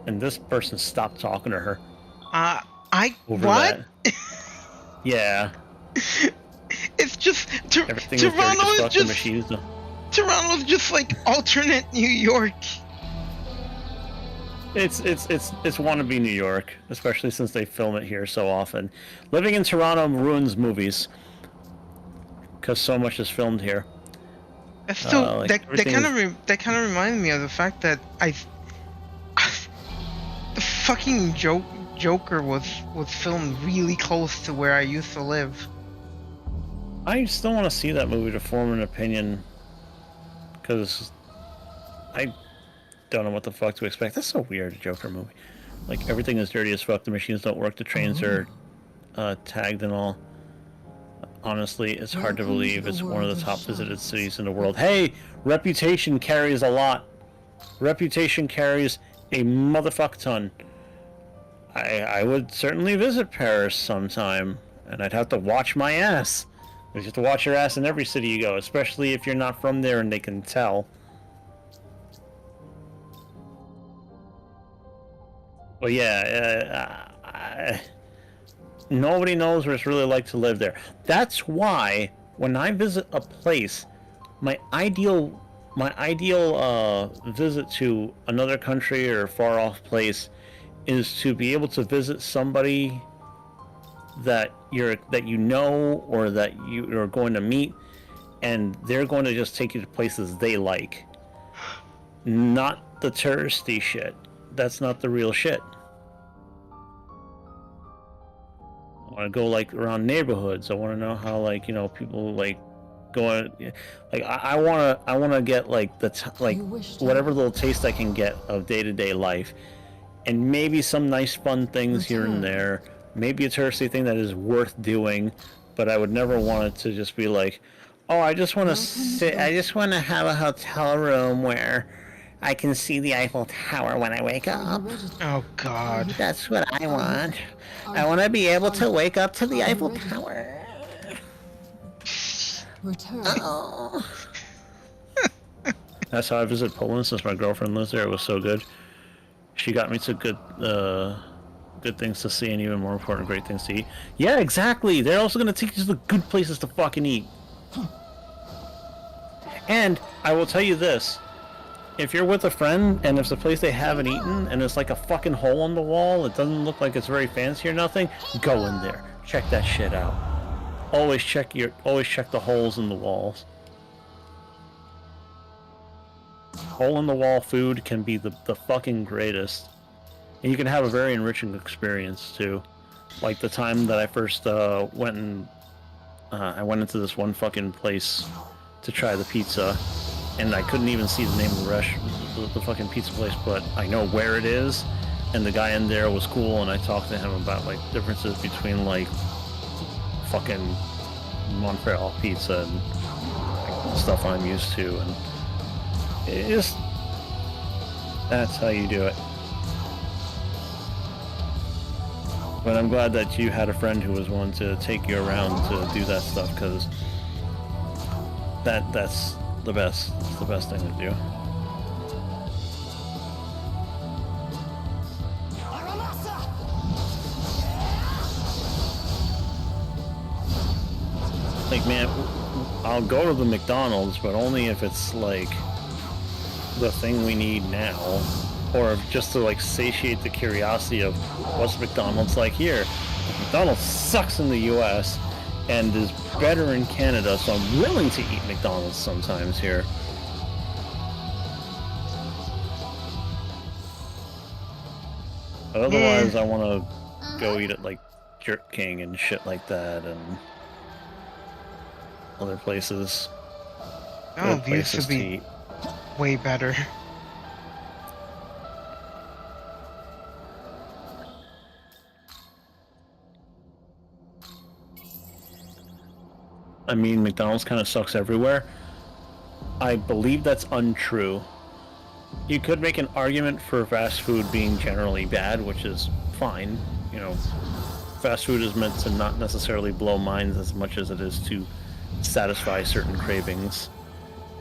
And this person stopped talking to her over what? that. Yeah. It's just Everything Toronto is is fuck the just machines. Toronto's just like alternate New York. It's wannabe New York, especially since they film it here so often. Living in Toronto ruins movies because so much is filmed here. So like that everything kind of reminds me of the fact that the fucking Joker was filmed really close to where I used to live. I still want to see that movie to form an opinion, because I don't know what the fuck to expect. That's so weird, a Joker movie. Like, everything is dirty as fuck, the machines don't work, the trains are tagged and all. Honestly, it's hard to believe it's one of the top visited cities in the world. Hey! Reputation carries a lot. Reputation carries a motherfuck ton. I would certainly visit Paris sometime, and I'd have to watch my ass. You have to watch your ass in every city you go, especially if you're not from there and they can tell. But yeah, nobody knows what it's really like to live there. That's why when I visit a place, my ideal visit to another country or far off place is to be able to visit somebody that you know or that you are going to meet, and they're going to just take you to places they like, not the touristy shit. That's not the real shit. I want to go like around neighborhoods. I want to know how, like, you know, people like going, like I want to get like whatever little taste I can get of day-to-day life, and maybe some nice fun things here and there. Maybe a touristy thing that is worth doing, but I would never want it to just be like, oh, I just want to sit. I just want to have a hotel room where I can see the Eiffel Tower when I wake up. Oh God. That's what I want. I want to be able to wake up to the Eiffel Tower. Return. Oh. That's how I visit Poland since my girlfriend lives there. It was so good. She got me to good things to see, and even more important, great things to eat. Yeah, exactly. They're also going to take you to the good places to fucking eat. And I will tell you this. If you're with a friend and it's a place they haven't eaten and it's like a fucking hole in the wall, it doesn't look like it's very fancy or nothing, go in there. Check that shit out. Always check the holes in the walls. Hole in the wall food can be the fucking greatest. And you can have a very enriching experience too. Like the time that I first went into this one fucking place to try the pizza, and I couldn't even see the name of the fucking pizza place, but I know where it is, and the guy in there was cool, and I talked to him about like differences between like fucking Montreal pizza and like, stuff I'm used to, and it's that's how you do it. But I'm glad that you had a friend who was willing to take you around to do that stuff, because that's the best. It's the best thing to do. Like, man, I'll go to the McDonald's, but only if it's like the thing we need now, or just to like satiate the curiosity of what's McDonald's like here. McDonald's sucks in the US and is better in Canada, so I'm willing to eat McDonald's sometimes here. But otherwise, I want to go eat at like Jerk King and shit like that, and other places. Oh, these should be way better. I mean, McDonald's kind of sucks everywhere. I believe that's untrue. You could make an argument for fast food being generally bad, which is fine. You know, fast food is meant to not necessarily blow minds as much as it is to satisfy certain cravings.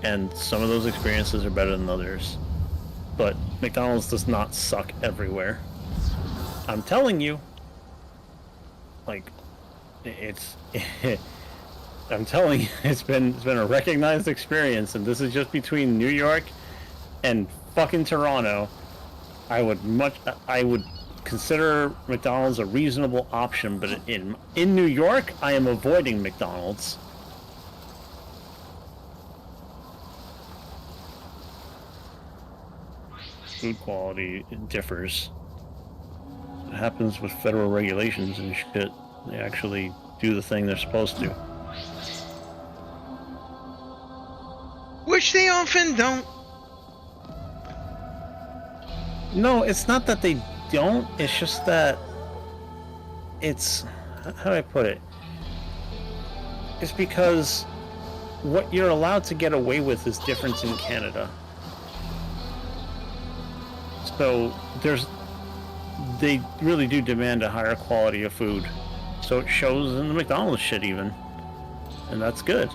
and some of those experiences are better than others. But McDonald's does not suck everywhere. I'm telling you. Like, it's... I'm telling you, it's been a recognized experience, and this is just between New York and fucking Toronto. I would consider McDonald's a reasonable option, but in New York, I am avoiding McDonald's. Food quality differs. It happens with federal regulations and shit. They actually do the thing they're supposed to. Which they often don't. No, it's not that they don't. It's just that it's... How do I put it? It's because what you're allowed to get away with is different in Canada. So they really do demand a higher quality of food. So it shows in the McDonald's shit even. And that's good.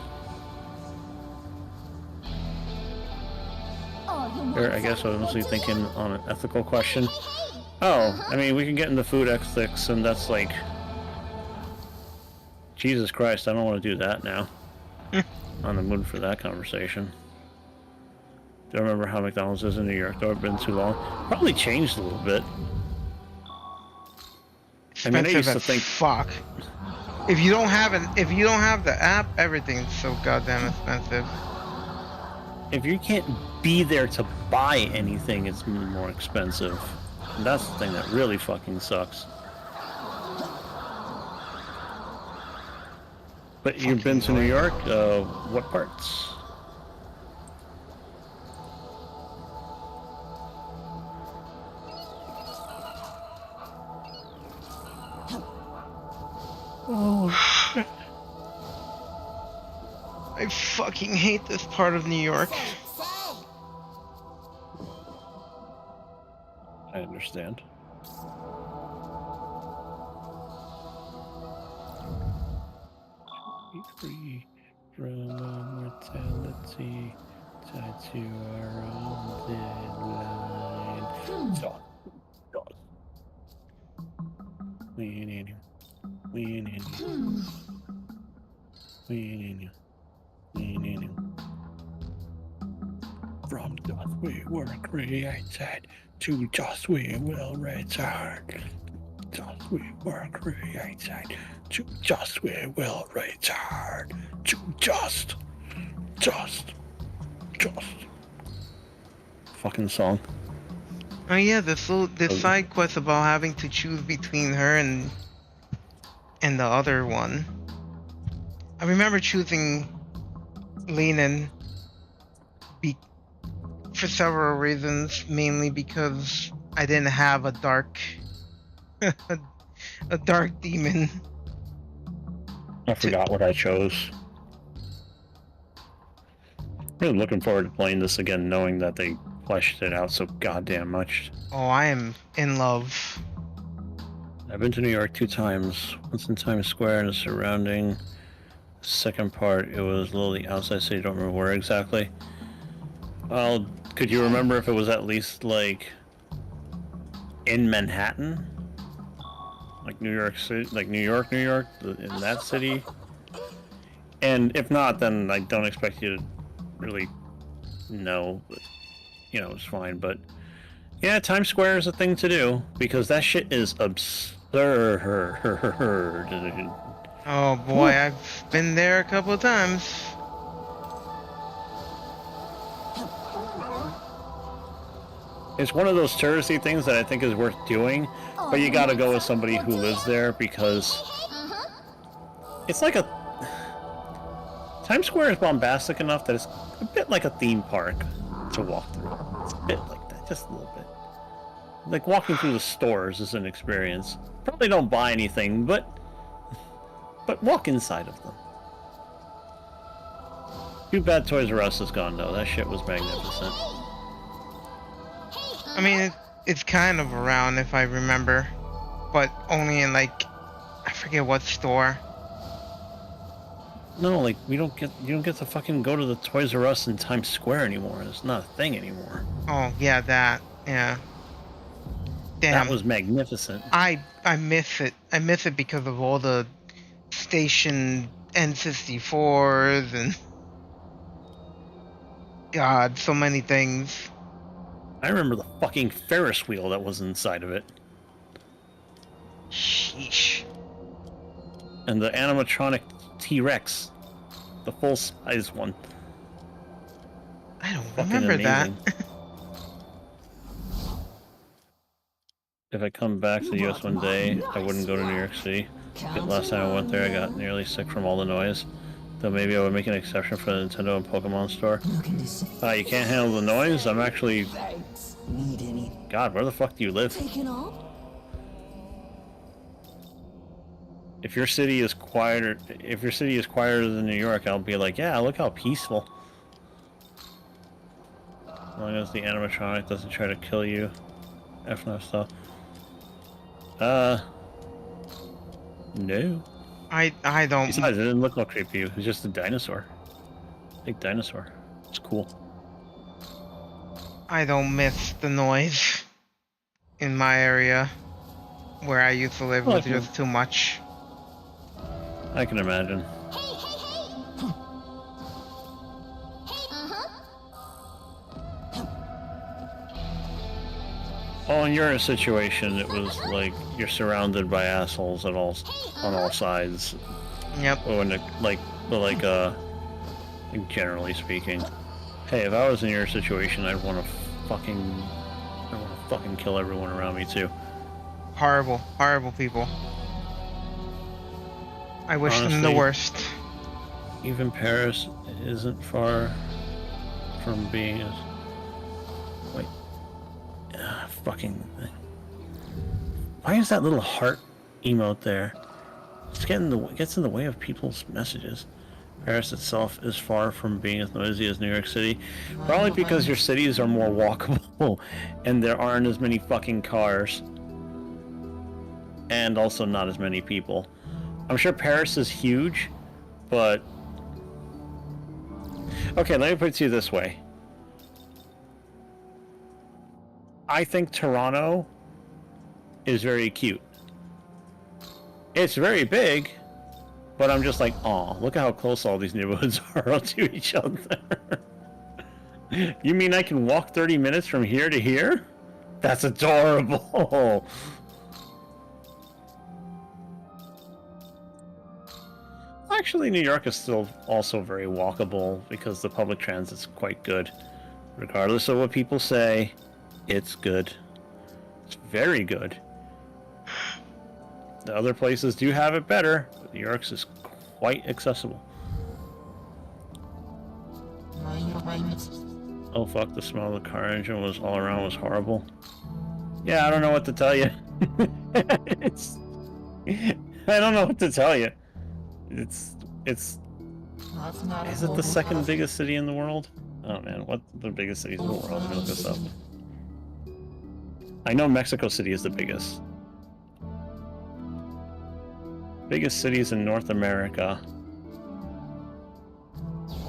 Or I guess I was mostly thinking on an ethical question. Oh, I mean, we can get into food ethics, and that's like... Jesus Christ, I don't want to do that now. On the mood for that conversation. Don't remember how McDonald's is in New York, though. It's been too long. Probably changed a little bit. I mean, I used to think... Fuck. If you don't have the app, everything's so goddamn expensive. If you can't be there to buy anything, it's more expensive. And that's the thing that really fucking sucks. But you've been to New York? What parts? Oh, shit. I fucking hate this part of New York. I understand. Free from mortality, tied to our own deadline. Stop. We ain't in here. We ain't in here. We ain't in here. We ain't in here. From dust we were created, to dust we will return. Dust we were created, to dust we will return. To dust. Fucking song. Oh yeah, this side quest about having to choose between her and the other one. I remember choosing Lehman for several reasons, mainly because I didn't have a dark a dark demon. I forgot what I chose. Really looking forward to playing this again, knowing that they fleshed it out so goddamn much. Oh, I am in love. I've been to New York 2 times. Once in Times Square and the surrounding. Second part, it was a little the outside city, don't remember where exactly. Well, could you remember if it was at least, like, in Manhattan? Like New York City, like New York, in that city? And if not, then I don't expect you to really know, but, you know, it's fine, but yeah, Times Square is a thing to do, because that shit is absurd. Oh boy, I've been there a couple of times. It's one of those touristy things that I think is worth doing, but you gotta go with somebody who lives there, because it's like a... Times Square is bombastic enough that it's a bit like a theme park to walk through. It's a bit like that, just a little bit. Like walking through the stores is an experience. Probably don't buy anything, but walk inside of them. Too bad Toys R Us is gone though. That shit was magnificent. I mean, it's kind of around if I remember, but only in like, I forget what store. No, like you don't get to fucking go to the Toys R Us in Times Square anymore. It's not a thing anymore. Oh yeah, that. Yeah. Damn. That was magnificent. I miss it. I miss it because of all the station N64s and God, so many things. I remember the fucking Ferris wheel that was inside of it. Sheesh. And the animatronic T-Rex. The full-size one. I don't Fucking remember amazing. that. If I come back to the US one day, I wouldn't go to New York City. Last time I went there, I got nearly sick from all the noise. Though maybe I would make an exception for the Nintendo and Pokemon store. You can't handle the noise? I'm actually... Need any God, where the fuck do you live? taken off? If your city is quieter than New York, I'll be like, yeah, look how peaceful. As long as the animatronic doesn't try to kill you. FNAF stuff. No. I don't. Besides, it didn't look all creepy. It was just a dinosaur. Big dinosaur. It's cool. I don't miss the noise in my area where I used to live. Well, Was just too much. I can imagine. Oh, in your situation, it was like you're surrounded by assholes on all sides. Yep. Or generally speaking. Hey, if I was in your situation, I'd want to fucking kill everyone around me too. Horrible, horrible people. I wish them the Honestly, worst. Even Paris isn't far from being as... Wait. Fucking thing. Why is that little heart emote there? It's gets in the way of people's messages. Paris itself is far from being as noisy as New York City. Probably because your cities are more walkable and there aren't as many fucking cars. And also not as many people. I'm sure Paris is huge, but... Okay, let me put it to you this way. I think Toronto is very cute. It's very big, but I'm just like, aw, look at how close all these neighborhoods are to each other. You mean I can walk 30 minutes from here to here? That's adorable. Actually, New York is still also very walkable because the public transit's quite good. Regardless of what people say, it's good. It's very good. The other places do have it better, but New York's is quite accessible. Oh fuck, the smell of the car engine was all around was horrible. Yeah, I don't know what to tell you. I don't know what to tell you. Is it the second biggest city in the world? Oh man, what the biggest cities in the world? Let me look this up. I know Mexico City is the biggest. Biggest cities in North America.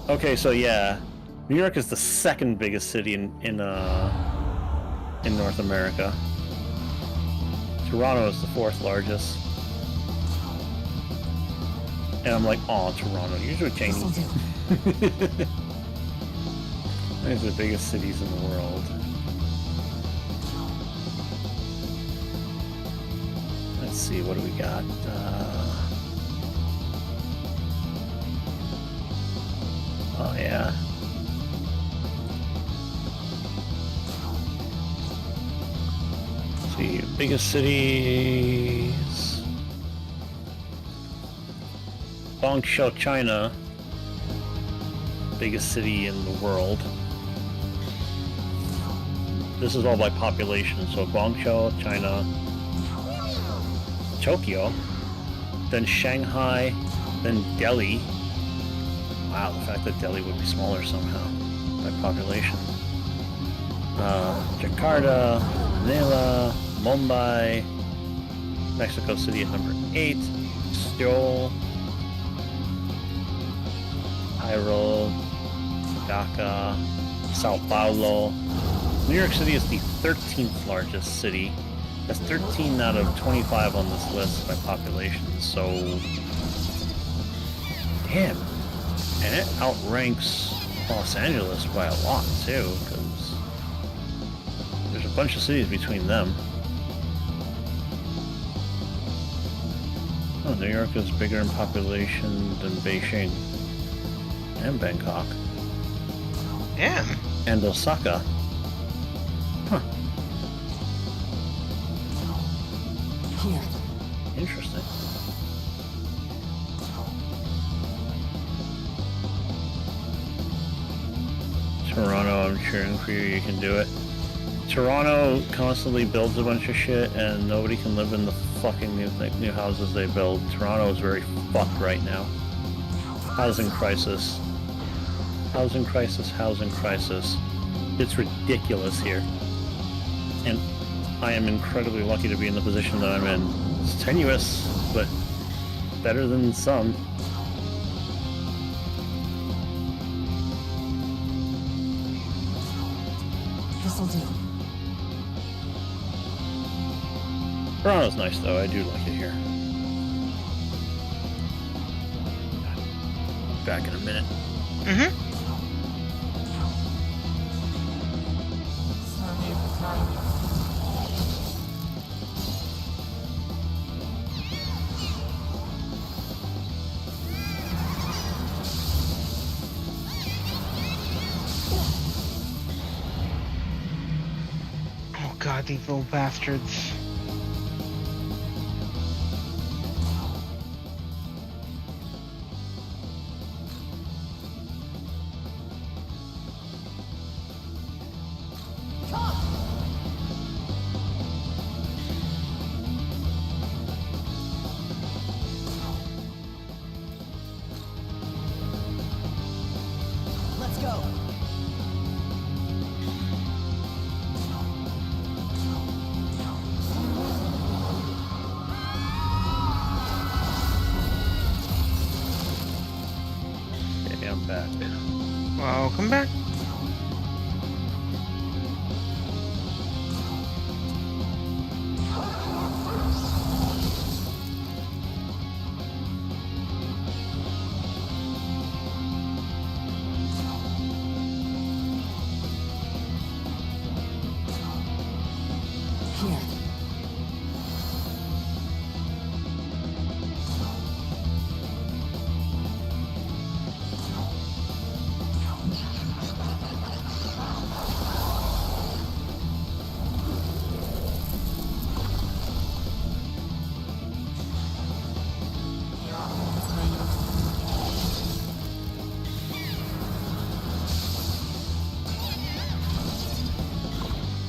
Okay, so yeah, New York is the second biggest city in North America. Toronto is the fourth largest. And I'm like, aw, Toronto, you're so tiny. These are the biggest cities in the world. Let's see, what do we got? Oh yeah. Let's see, biggest cities. Guangzhou, China. Biggest city in the world. This is all by population, so Guangzhou, China. Tokyo, then Shanghai, then Delhi. Wow, the fact that Delhi would be smaller somehow by population. Jakarta, Manila, Mumbai, Mexico City at number 8, Seoul, Cairo, Dhaka, Sao Paulo. New York City is the 13th largest city. That's 13 out of 25 on this list by population, so... Damn. And it outranks Los Angeles by a lot, too, because there's a bunch of cities between them. Oh, New York is bigger in population than Beijing. And Bangkok. Damn. And Osaka. Huh. Here. Interesting. Toronto, I'm cheering for you, you can do it. Toronto constantly builds a bunch of shit and nobody can live in the fucking new houses they build. Toronto is very fucked right now. Housing crisis. Housing crisis, housing crisis. It's ridiculous here. And I am incredibly lucky to be in the position that I'm in. It's tenuous, but better than some. This'll do. Toronto's nice though, I do like it here. Back in a minute. Mm-hmm. Oh god, these little bastards. Let's go. Okay, I'm back. Welcome back. Here.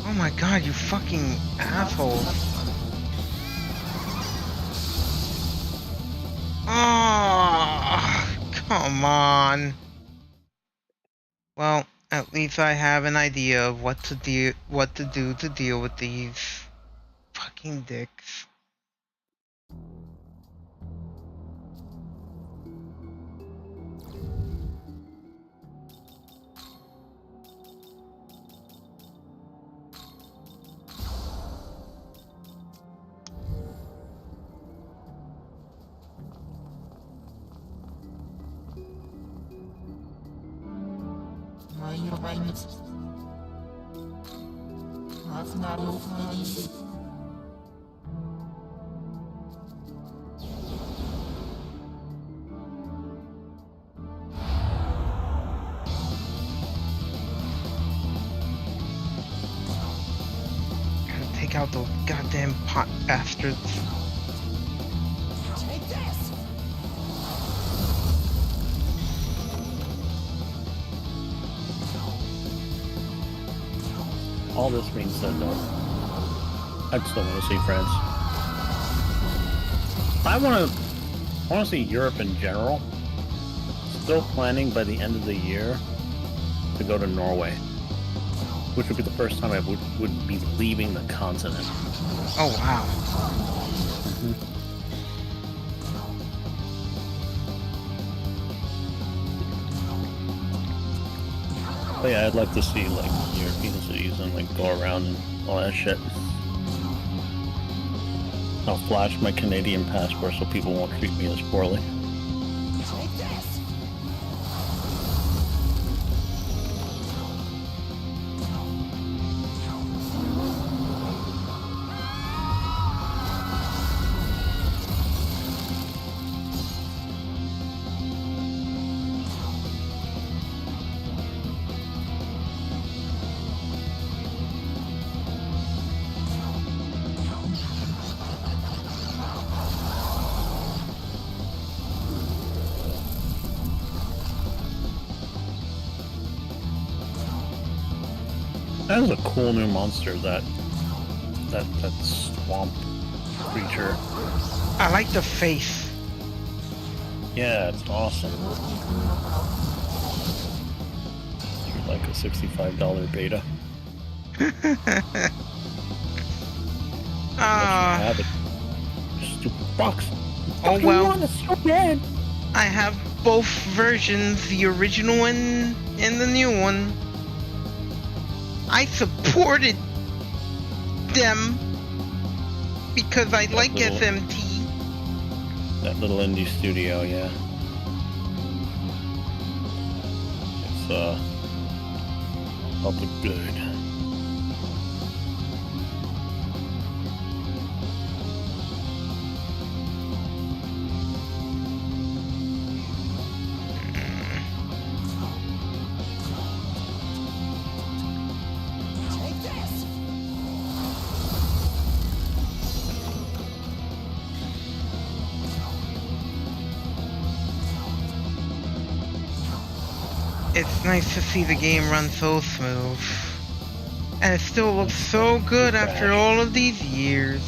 Oh my god, you fucking assholes. Oh, come on. Well, at least I have an idea of what to do to deal with these fucking dicks. Gotta take out those goddamn pot bastards. Take this. All this being said though, I still want to see France. I want to see Europe in general. Still planning by the end of the year to go to Norway, which would be the first time I would be leaving the continent. Oh wow. But yeah, I'd like to see like European cities and like go around and all that shit. I'll flash my Canadian passport so people won't treat me as poorly. Take this! That is a cool new monster, that swamp creature. I like the face. Yeah, it's awesome. You're like a $65 beta. Ah. Have it. Stupid box. Oh well. Want it so bad. I have both versions, the original one and the new one. I supported them because I like little- SMT. That little indie studio, yeah. It's public good. Take this! It's nice to see the game run so smooth. And it still looks so good after all of these years.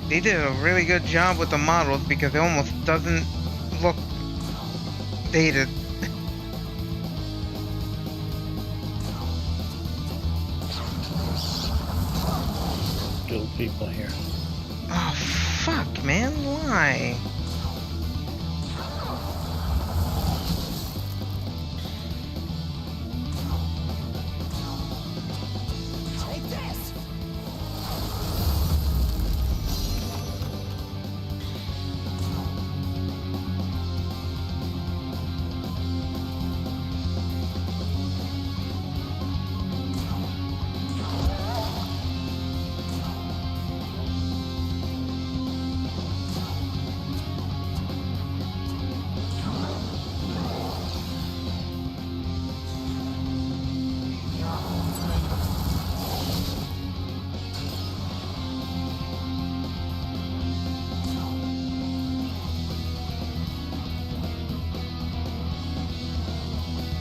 They did a really good job with the models because it almost doesn't look dated. Still people here. Oh, fuck, man. Why? Take this!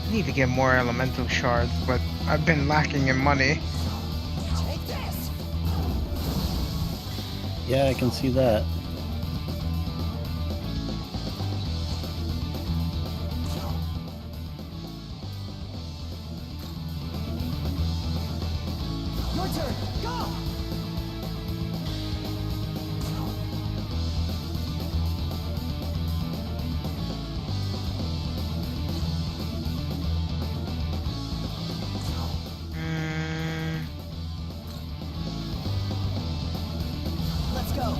I need to get more elemental shards, but I've been lacking in money. Take this! Yeah, I can see that. Your turn! Go! Mm, Let's go!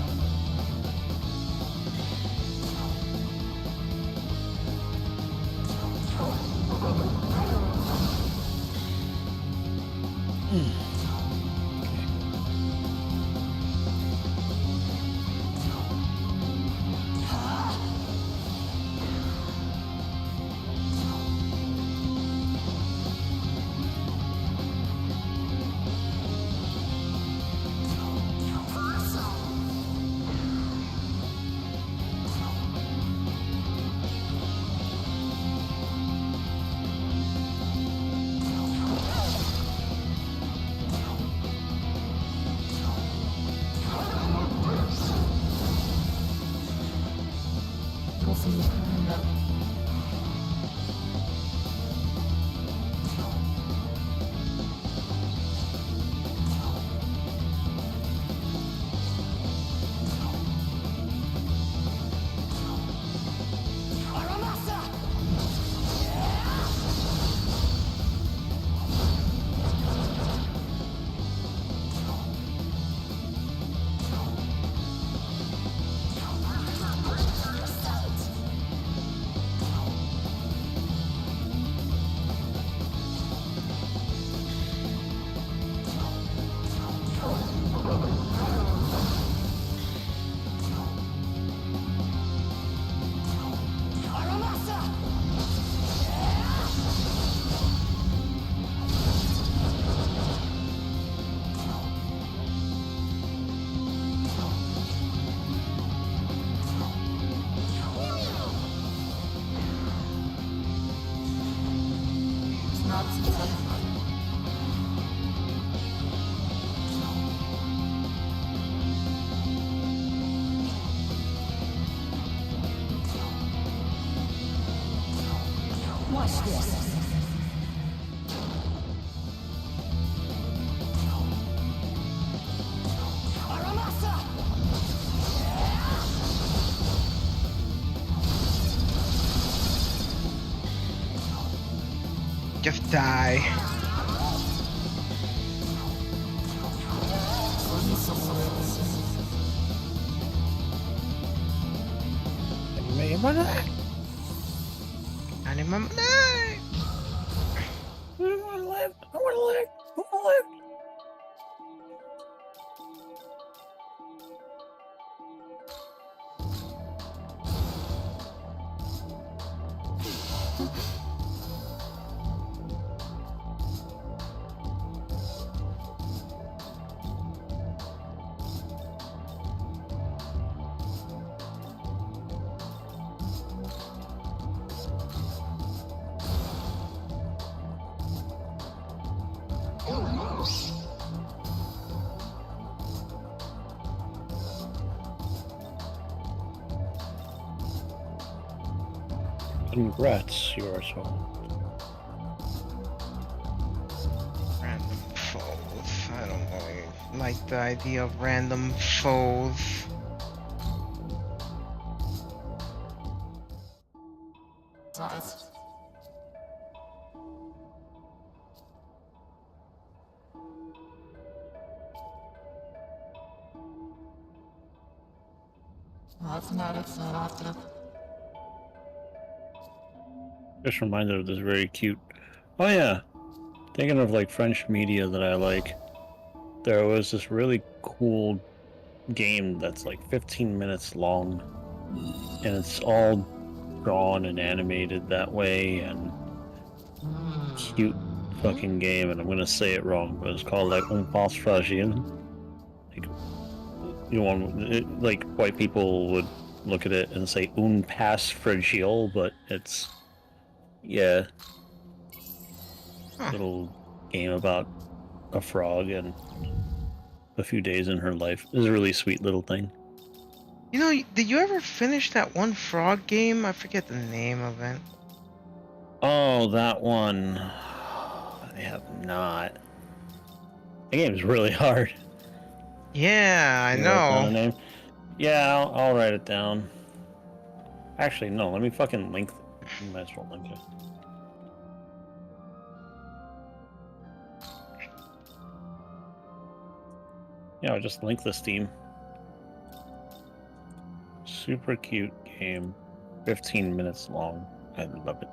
Aramasa! Watch this. Aramasa! Just die. Animal. I want to live. I want to live. I want to live. Congrats, you are so. Random foes. I don't really like the idea of random foes. Just reminded of this very cute. Oh yeah, thinking of like French media that I like. There was this really cool game that's like 15 minutes long, and it's all drawn and animated that way, and cute fucking game. And I'm gonna say it wrong, but it's called like Un Passe Fragile. Like, you want like white people would look at it and say Un Passe Fragile, but it's yeah, Huh. little game about a frog and a few days in her life. It's a really sweet little thing. You know, did you ever finish that one frog game? I forget the name of it. Oh, that one. I have not. The game's really hard. Yeah, I You write down the know. name? Yeah, I'll write it down. Actually, no. Let me fucking link. You might as well link it. Yeah, I'll just link the Steam. Super cute game. 15 minutes long. I love it.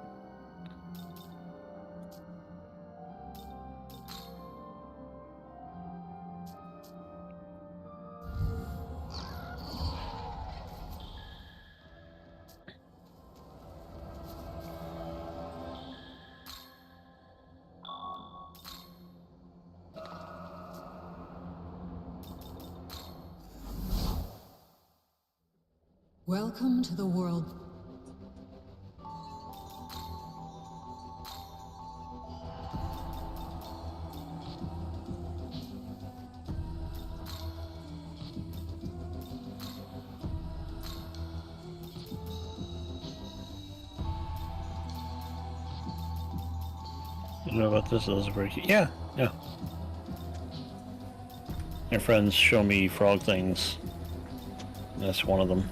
Welcome to the world. You know about this? Those are very cute. Yeah, yeah. My friends show me frog things. That's one of them.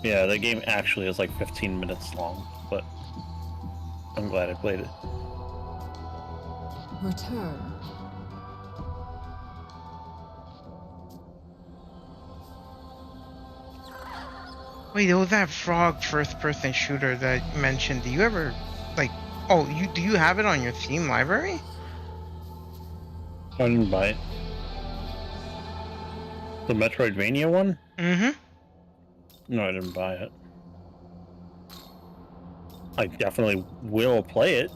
Yeah, the game actually is like 15 minutes long, but I'm glad I played it. Return. Wait, there was that frog first-person shooter that you mentioned. Do you ever, like, oh, do you have it on your Steam library? I didn't buy it. The Metroidvania one? Mm-hmm. No, I didn't buy it. I definitely will play it.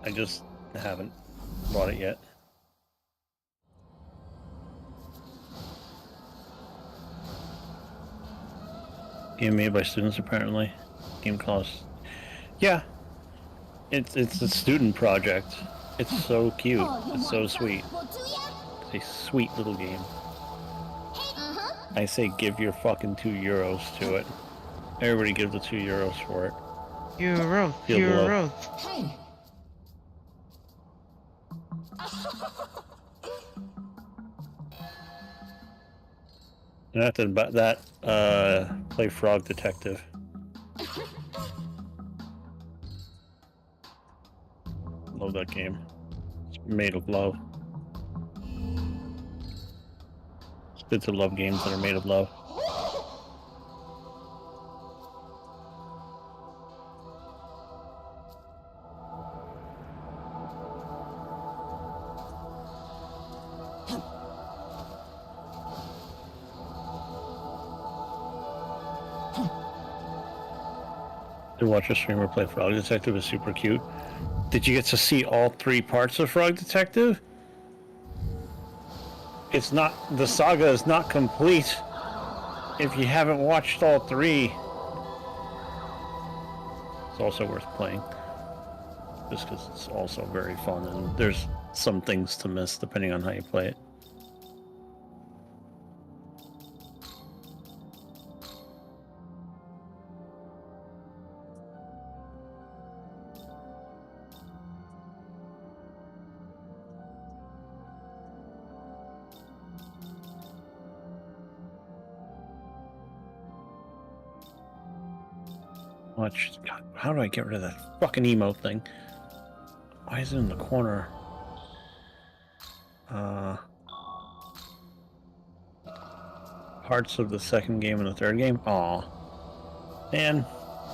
I just haven't bought it yet. Game made by students, apparently. Game costs. Yeah. It's a student project. It's so cute. It's so sweet. It's a sweet little game. I say give your fucking €2 to it. Everybody give the €2 for it. Heroes, Feel the love. heroes. Hey, And after that, play Frog Detective. Love that game. It's made of love. It's good to love games that are made of love. To watch a streamer play Frog Detective is super cute. Did you get to see all 3 parts of Frog Detective? It's not, the saga is not complete if you haven't watched all 3. It's also worth playing, just because it's also very fun and there's some things to miss depending on how you play it. Watch. God, how do I get rid of that fucking emote thing? Why is it in the corner? Parts of the second game and the third game? Aw. Man,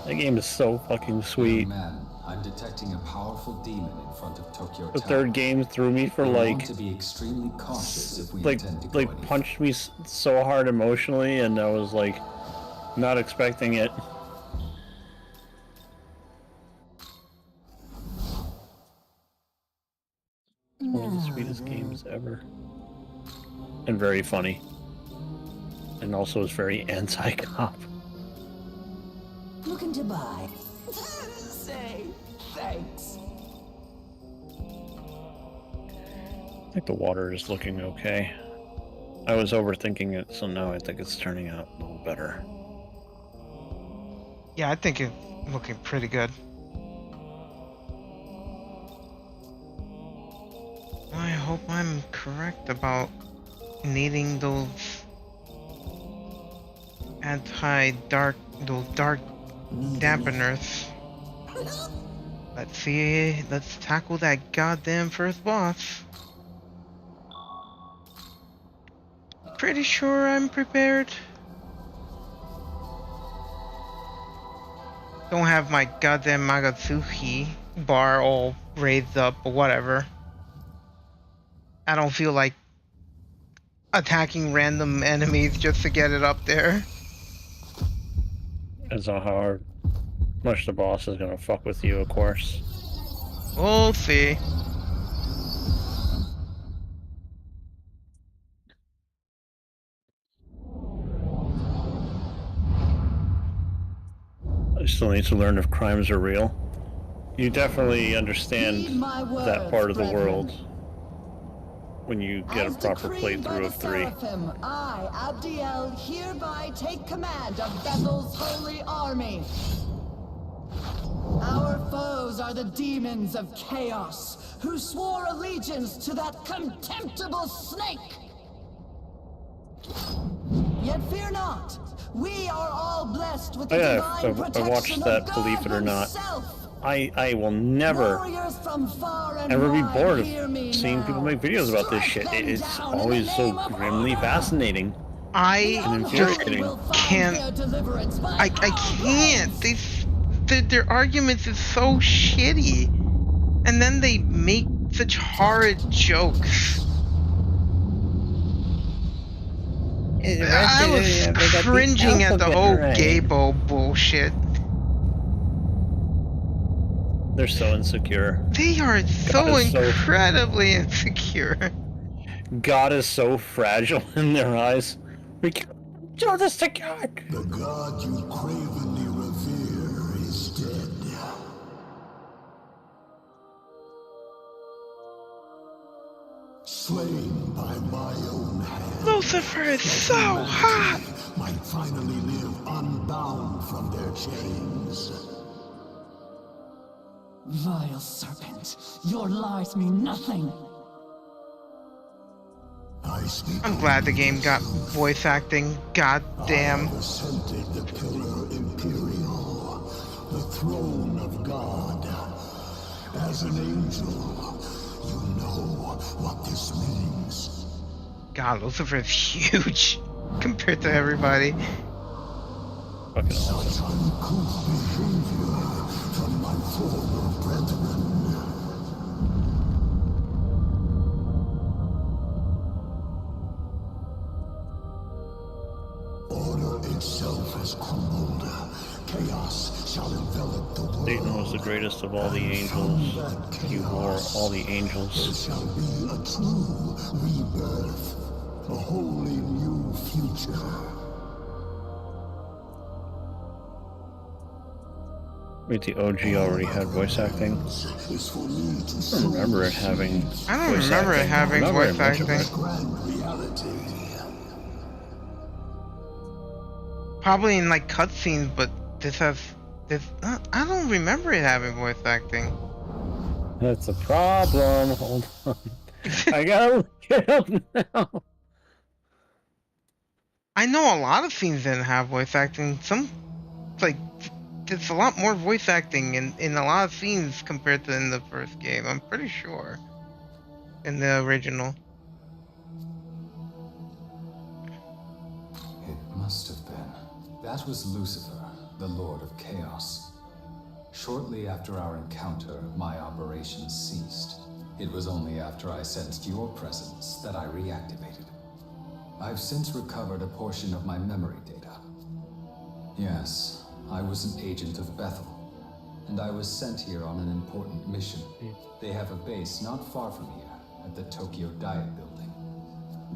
that game is so fucking sweet. Man, I'm detecting a powerful demon in front of Tokyo The Tower. third game threw me for We like, want to be extremely cautious if we like, intend to go any punched me so hard emotionally, and I was like, not expecting it. One of the sweetest games ever. And very funny. And also is very anti-cop. Looking to buy. say thanks. I think the water is looking okay. I was overthinking it, so now I think it's turning out a little better. Yeah, I think it's looking pretty good. I hope I'm correct about needing those those dark dampeners. Let's see, let's tackle that goddamn first boss. Pretty sure I'm prepared. Don't have my goddamn Magatsuki bar all raised up or whatever. I don't feel like attacking random enemies just to get it up there. Depends on how much the boss is gonna fuck with you, of course. We'll see. I still need to learn if crimes are real. You definitely understand Heed my that words, part of the brethren. world when you get a As proper decreed by playthrough the of 3. Seraphim, I, Abdiel, hereby take command of Bethel's holy army. Our foes are the demons of chaos, who swore allegiance to that contemptible snake. Yet fear not, we are all blessed with the Oh, yeah, divine I protection watched that, of God believe it or not. himself. I will never Warriors from far and ever be wide, bored of hear me seeing now. people make videos about this shit. Strike them It's down in the always so name of grimly honor. fascinating. I And just infuriating. Will find can't. their deliverance by I our can't. blades. Their arguments is so shitty, and then they make such horrid jokes. I was cringing at the whole Gabo bullshit. They're so insecure. They are so God is so- incredibly insecure. God is so fragile in their eyes. We can't do this to God. The god you cravenly revere is dead. Slain by my own hand. Lucifer is so hot. Might finally live unbound from their chains. Vile serpent, your lies mean nothing. I speak I'm glad the game got voice acting. God damn. ascended the Pillar Imperial, the throne of God. As an angel, you know what this means. God, Lucifer's huge compared to everybody. Fucking awesome. Such uncouth behavior from my former brethren. Order itself has crumbled. Chaos shall envelop the world. Satan was the greatest of all the angels. He wore all the There angels. shall be a true rebirth, a wholly new future. Wait, the OG already had voice acting? Is for me to I don't remember it having I don't voice remember it acting. having Not very voice much of acting. it. grand reality. Probably in like cutscenes, but this has this. I don't remember it having voice acting. That's a problem. Hold on. I gotta look it up now. I know a lot of scenes didn't have voice acting. Some, like, there's a lot more voice acting in a lot of scenes compared to in the first game. I'm pretty sure. In the original. It must have been. That was Lucifer, the Lord of Chaos. Shortly after our encounter, my operations ceased. It was only after I sensed your presence that I reactivated. I've since recovered a portion of my memory data. Yes, I was an agent of Bethel, and I was sent here on an important mission. They have a base not far from here, at the Tokyo Diet Building.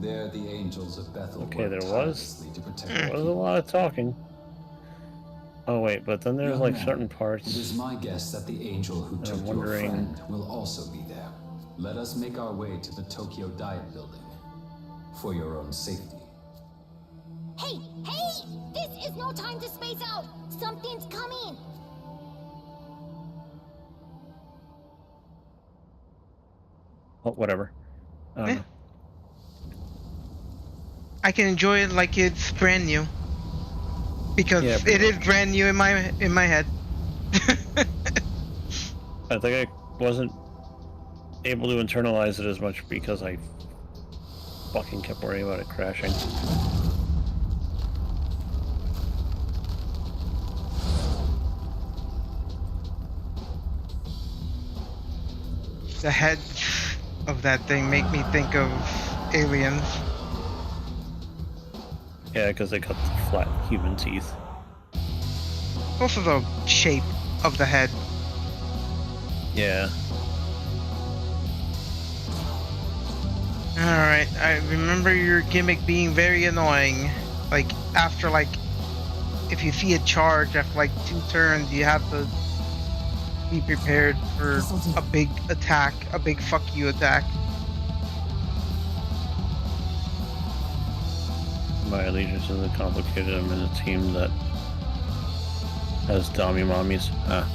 There, the angels of Bethel Okay, work there was- tirelessly to protect There the was a people. lot of talking. Oh wait, but then there's Young like man, certain It is parts. my guess that the angel who took your wondering- friend will also be there. Let us make our way to the Tokyo Diet Building. For your own safety. Hey, hey! This is no time to space out! Something's coming! Oh, whatever. I don't Eh. know. I can enjoy it like it's brand new. Because Yeah, it is brand new in my head. I think I wasn't able to internalize it as much because I fucking kept worrying about it crashing. The head of that thing make me think of aliens. Yeah, because they got the flat human teeth. Also the shape of the head. Yeah. Alright, I remember your gimmick being very annoying. Like, after like, if you see a charge after like 2 turns, you have to be prepared for a big attack, a big fuck you attack. My allegiance isn't complicated. I'm in a team that has Dami mommies. Ah.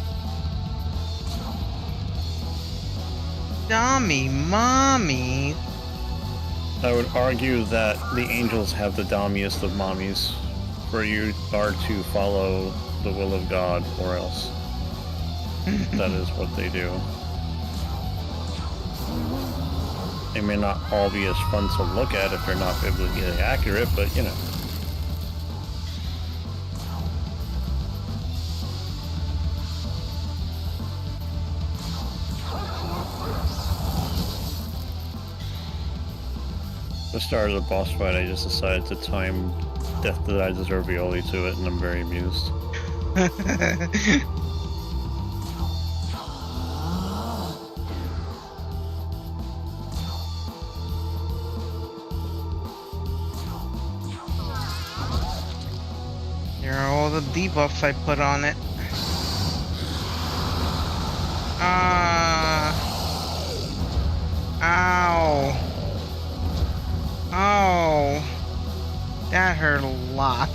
Dummy, mommy. I would argue that the angels have the dommiest of mommies, for you are to follow the will of God, or else. That is what they do. They may not all be as fun to look at if they're not biblically accurate, but you know. The start of the boss fight, I just decided to time Death That I Deserve Violi to it, and I'm very amused. Here are all the debuffs I put on it. Ow. Oh. That hurt a lot.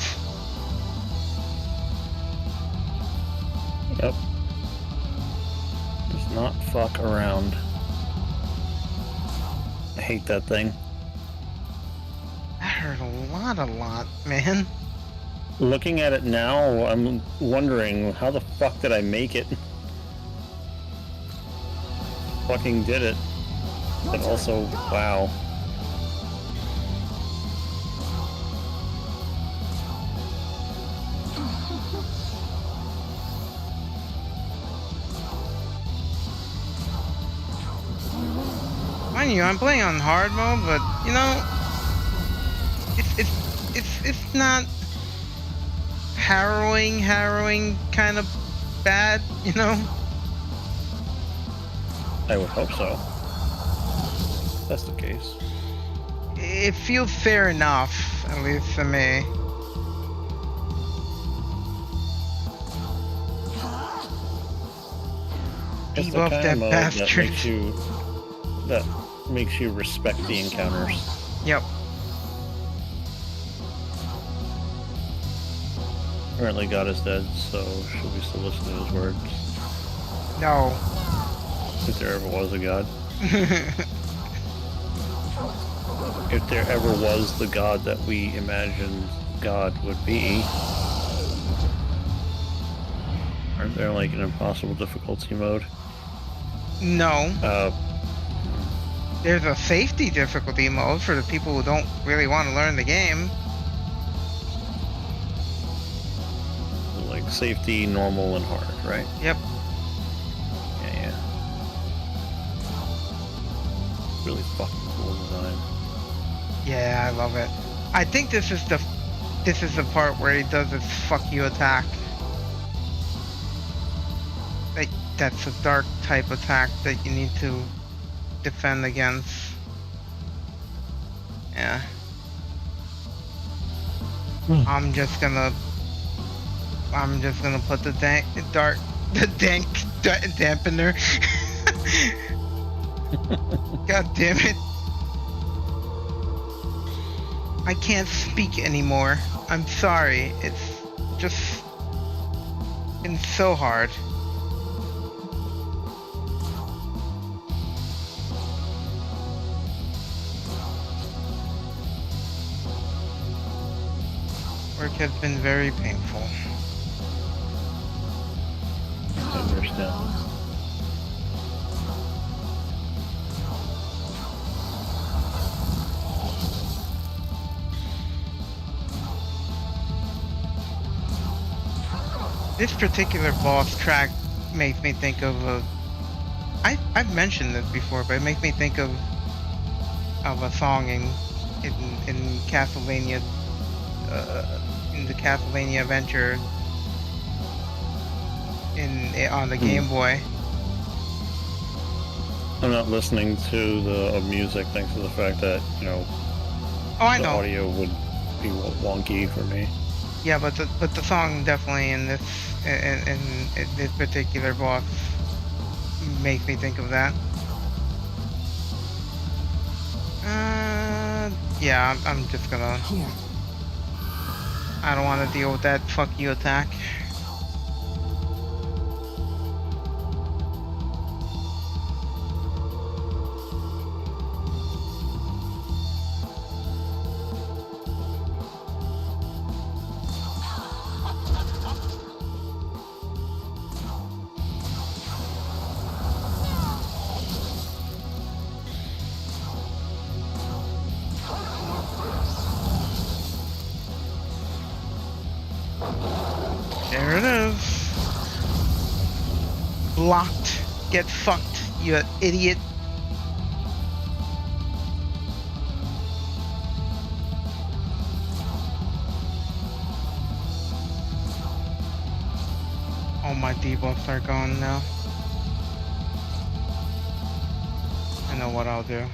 Yep. not fuck around. I hate that thing. That hurt a lot, man. Looking at it now, I'm wondering how the fuck did I make it? Fucking did it. But also, wow. Mind you, I'm playing on hard mode, but you know, it's not harrowing kind of bad, you know. I would hope so. If that's the case. It feels fair enough, at least for me. It's the Debuff kind that of mode bastard. that makes you respect the encounters. Yep. Apparently God is dead, so should we still listen to his words? No. If there ever was a God. If there ever was the God that we imagined God would be. Aren't there like an impossible difficulty mode? No. There's a safety difficulty mode for the people who don't really want to learn the game. Like safety, normal, and hard, right? Yep. Yeah. Really fucking cool design. Yeah, I love it. I think this is the part where he does his fuck you attack. Like that's a dark type attack that you need to defend against. Yeah. I'm just gonna put the dampener. God damn it. I can't speak anymore. I'm sorry. It's just been so hard. Work has been very painful. I understand. This particular boss track makes me think of I've mentioned this before, but it makes me think of a song in Castlevania, in the Castlevania Adventure on the Game Boy. I'm not listening to the music thanks to the fact that, you know, Oh, I the know. audio would be wonky for me. Yeah, but the song definitely in this particular boss makes me think of that. Yeah, I'm just gonna. Here. I don't want to deal with that fuck you attack. There it is. Blocked. Get fucked, you idiot. All my debuffs are gone now. I know what I'll do.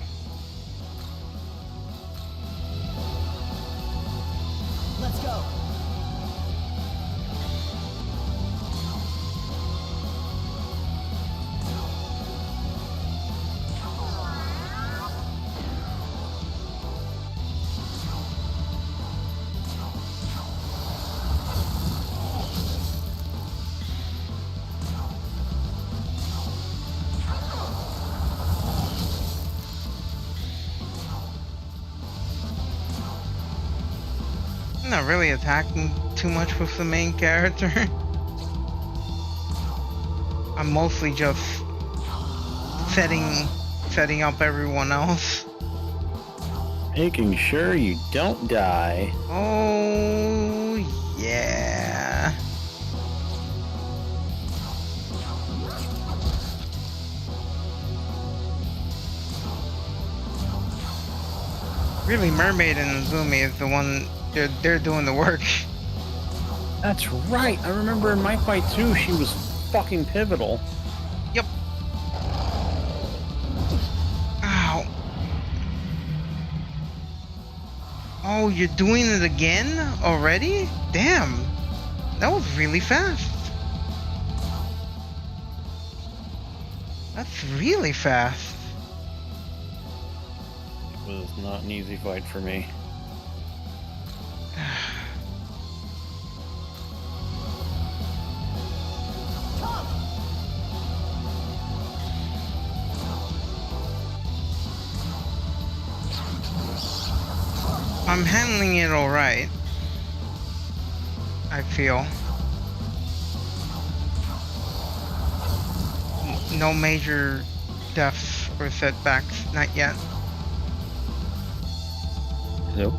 Let's go. not really attacking too much with the main character. I'm mostly just setting up everyone else. Making sure you don't die. Oh yeah. Really, Mermaid and Izumi is the one. They're doing the work. That's right. I remember in my fight too. She was fucking pivotal. Yep. Ow. Oh, you're doing it again already? Damn. That was really fast. That's really fast. It was not an easy fight for me. I'm handling it alright. I feel. No major deaths or setbacks, not yet. Nope.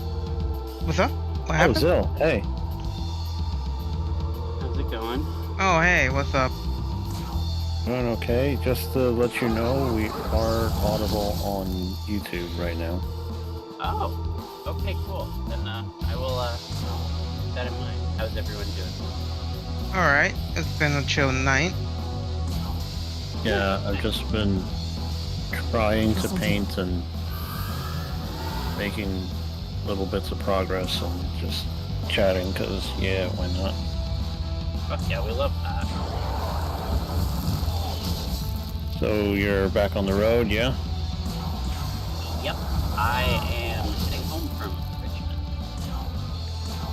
What's up? What Oh, happened? Zill. Hey. How's it going? Oh, hey, what's up? Doing okay. Just to let you know, we are audible on YouTube right now. Oh, okay, cool. Then I will keep that in mind. How's everyone doing? Alright, it's been a chill night. Yeah, I've just been trying to paint and making little bits of progress and just chatting because, yeah, why not? Fuck yeah, we love that. So you're back on the road, yeah? Yep, I am heading home from Richmond.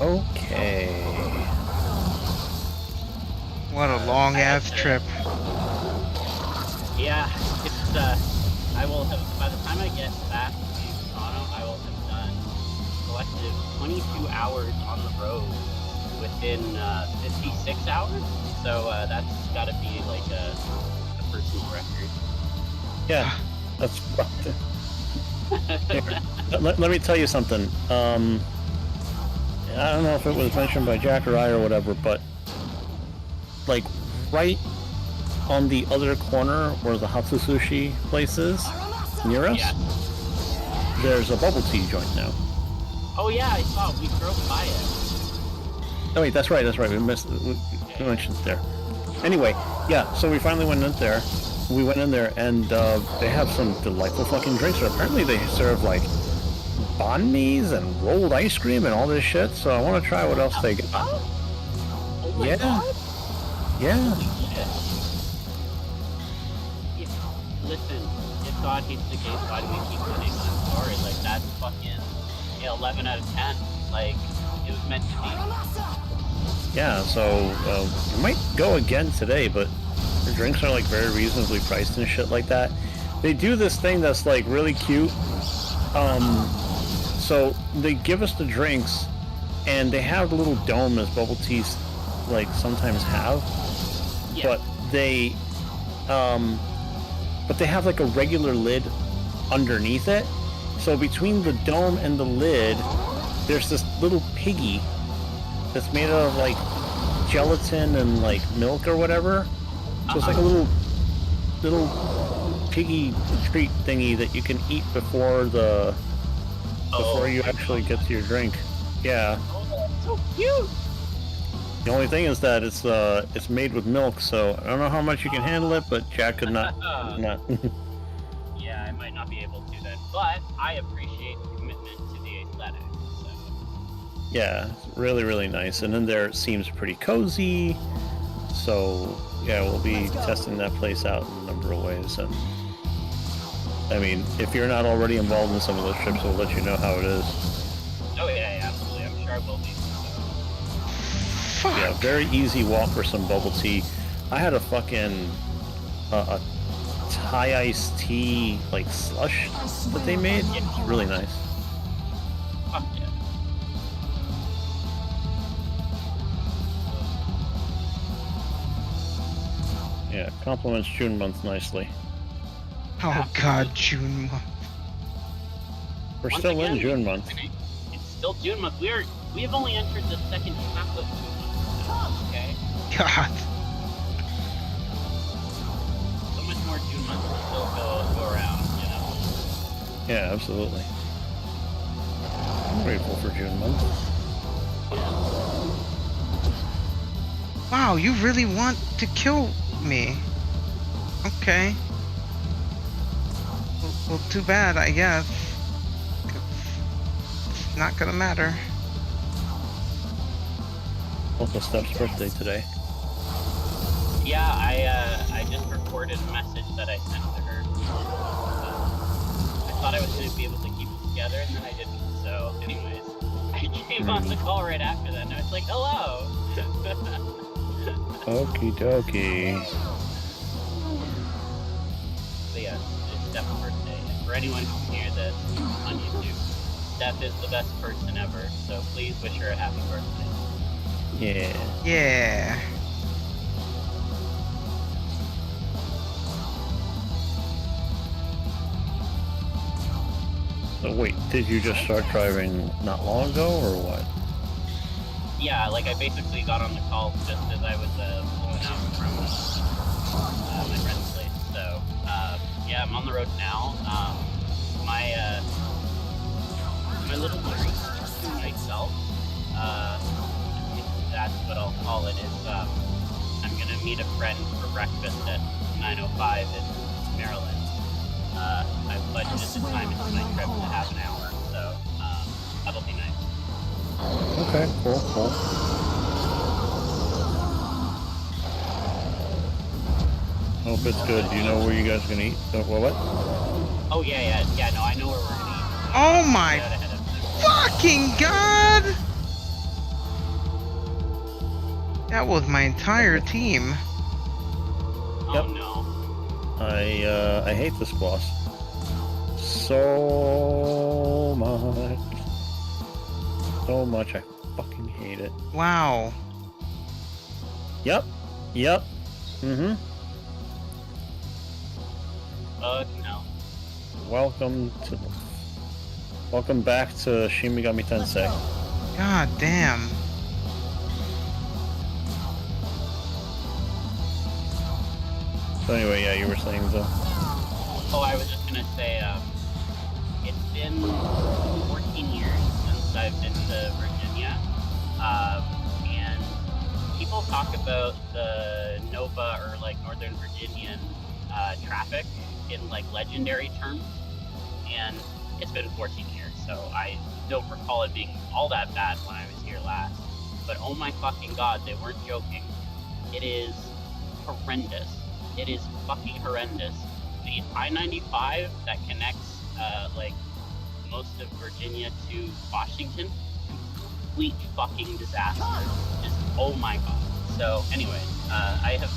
Okay. What a long ass trip. Yeah, it's I will have, by the time I get back to Toronto, I will have done collective 22 hours on the road within 56 hours. So that's got to be like a personal record. Yeah, that's Here, let me tell you something. I don't know if it was mentioned by Jack or I or whatever, but like right on the other corner where the Hatsu Sushi place is, near us, Yeah. there's a bubble tea joint now. Oh yeah, I saw. We drove by it. Oh wait, that's right. We mentioned it there. Anyway, yeah. So we finally went in there. We went in there and they have some delightful fucking drinks. Apparently they serve like banh mi's and rolled ice cream and all this shit. So I want to try what else they got. Oh my Yeah. god. Yeah. Yeah. Listen, if God hates the case, why do we keep winning that story? Like that's fucking 11 out of 10. Like it was meant to be. Yeah. So I might go again today, but the drinks are like very reasonably priced and shit like that. They do this thing that's like really cute. So they give us the drinks, and they have a little dome as bubble teas like sometimes have, Yeah. but they have like a regular lid underneath it. So between the dome and the lid, there's this little piggy that's made out of like gelatin and like milk or whatever. So it's like a little piggy treat thingy that you can eat before you actually get to your drink. Yeah. Oh, that's so cute. The only thing is that it's made with milk, so I don't know how much you can handle it, but Jack could not. Yeah, I might not be able to then, but I appreciate the commitment to the aesthetic. So. Yeah, it's really, really nice. And in there it seems pretty cozy. So yeah, we'll be testing that place out in a number of ways. And I mean, if you're not already involved in some of those trips, we'll let you know how it is. Oh yeah, absolutely. I'm sure I will be. Fuck. Yeah, very easy walk for some bubble tea. I had a fucking a Thai iced tea like slush that they made. It's really nice. Fuck yeah. Yeah, compliments June month nicely. Oh God, June month. We're Once still again, in June month. It's still June month. We have only entered the second half of June month. Okay. God. So much more June month to still go around. You know. Yeah, absolutely. I'm grateful for June month. Wow, you really want to kill me? Okay. Well, too bad, I guess. 'Cause it's not gonna matter. Also, Steph's birthday today. Yeah, I just recorded a message that I sent to her. I thought I was going to be able to keep it together, and then I didn't. So, anyways, I came on the call right after that, and I was like, hello! Okie dokie. So yeah, it's Steph's birthday. And for anyone who can hear this on YouTube, Steph is the best person ever, so please wish her a happy birthday. Yeah. Yeah. So wait, did you just start driving not long ago, or what? Yeah, like I basically got on the call just as I was pulling out from my friend's place. So yeah, I'm on the road now. My little treat to myself, if that's what I'll call it, is I'm gonna meet a friend for breakfast at 9:05 in Maryland. I've budgeted the time into my trip to half an hour, so that'll be nice. Okay, cool. Hope it's good. Do you know where you guys are gonna eat? What? Oh yeah. No, I know where we're gonna eat. Oh my Ahead of time. fucking God! That was my entire team. Oh no. I hate this boss so much. I fucking hate it. Wow. Yep. Mm-hmm. No. Welcome back to Shin Megami Tensei. God damn. So anyway, yeah, you were saying so. Oh, I was just gonna say, it's been 14 years since I've been to Virginia, and people talk about the Nova or like Northern Virginian traffic in like legendary terms, and it's been 14 years, so I don't recall it being all that bad when I was here last. But oh my fucking God, they weren't joking. It is horrendous. It is fucking horrendous. The I-95 that connects like most of Virginia to Washington, complete fucking disaster. Just oh my God. So anyway, I have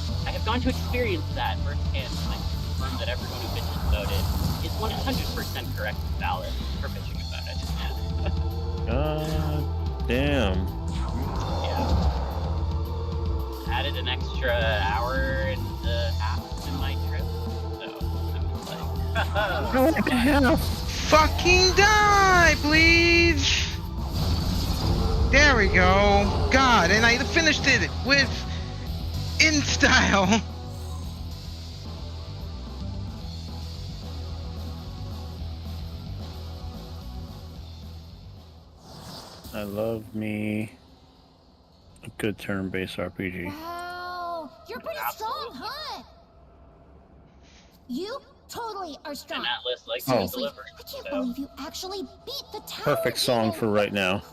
gone to experience that firsthand, and I can confirm that everyone who bitches about it is 100% correct and valid for bitching about it. God damn. Yeah. Added an extra hour and a half in my trip, so I'm just like, Fucking die, please! There we go. God, and I finished it with in style. I love me a good turn-based RPG. Wow, you're pretty strong, huh? You totally are strong. and Atlas like to Seriously, deliver. I can't So believe you actually beat the tower. Perfect song for right now.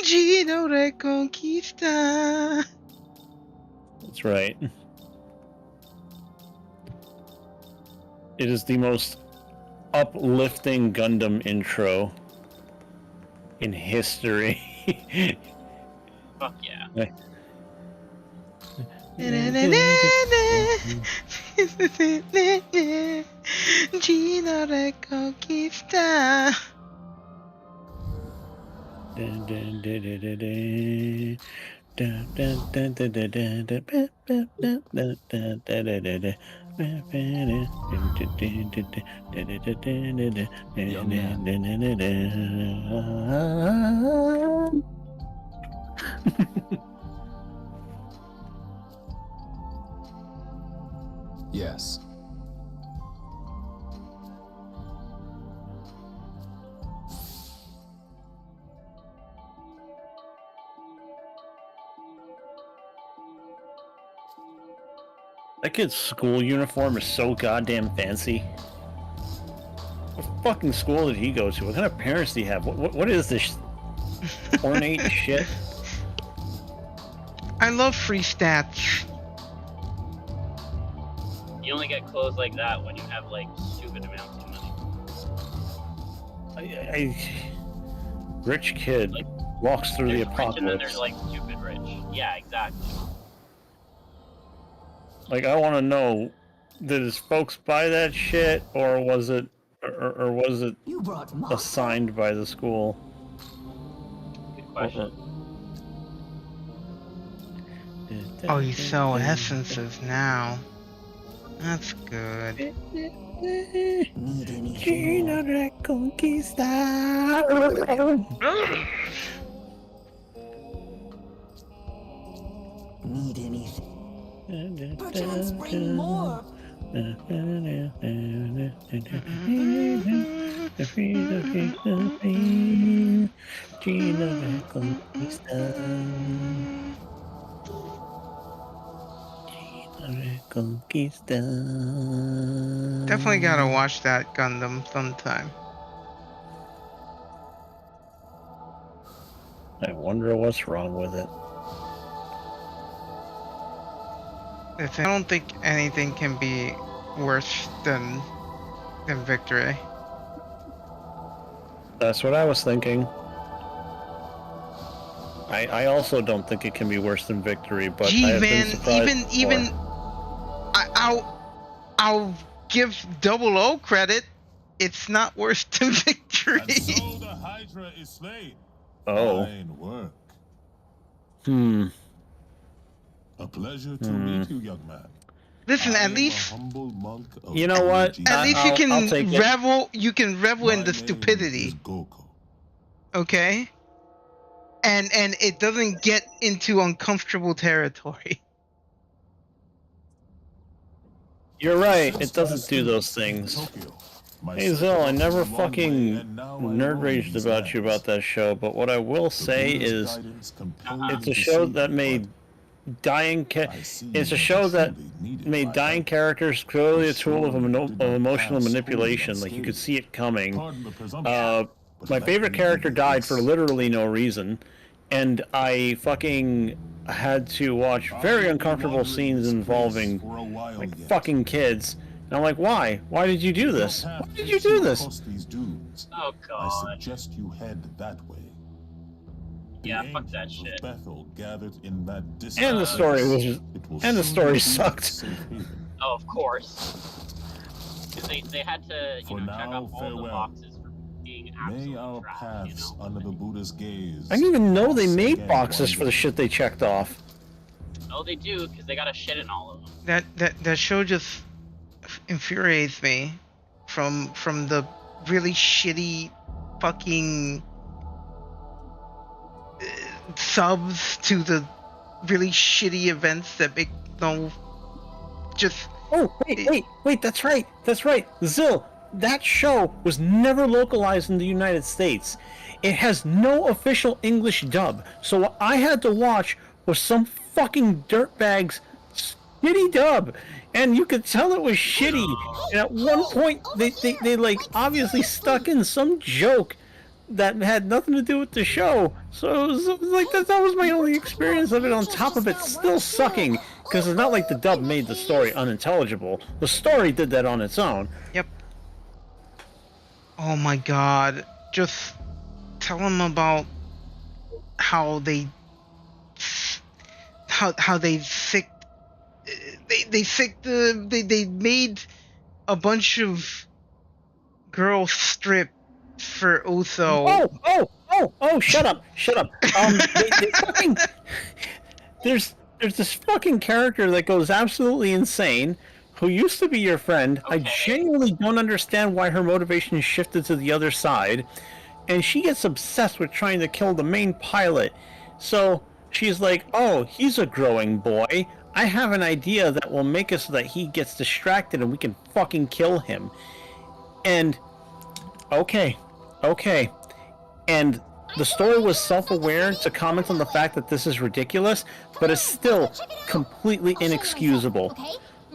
Gino Reconquista. That's right. It is the most uplifting Gundam intro in history. Fuck yeah. Gino Reconquista. Yes. That kid's school uniform is so goddamn fancy. What fucking school did he go to? What kind of parents do you have? What is this ornate shit? I love free stats. You only get clothes like that when you have like stupid amounts of money. Rich kid Like, walks through the There's rich and then apocalypse. there's like stupid rich. Yeah, exactly. Like, I want to know, did his folks buy that shit, or was it, or was it You brought assigned by the school? Good question. Oh, you sell essences now. That's good. Need anything? Gina Reconquista. Need anything? Perchance bring more. Gina Reconquista. Reconquista. Definitely gotta watch that Gundam sometime. I wonder what's wrong with it. I don't think anything can be worse than Victory. That's what I was thinking. I also don't think it can be worse than Victory, but I Gee, have man, been surprised even before. I'll give Double O credit. It's not worse than Victory. And so the Hydra is slain. Oh. Fine work. A pleasure to meet you, young man. Listen, I at am least a humble monk of You know what? Fuji. at least I'll take it. revel. You can revel in My the name stupidity. is Goku. Okay. And it doesn't get into uncomfortable territory. You're right, it Since doesn't I do stepped those into things. Tokyo, my Hey Zil, I steps never were one way, fucking and now I nerd roam raged these about you lands. about that show, but what I will The say Buddha's is guidance compelled it's me a to show seek that it, made but dying I see it's a you show that truly needed made my dying help. characters clearly a tool of, Surely of did not emotional pass manipulation. wholly Like, you could unscathed. see it coming. Pardon the presumption, but My let favorite me character give you died this. for literally no reason, and I fucking had to watch very uncomfortable scenes involving like fucking kids. And I'm like, why? Why did you do this? Why did you do this? These dunes. Oh I god. suggest you head that way. The Yeah, fuck that angels of shit. Bethel gathered in that And the story was It will and the soon story be sucked. a safe haven. Oh, of course. Because they had to, For check now, off all the farewell. boxes for being May absolute our trash, paths under the Buddha's gaze. I didn't even know they cross made again boxes one for the day. shit they checked off. Oh, they do, because they got a shit in all of them. That show just infuriates me from the really shitty fucking subs to the really shitty events that make no just Oh, wait, that's right. Zil, that show was never localized in the United States. It has no official English dub. So what I had to watch was some fucking dirtbag's shitty dub. And you could tell it was shitty. And at one point, they like obviously stuck in some joke that had nothing to do with the show. So it was like that was my only experience of it, on top of it still sucking. Because it's not like the dub made the story unintelligible. The story did that on its own. Yep. Oh my god. Just tell them about how they made a bunch of girls strip for Otho. Oh, shut up. They fucking, there's this fucking character that goes absolutely insane, who used to be your friend. Okay. I genuinely don't understand why her motivation shifted to the other side, and she gets obsessed with trying to kill the main pilot. So she's like, oh, he's a growing boy. I have an idea that will make it so that he gets distracted and we can fucking kill him. And okay. And the story was self-aware to comment on the fact that this is ridiculous, but it's still completely inexcusable.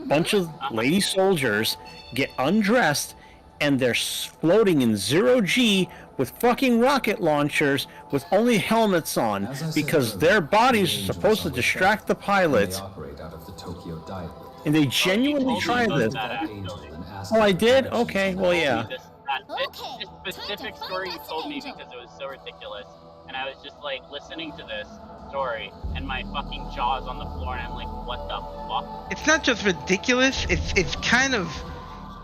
Bunch of lady soldiers get undressed and they're floating in 0G with fucking rocket launchers with only helmets on, because their bodies are supposed to distract the pilots. They operate out of the Tokyo Diet. And they genuinely try this. Oh, I did? Okay, well, yeah. This specific story you told me because it was so ridiculous, and I was just like listening to this story, and my fucking jaw's on the floor, and I'm like, what the fuck? It's not just ridiculous, it's kind of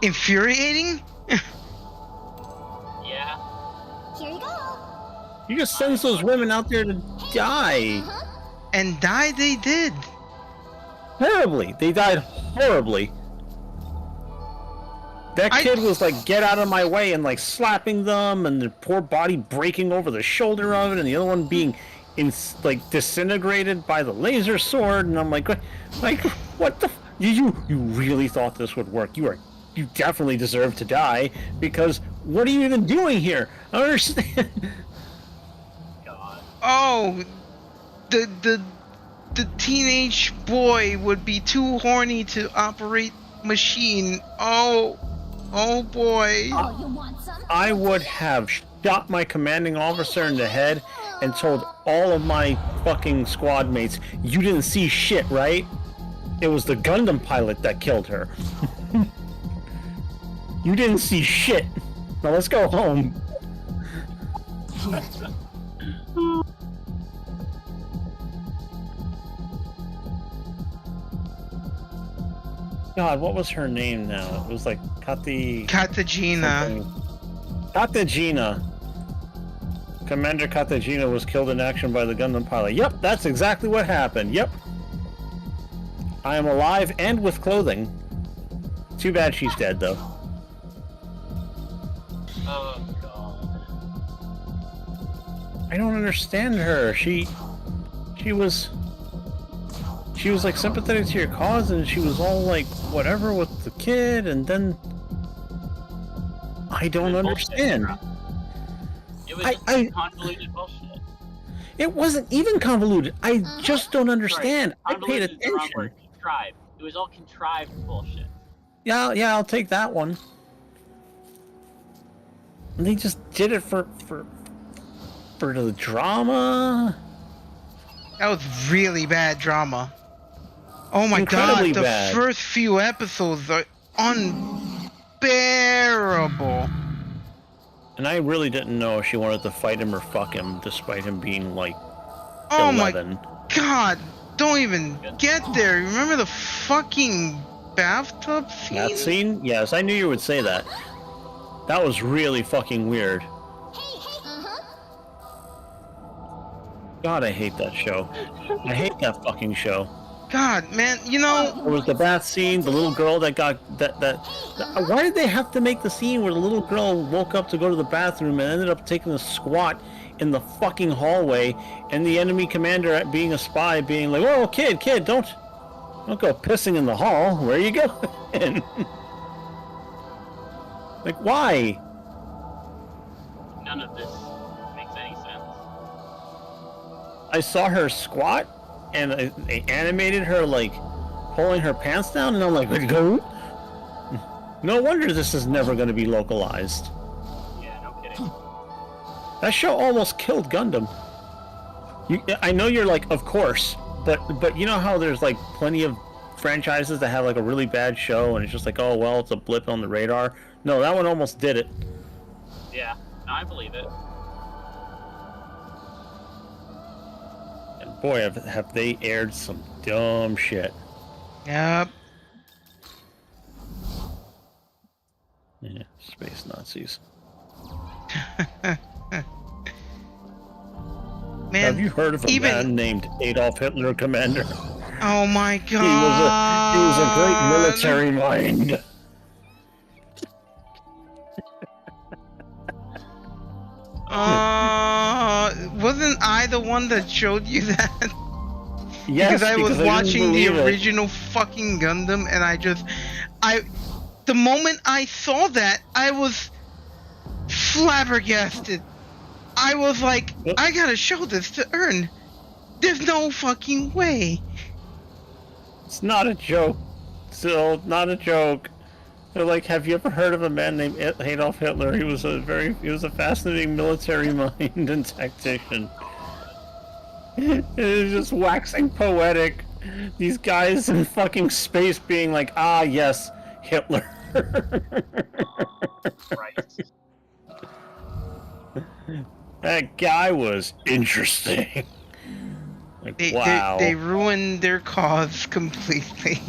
infuriating. Yeah. Here you go. You just send those women out there to die. And die they did. Horribly. They died horribly. That kid was like, get out of my way, and like slapping them, and the poor body breaking over the shoulder of it, and the other one being disintegrated by the laser sword. And I'm like, what the? You really thought this would work? You definitely deserve to die, because what are you even doing here? I don't understand. God. Oh, the teenage boy would be too horny to operate machine. Oh boy. Oh, you want some? I would have shot my commanding officer in the head and told all of my fucking squad mates, you didn't see shit, right? It was the Gundam pilot that killed her. You didn't see shit. Now let's go home. God, what was her name now? It was like Katagina. Katagina. Commander Katagina was killed in action by the Gundam pilot. Yep, that's exactly what happened. Yep. I am alive and with clothing. Too bad she's dead, though. Oh god. I don't understand her. She was like sympathetic to your cause, and she was all like whatever with the kid, and then I don't understand. It was just convoluted bullshit. It wasn't even convoluted. I just don't understand. Sorry, I paid convoluted is the wrong attention. word. Contrived. It was all contrived bullshit. Yeah, I'll take that one. And they just did it for the drama. That was really bad drama. Oh my Incredibly god, the bad. first few episodes are unbearable. And I really didn't know if she wanted to fight him or fuck him, despite him being like Oh 11. my god, don't even get there. Remember the fucking bathtub scene? That scene? Yes, I knew you would say that. That was really fucking weird. God, I hate that show. I hate that fucking show. God, man, you know... There was the bath scene, the little girl that got... Why did they have to make the scene where the little girl woke up to go to the bathroom and ended up taking a squat in the fucking hallway, and the enemy commander, being a spy, being like, "Whoa, kid, don't go pissing in the hall. Where are you going?" Like, why? None of this makes any sense. I saw her squat, and they animated her, like, pulling her pants down, and I'm like, go. No wonder this is never going to be localized. Yeah, no kidding. That show almost killed Gundam. I know you're like, of course, but you know how there's like plenty of franchises that have like a really bad show and it's just like, oh well, it's a blip on the radar. No, that one almost did it. Yeah, no, I believe it. And boy, have they aired some dumb shit. Yep. Yeah, space Nazis. Man, have you heard of a man named Adolf Hitler, Commander? Oh my god. He was a great military mind. Wasn't I the one that showed you that? Yes, because I was watching the it. original fucking Gundam, and the moment I saw that, I was flabbergasted. I was like, I gotta show this to Ern. There's no fucking way. It's not a joke. Still, not a joke. They're like, have you ever heard of a man named Adolf Hitler? He was a fascinating military mind and tactician. It is just waxing poetic. These guys in fucking space being like, ah, yes, Hitler. Right. That guy was interesting. Like, wow. They ruined their cause completely.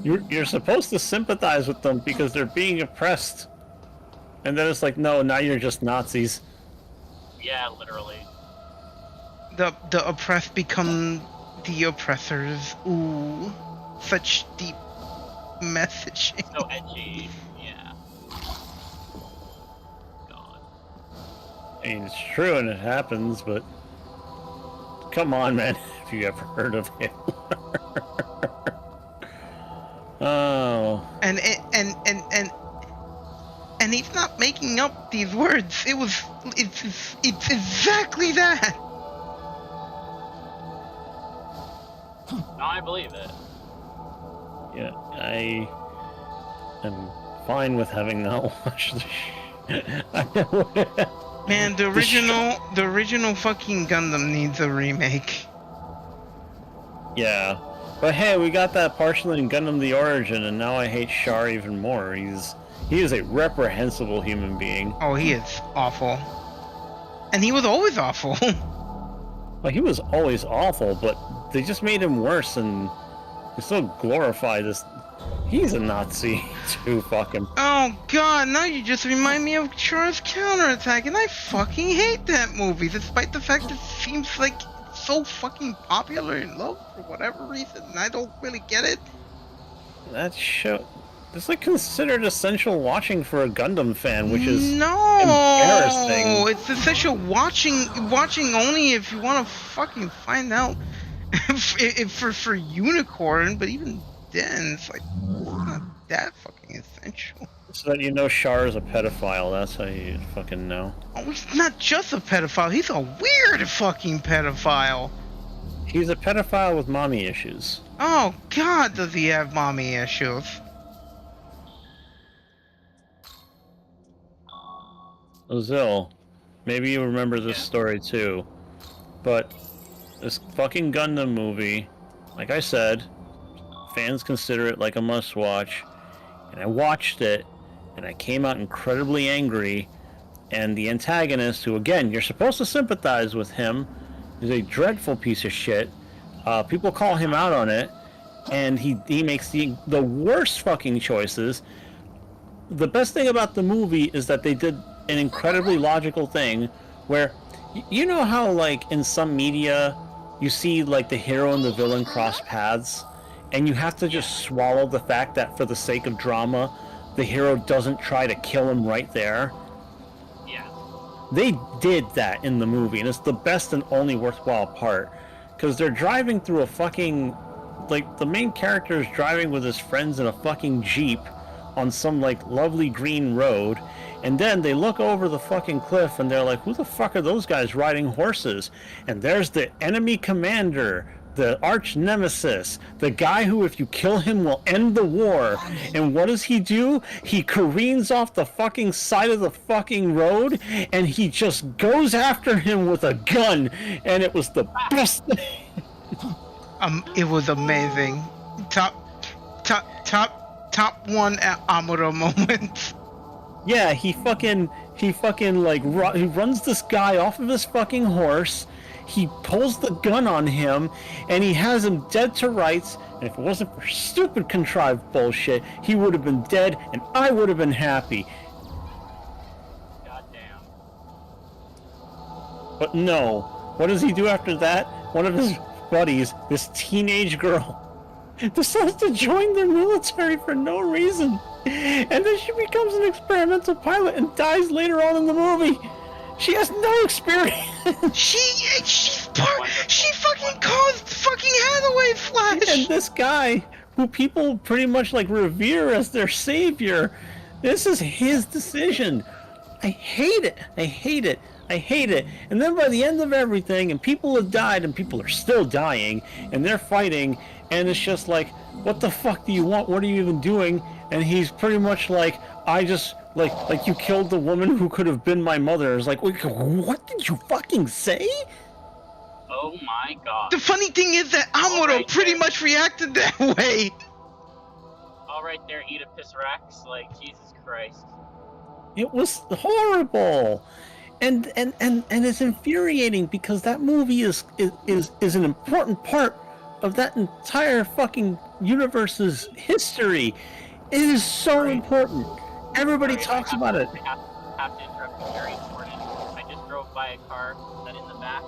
You're supposed to sympathize with them because they're being oppressed. And then it's like, no, now you're just Nazis. Yeah, literally. The oppressed become the oppressors. Ooh. Such deep messaging. So edgy. Yeah. God. I mean, it's true and it happens, but come on, man. Have you ever heard of Hitler? Oh. And he's not making up these words. It's exactly that. No, I believe it. Yeah, I am fine with having not watched the Man, the original fucking Gundam needs a remake. Yeah. But hey, we got that partially in Gundam The Origin, and now I hate Char even more. He is a reprehensible human being. Oh, he is awful. And he was always awful. Well, he was always awful, but they just made him worse, and they still glorify this. He's a Nazi, too, fucking. Oh god, now you just remind me of Char's Counterattack, and I fucking hate that movie, despite the fact it seems like it's so fucking popular and loved for whatever reason, and I don't really get it. That show... It's like considered essential watching for a Gundam fan, which is embarrassing. It's essential watching only if you want to fucking find out if for Unicorn, but even then, it's like not that fucking essential. So that you know Char is a pedophile, that's how you fucking know. Oh, he's not just a pedophile, he's a weird fucking pedophile. He's a pedophile with mommy issues. Oh god, does he have mommy issues? Ozil, maybe you remember this story too, but this fucking Gundam movie, like I said, fans consider it like a must-watch, and I watched it, and I came out incredibly angry, and the antagonist, who again, you're supposed to sympathize with him, is a dreadful piece of shit. People call him out on it, and he makes the worst fucking choices. The best thing about the movie is that they did an incredibly logical thing where, you know how like in some media you see like the hero and the villain cross paths, and you have to just swallow the fact that for the sake of drama the hero doesn't try to kill him right there. Yeah. They did that in the movie, and it's the best and only worthwhile part, because they're driving through a fucking, like, the main character is driving with his friends in a fucking Jeep on some like lovely green road, and then they look over the fucking cliff and they're like, who the fuck are those guys riding horses? And there's the enemy commander, the arch nemesis, the guy who, if you kill him, will end the war. And what does he do? He careens off the fucking side of the fucking road, and he just goes after him with a gun. And it was the best thing. It was amazing. Top one at Amuro moments. Yeah, he fucking like he runs this guy off of his fucking horse. He pulls the gun on him, and he has him dead to rights. And if it wasn't for stupid contrived bullshit, he would have been dead, and I would have been happy. Goddamn. But no, what does he do after that? One of his buddies, this teenage girl, decides to join the military for no reason, and then she becomes an experimental pilot and dies later on in the movie. She has no experience. She fucking caused fucking Hathaway Flash. And this guy, who people pretty much like revere as their savior, this is his decision. I hate it. I hate it. I hate it. And then by the end of everything, and people have died, and people are still dying, and they're fighting, and it's just like, what the fuck do you want? What are you even doing? And he's pretty much like, I just, like you killed the woman who could have been my mother. It's like, wait, what did you fucking say? Oh my god. The funny thing is that Amuro pretty much reacted that way. All right there, Oedipus Rex. Like, Jesus Christ. It was horrible. And it's infuriating because that movie is an important part of that entire fucking universe's history. It is so important. Everybody talks about it. I have to interrupt you. Very important. I just drove by a car that in the back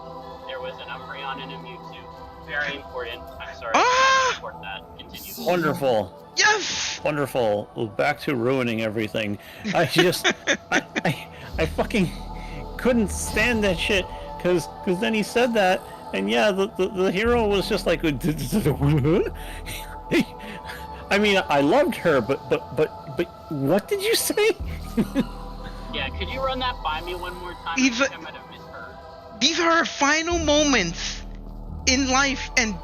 there was an Umbreon and a Mewtwo. Very important. I'm sorry. I can't report that. Continue. Wonderful. Yes. Wonderful. Well, back to ruining everything. I just I fucking couldn't stand that shit because then he said that, and yeah, the hero was just like, I mean, I loved her, but what did you say? Yeah, could you run that by me one more time? I think I might have misheard. These are her final moments in life, and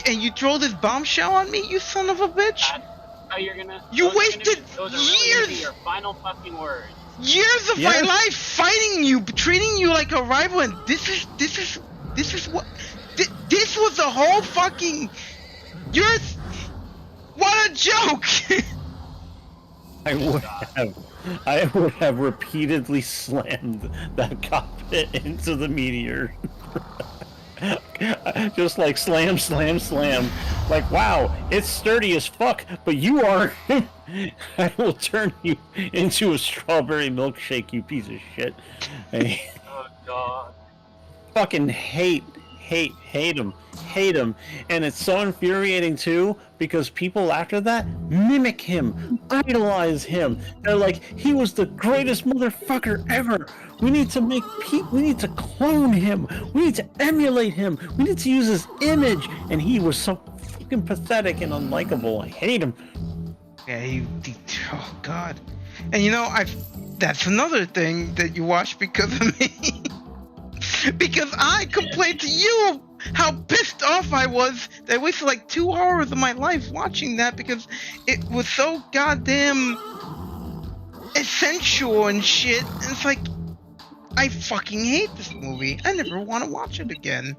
you throw this bombshell on me, you son of a bitch. That's how you're gonna. You wasted those are years. really gonna be your final fucking words. Years of my life fighting you, treating you like a rival, and this is what this was the whole fucking. What a joke! I would have repeatedly slammed that cockpit into the meteor. Just like slam, slam, slam. Like, wow, it's sturdy as fuck, but you are. I will turn you into a strawberry milkshake, you piece of shit. Oh god. Fucking hate him. And it's so infuriating too, because people after that mimic him, idolize him. They're like, he was the greatest motherfucker ever. We need to clone him. We need to emulate him. We need to use his image. And he was so fucking pathetic and unlikable. I hate him. Yeah, oh god. And you know, that's another thing that you watch because of me. Because I complained to you how pissed off I was that I wasted like 2 hours of my life watching that because it was so goddamn essential and shit. And it's like, I fucking hate this movie. I never want to watch it again.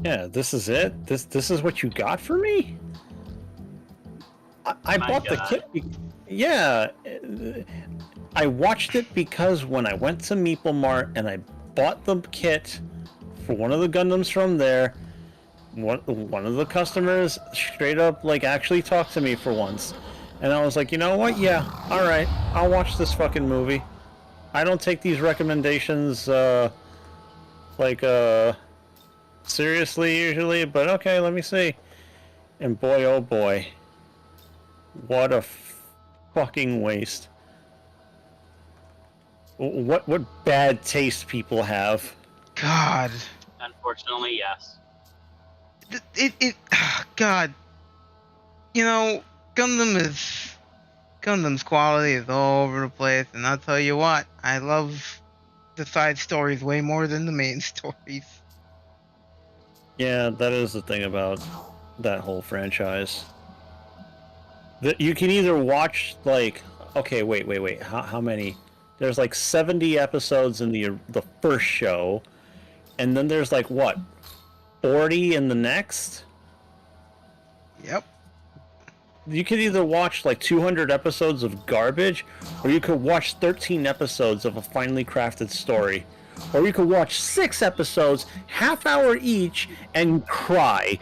Yeah, this is it? This is what you got for me? I bought the kit. Yeah. I watched it because when I went to Meeple Mart and I bought the kit for one of the Gundams from there, one of the customers straight up like actually talked to me for once, and I was like, you know what, yeah, alright, I'll watch this fucking movie. I don't take these recommendations seriously usually, but okay, let me see. And boy, oh boy, what a fucking waste. What bad taste people have. God. Unfortunately, yes. God. You know, Gundam Gundam's quality is all over the place, and I'll tell you what, I love the side stories way more than the main stories. Yeah, that is the thing about that whole franchise. That you can either watch like, okay, wait, how many? There's like 70 episodes in the first show, and then there's like what, 40 in the next? Yep. You could either watch like 200 episodes of garbage, or you could watch 13 episodes of a finely crafted story. Or you could watch 6 episodes, half hour each, and cry.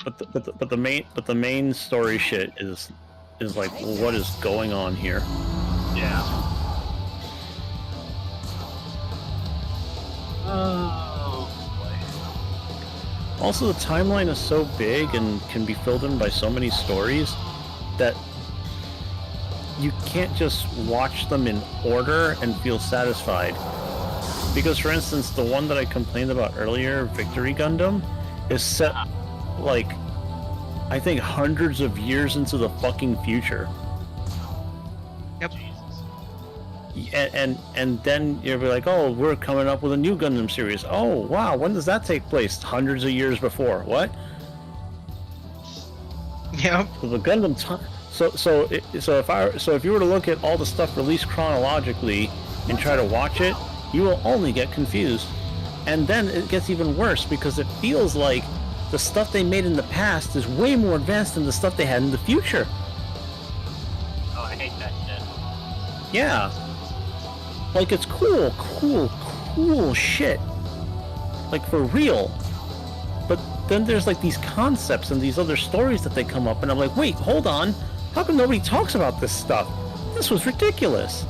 But the main story shit is like, what is going on here? Yeah. Oh boy. Also, the timeline is so big and can be filled in by so many stories that you can't just watch them in order and feel satisfied. Because, for instance, the one that I complained about earlier, Victory Gundam, is set, like, I think hundreds of years into the fucking future. Yep. And then you'll be like, oh, we're coming up with a new Gundam series. Oh, wow, when does that take place? Hundreds of years before. What? Yep. So the Gundam time. So if you were to look at all the stuff released chronologically and try to watch it, you will only get confused. And then it gets even worse because it feels like the stuff they made in the past is way more advanced than the stuff they had in the future. Oh, I hate that shit. Yeah. Like, it's cool shit. Like, for real. But then there's like these concepts and these other stories that they come up, and I'm like, wait, hold on. How come nobody talks about this stuff? This was ridiculous.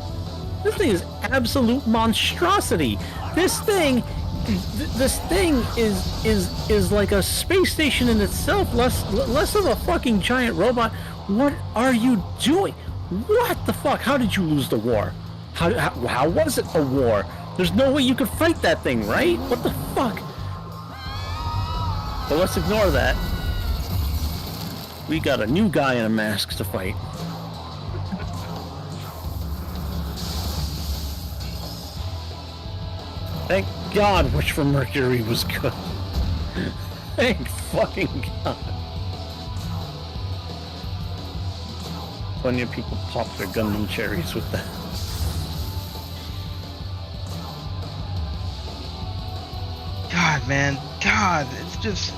This thing is absolute monstrosity. This thing is like a space station in itself, less of a fucking giant robot. What are you doing? What the fuck? How did you lose the war? How was it a war? There's no way you could fight that thing, right? What the fuck? But let's ignore that. We got a new guy in a mask to fight. Thank God Witch from Mercury was good. Thank fucking God. Plenty of people pop their Gundam cherries with that. God, man. God, it's just...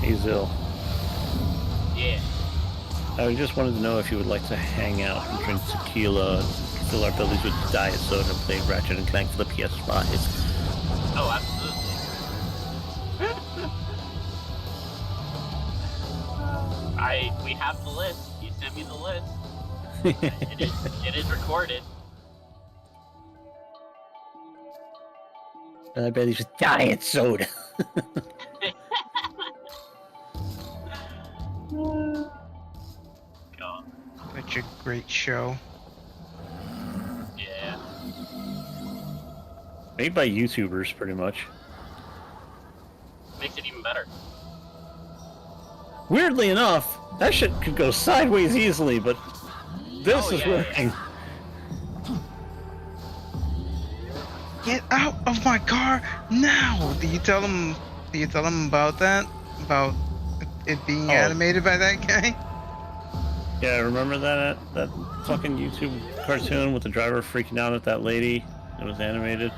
Hazel. Yeah. I just wanted to know if you would like to hang out and drink tequila, fill our bellies with diet soda, and play Ratchet and Clank for the PS5. Oh, absolutely. We have the list. You sent me the list. It is recorded. I bet he's just diet soda. God. Such a great show. Yeah. Made by YouTubers, pretty much. Makes it even better. Weirdly enough, that shit could go sideways easily, but this is working. Get out of my car now! Do you tell them about that? About it being animated by that guy? Yeah, remember that fucking YouTube cartoon with the driver freaking out at that lady? It was animated.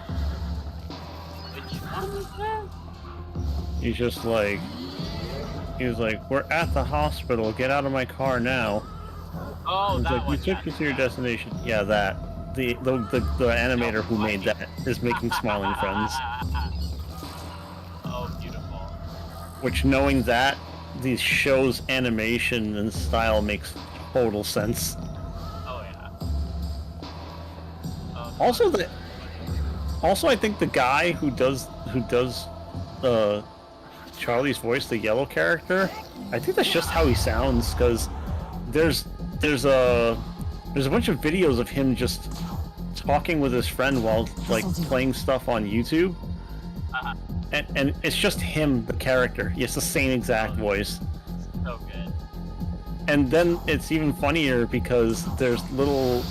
Which one was that? He was like, we're at the hospital, get out of my car now. Oh, that like, one. we took you to your destination. Yeah, that. The animator who made that is making Smiling Friends. Oh, beautiful. Which, knowing that, these shows' animation and style makes total sense. Oh yeah. Also, I think the guy who does Charlie's voice, the yellow character, I think that's just how he sounds, because there's a bunch of videos of him just talking with his friend while like playing stuff on YouTube. And it's just him, the character. He has the same exact voice. So good. And then it's even funnier because there's little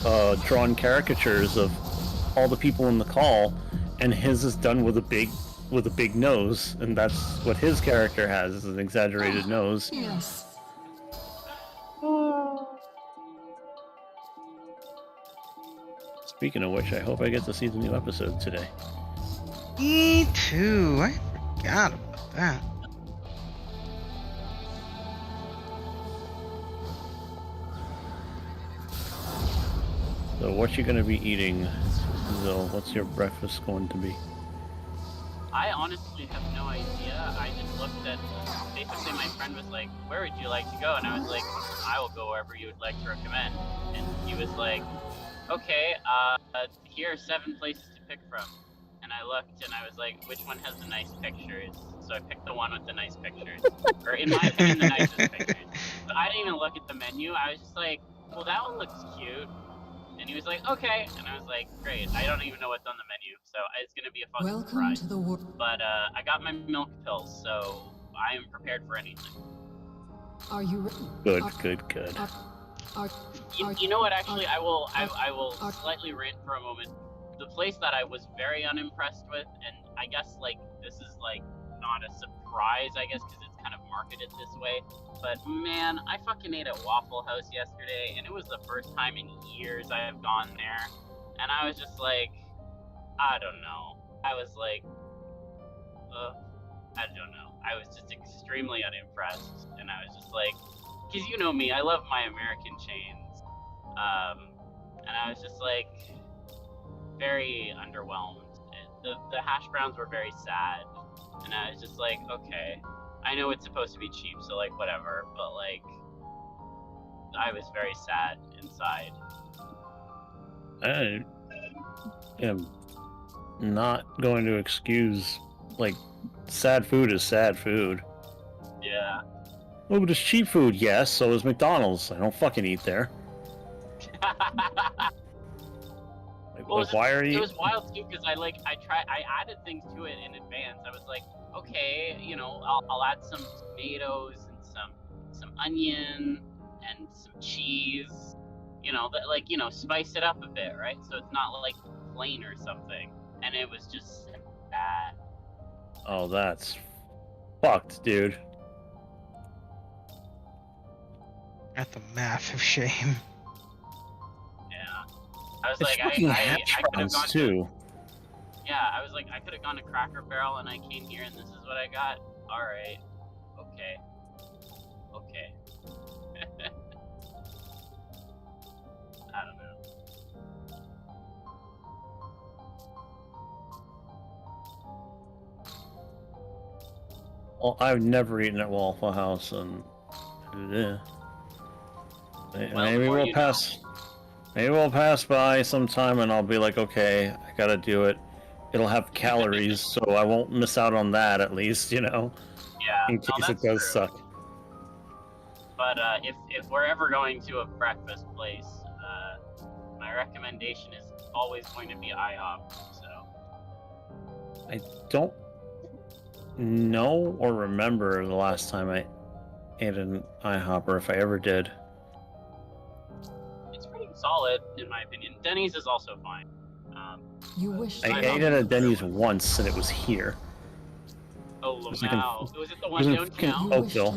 drawn caricatures of all the people in the call, and his is done with a big nose, and that's what his character has, is an exaggerated nose. Yes. Speaking of which, I hope I get to see the new episode today. Me too. I forgot about that. So what you gonna be eating, Zil? What's your breakfast going to be? I honestly have no idea. I just looked at, basically my friend was like, where would you like to go? And I was like, I will go wherever you would like to recommend. And he was like, okay, here are 7 places to pick from. And I looked and I was like, which one has the nice pictures? So I picked the one with the nice pictures. Or in my opinion, the nicest pictures. But I didn't even look at the menu. I was just like, well, that one looks cute. And he was like, okay. And I was like, great. I don't even know what's on the menu. So it's going to be a fun Welcome surprise. to the world. But I got my milk pills, so I am prepared for anything. Are you ready? Good. You know what? Actually, I will slightly rant for a moment. The place that I was very unimpressed with, and I guess like this is like not a surprise, I guess, because it's kind of marketed this way. But man, I fucking ate at Waffle House yesterday, and it was the first time in years I have gone there, and I was just like, I don't know. I was like, I don't know. I was just extremely unimpressed, and I was just like, because you know me, I love my American chains, and I was just like, very underwhelmed. The hash browns were very sad, and I was just like, okay, I know it's supposed to be cheap, so like whatever, but like, I was very sad inside. I am not going to excuse, like, sad food is sad food. Yeah. Oh, but it's cheap food, yes, so is McDonald's. I don't fucking eat there. Well, why are you? It was wild too because I added things to it in advance. I was like, okay, you know, I'll add some tomatoes and some onion and some cheese, you know, that, like, you know, spice it up a bit, right? So it's not like plain or something. And it was just bad. Oh, that's fucked, dude. That's a massive shame. I was It's like, fucking I hash could have browns gone too. Yeah, I was like, I could have gone to Cracker Barrel and I came here and this is what I got. All right, okay. I don't know. Well, I've never eaten at Waffle House, and yeah. Maybe we'll pass. Maybe we'll pass by sometime, and I'll be like, okay, I gotta do it. It'll have calories, so I won't miss out on that. At least, you know. Yeah. In case it does suck. But if we're ever going to a breakfast place, my recommendation is always going to be IHOP. So. I don't know or remember the last time I ate an IHOP, or if I ever did. It's pretty solid, in my opinion. Denny's is also fine. You wish I ate at a Denny's once, and it was here. Oh, was wow. like Was it the one downtown? Oakville.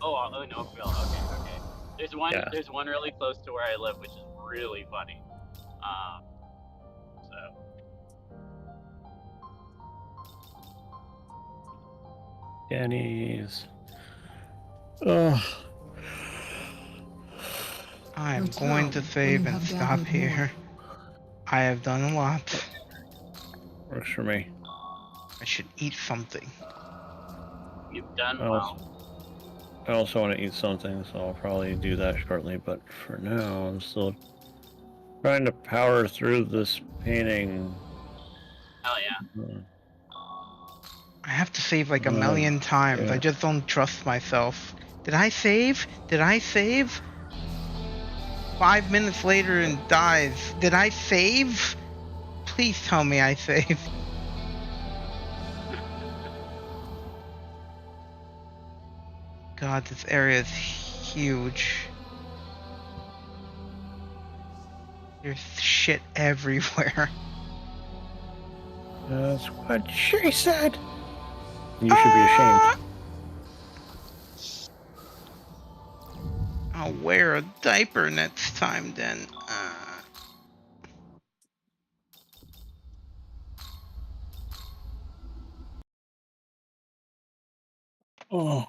Oh, in Oakville. Okay. There's one. Yeah. There's one really close to where I live, which is really funny. So. Denny's. Ugh. I am going to save and stop here. I have done a lot. Works for me. I should eat something. You've done Oh. well. I also want to eat something, so I'll probably do that shortly. But for now, I'm still trying to power through this painting. Hell yeah. I have to save like a million times. yeah. I just don't trust myself. Did I save? Did I save? 5 minutes later and dies. Did I save? Please tell me I saved. God, this area is huge. There's shit everywhere. That's what she said. You should be ashamed. I'll wear a diaper next time then. Oh.